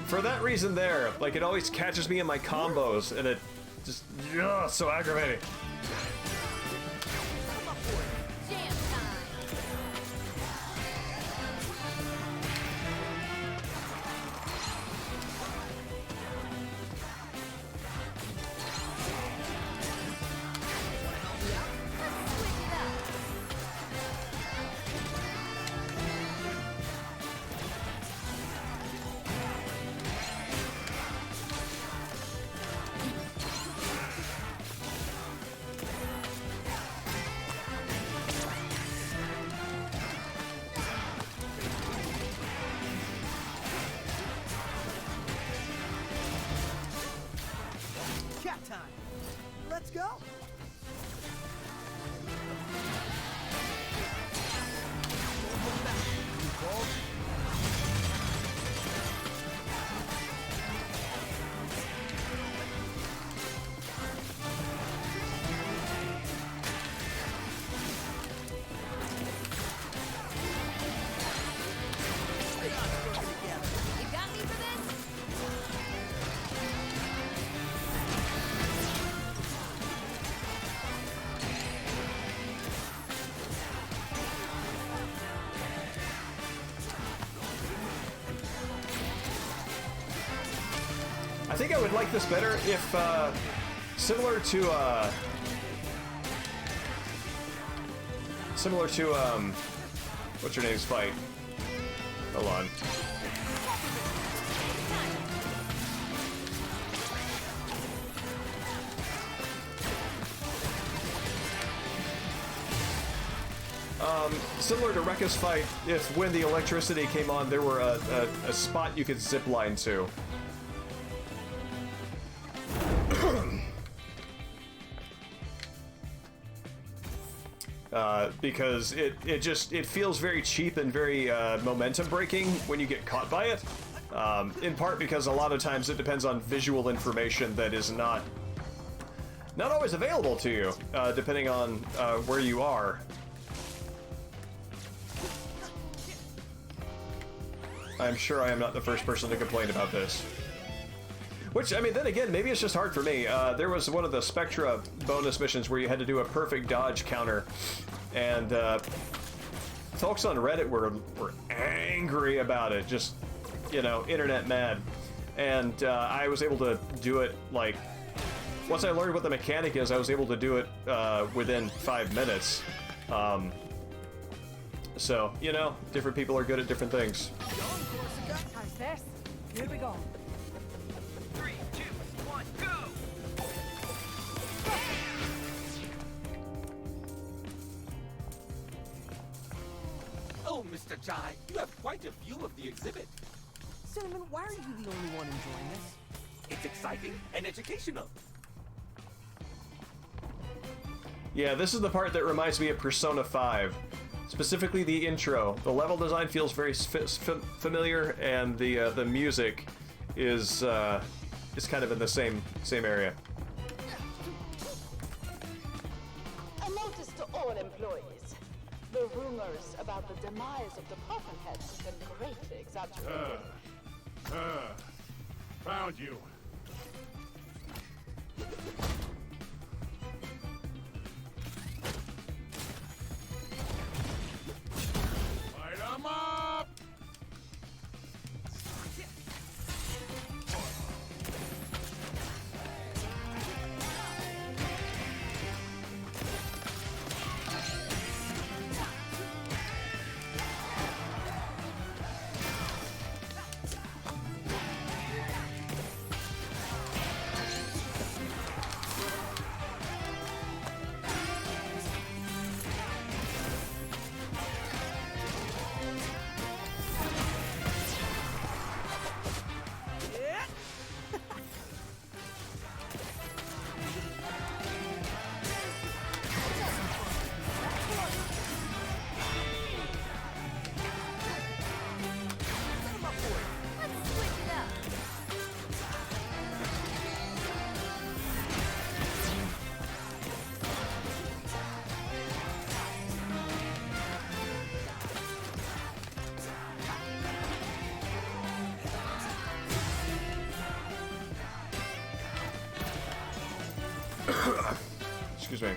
For that reason there, like, it always catches me in my combos, and it just, ugh, so aggravating. Cat time. Let's go. You got me for this? I think I would like this better if, similar to, what's your name's fight? Hold on. Similar to Rekka's fight, if when the electricity came on, there were a spot you could zip line to. Because it feels very cheap and very momentum breaking when you get caught by it. In part because a lot of times it depends on visual information that is not always available to you, depending on where you are. I'm sure I am not the first person to complain about this. Which, I mean, then again, maybe it's just hard for me. There was one of the Spectra bonus missions where you had to do a perfect dodge counter, and folks on Reddit were angry about it, just, you know, internet mad. And I was able to do it, like, once I learned what the mechanic is, I was able to do it within 5 minutes. So, you know, different people are good at different things. How's this? Here we go. 3, 2, 1, go! Oh, Mr. Jai, you have quite a view of the exhibit. Cinnamon, why are you the only one enjoying this? It's exciting and educational. Yeah, this is the part that reminds me of Persona 5. Specifically the intro. The level design feels very familiar, and the music is kind of in the same area. A notice to all employees. The rumors about the demise of department heads have been greatly exaggerated. Found you. Light 'em up! Excuse me.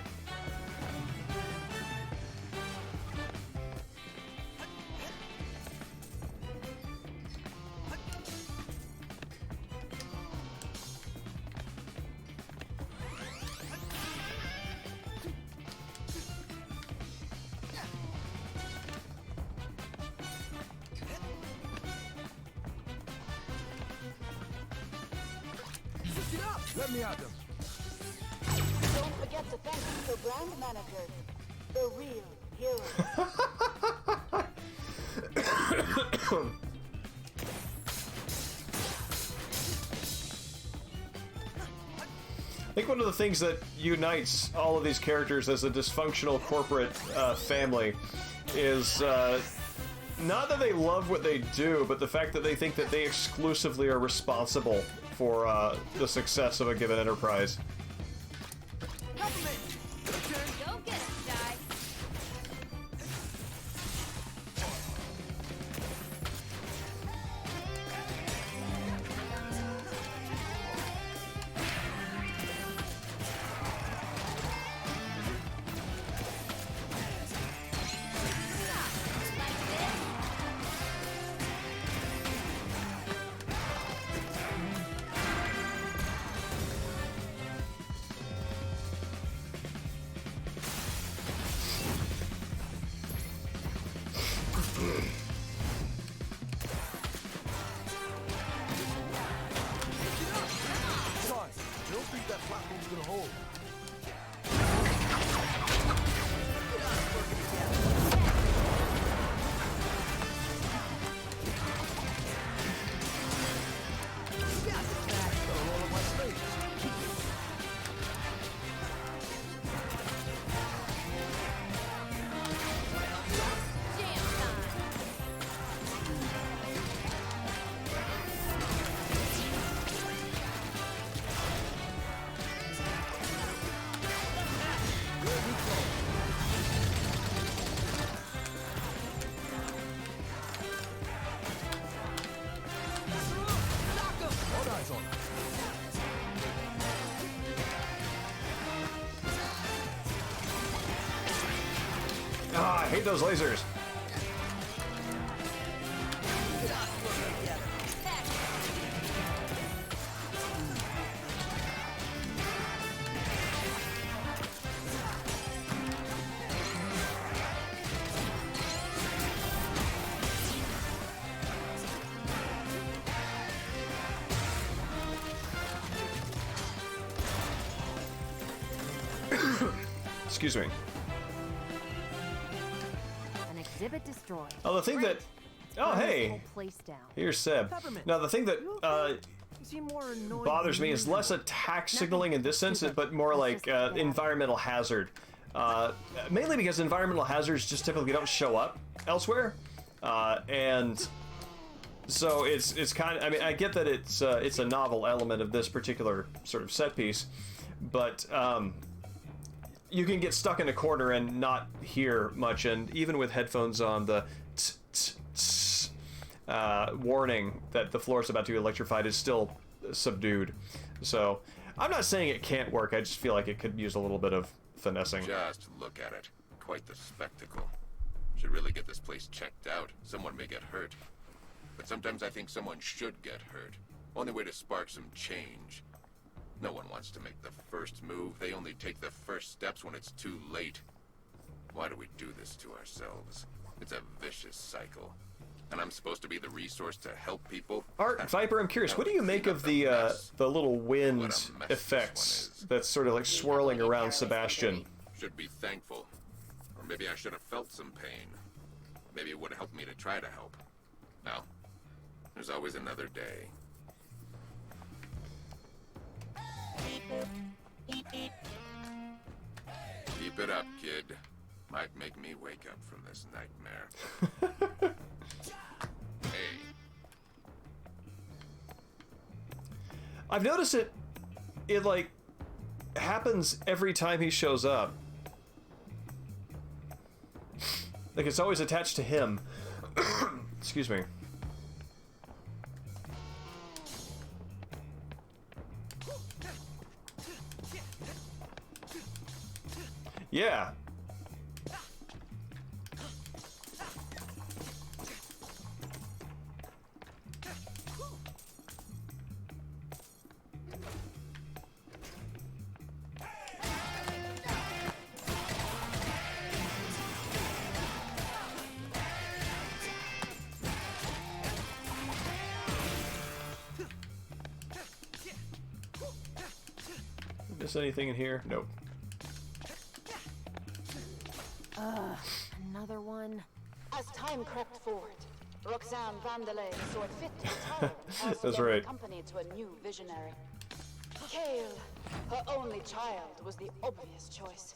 Let me at them. Don't forget to thank the brand manager, the real hero. I think one of the things that unites all of these characters as a dysfunctional corporate family is not that they love what they do, but the fact that they think that they exclusively are responsible for the success of a given enterprise. Go get it, guy. Don't think that platform's gonna hold. Ah, I hate those lasers. Excuse me. An exhibit destroyed. Oh, the thing that... Oh, Burn this hey. whole place down. Here's Seb. Now, the thing that bothers me is less attack signaling in this sense, but more like environmental hazard. Mainly because environmental hazards just typically don't show up elsewhere. And so it's kind of... I mean, I get that it's a novel element of this particular sort of set piece, but... you can get stuck in a corner and not hear much, and even with headphones on, the warning that the floor is about to be electrified is still subdued. So I'm not saying it can't work, I just feel like it could use a little bit of finessing. Just look at it. Quite the spectacle. Should really get this place checked out. Someone may get hurt. But sometimes I think someone should get hurt. Only way to spark some change. No one wants to make the first move. They only take the first steps when it's too late. Why do we do this to ourselves? It's a vicious cycle. And I'm supposed to be the resource to help people? Art, Viper, I'm curious, what do you make of the little wind effects that's sort of like swirling around Sebastian? Should be thankful. Or maybe I should have felt some pain. Maybe it would have helped me to try to help. Now, there's always another day. Keep it up, kid. Might make me wake up from this nightmare. Hey. I've noticed it like happens every time he shows up. Like it's always attached to him. Excuse me. Yeah. Miss anything in here? Nope. Another one. As time crept forward, Roxanne Vandelay saw it fit to retire as That's young right. company to a new visionary. Cale, her only child, was the obvious choice.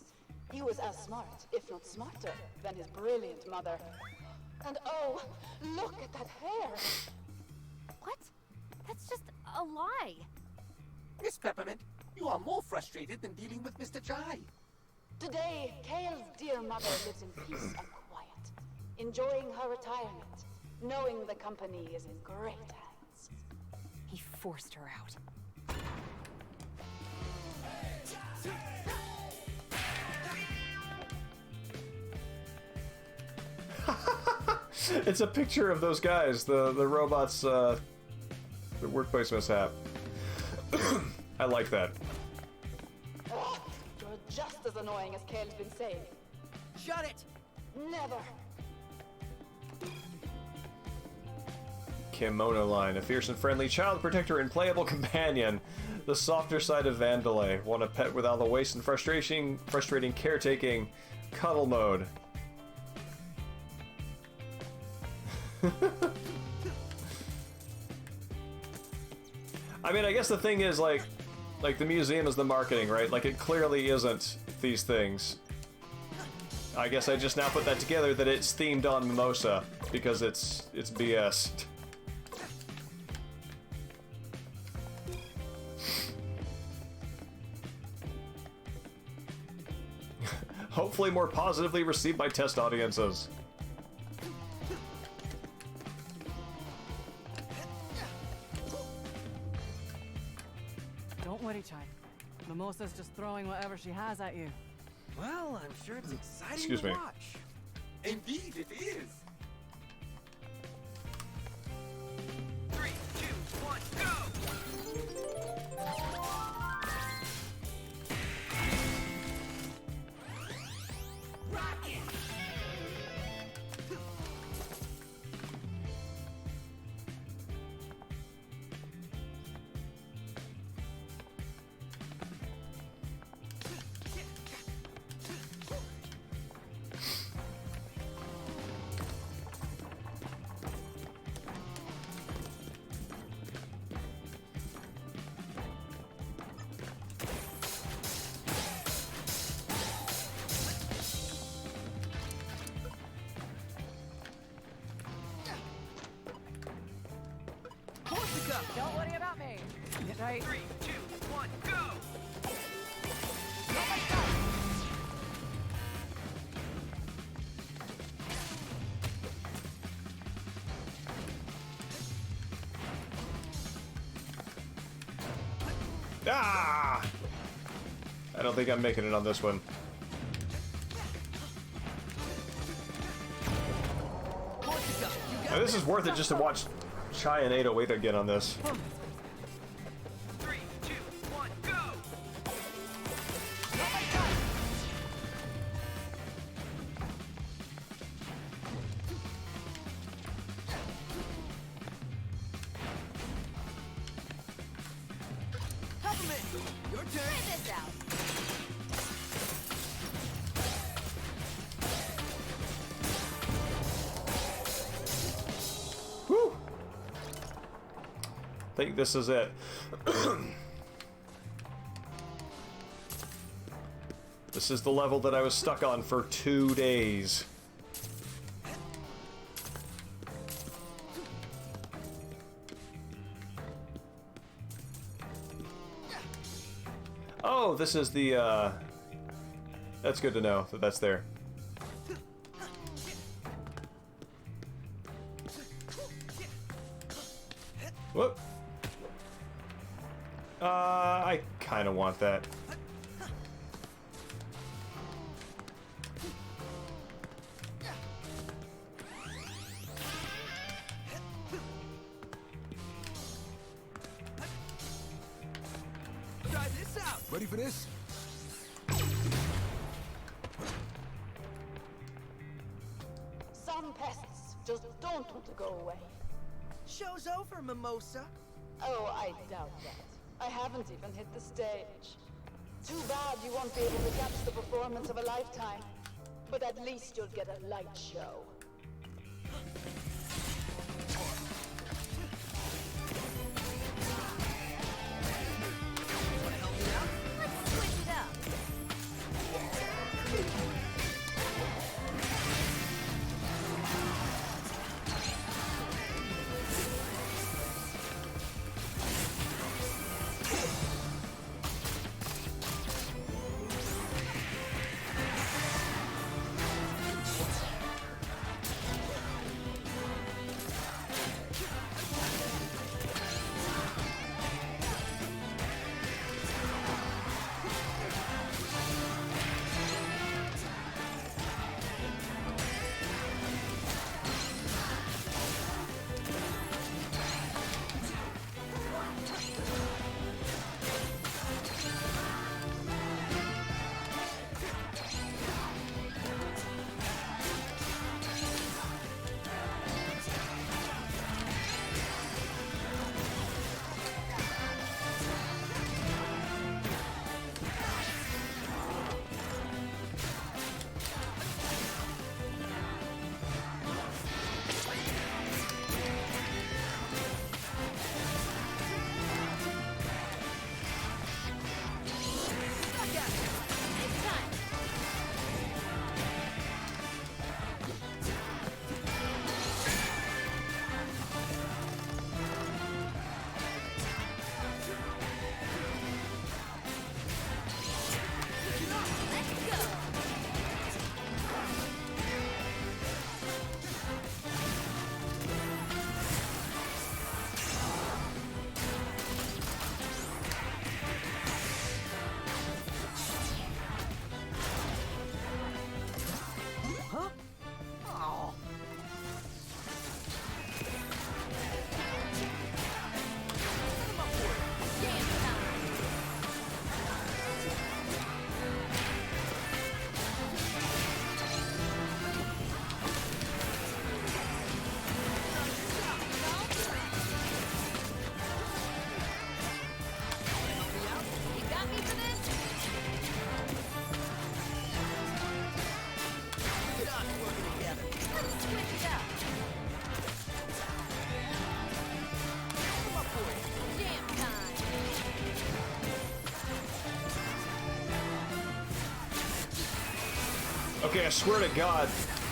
He was as smart, if not smarter, than his brilliant mother. And oh, look at that hair! What? That's just a lie. Miss Peppermint, you are more frustrated than dealing with Mr. Jai. Today, Cale's dear mother lives in peace and quiet, enjoying her retirement, knowing the company is in great hands. He forced her out. It's a picture of those guys, the robots, the workplace mishap. I like that. Ugh, you're just as annoying as Cale's been saying. Shut it! Never! Kimono line, a fierce and friendly child protector and playable companion. The softer side of Vandelay. Want a pet without the waste and frustrating caretaking. Cuddle mode. I mean, I guess the thing is, like the museum is the marketing, right? Like, it clearly isn't these things. I guess I just now put that together that it's themed on Mimosa, because it's BS. Hopefully more positively received by test audiences. Don't worry, Chai. Mimosa's just throwing whatever she has at you. Well, I'm sure it's exciting Excuse to me. watch. Indeed, it is. 3, 2, 1, go! Rocket! Don't worry about me. Get right. 3, 2, 1, go! Ah! I don't think I'm making it on this one. Now, this is worth it just to watch Chai and 808 again on this. 3, 2, 1, go! Peppermint, your turn. Try this out. Whew. I think this is it. This is the level that I was stuck on for 2 days. Oh, this is the, that's good to know that that's there. Whoop. I kind of want that. us out! Ready for this? Some pests just don't want to go away. Show's over, Mimosa. Oh, I doubt that. I haven't even hit the stage. Too bad you won't be able to catch the performance of a lifetime. But at least you'll get a light show. Let's switch it up. Okay, I swear to God,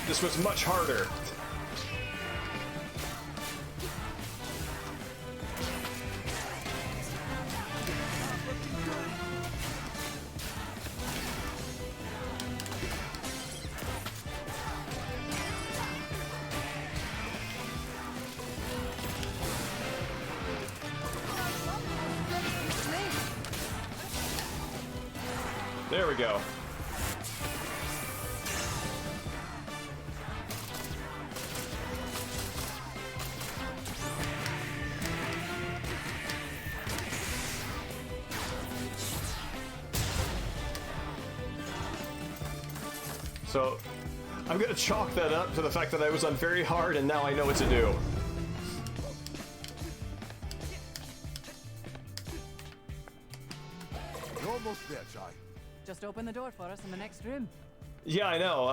this was much harder. There we go. So, I'm gonna chalk that up to the fact that I was on very hard and now I know what to do. You're almost there, Chai. Just open the door for us in the next room. Yeah, I know.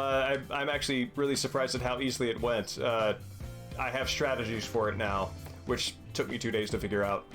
I'm actually really surprised at how easily it went. I have strategies for it now, which took me 2 days to figure out.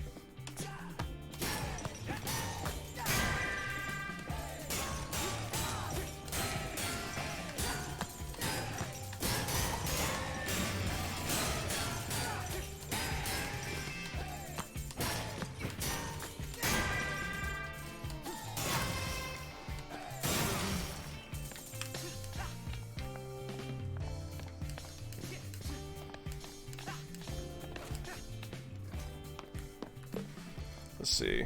Let's see.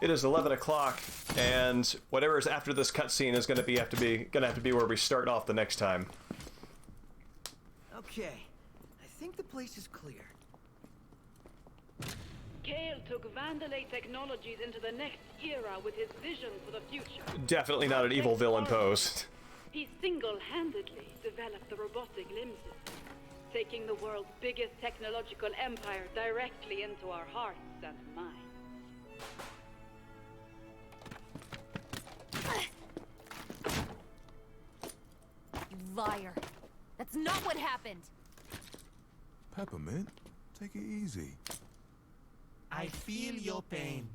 It is 11 o'clock, and whatever is after this cutscene is going to have to be where we start off the next time. Okay, I think the place is clear. Kale took Vandalay Technologies into the next era with his vision for the future. Definitely not an evil villain pose. He single-handedly developed the robotic limb system, taking the world's biggest technological empire directly into our hearts and minds. You liar. That's not what happened. Peppermint, take it easy. I feel your pain.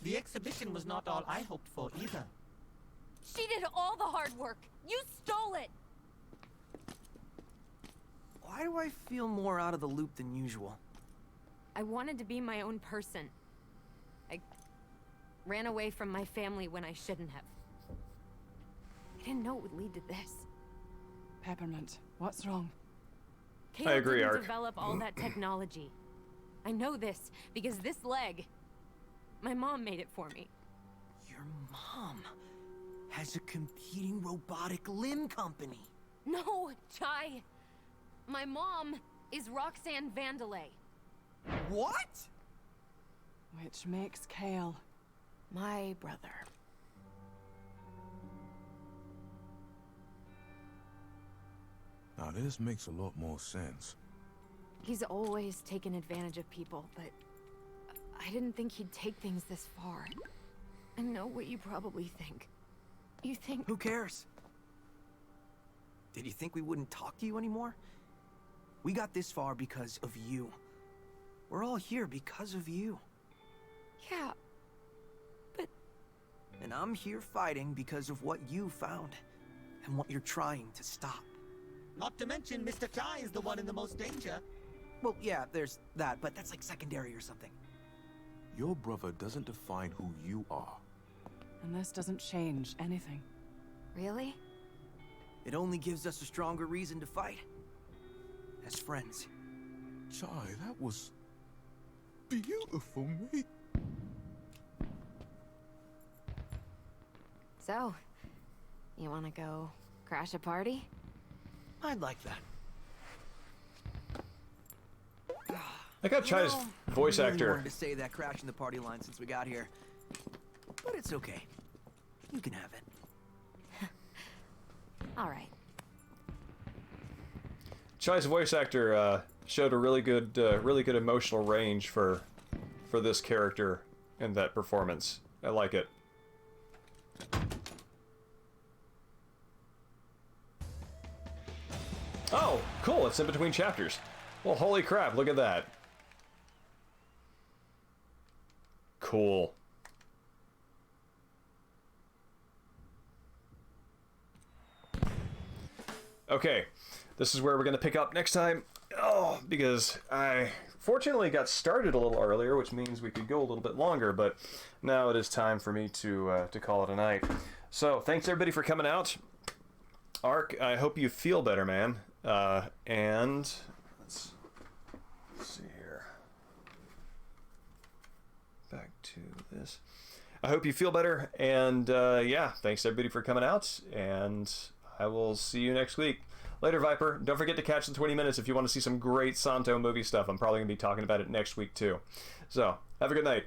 The exhibition was not all I hoped for either. She did all the hard work. You stole it. Why do I feel more out of the loop than usual? I wanted to be my own person. I ran away from my family when I shouldn't have. I didn't know it would lead to this. Peppermint, what's wrong? Caleb I agree, didn't Ark. develop all that technology. I know this because this leg, my mom made it for me. Your mom has a competing robotic limb company. No, Chai. My mom is Roxanne Vandalay. What? Which makes Kale my brother. Now this makes a lot more sense. He's always taken advantage of people, but I didn't think he'd take things this far. I know what you probably think. You think... Who cares? Did you think we wouldn't talk to you anymore? We got this far because of you. We're all here because of you. Yeah, but... And I'm here fighting because of what you found, and what you're trying to stop. Not to mention, Mr. Chai is the one in the most danger. Well, yeah, there's that, but that's like secondary or something. Your brother doesn't define who you are. And this doesn't change anything. Really? It only gives us a stronger reason to fight. As friends. Chai, that was beautiful, mate. So, you wanna go crash a party? I'd like that. I got Chai's voice I really actor. wanted to say that crashing the party line since we got here. But it's okay. You can have it. All right. Chai's voice actor showed a really good emotional range for this character and that performance. I like it. Oh, cool! It's in between chapters. Well, holy crap! Look at that. Cool. Okay, this is where we're going to pick up next time. Oh, because I fortunately got started a little earlier, which means we could go a little bit longer, but now it is time for me to call it a night. So, thanks everybody for coming out. Ark, I hope you feel better, man. And let's see here. Back to this. I hope you feel better, and yeah, thanks everybody for coming out, and I will see you next week. Later, Viper. Don't forget to catch the 20 minutes if you want to see some great Santo movie stuff. I'm probably going to be talking about it next week, too. So, have a good night.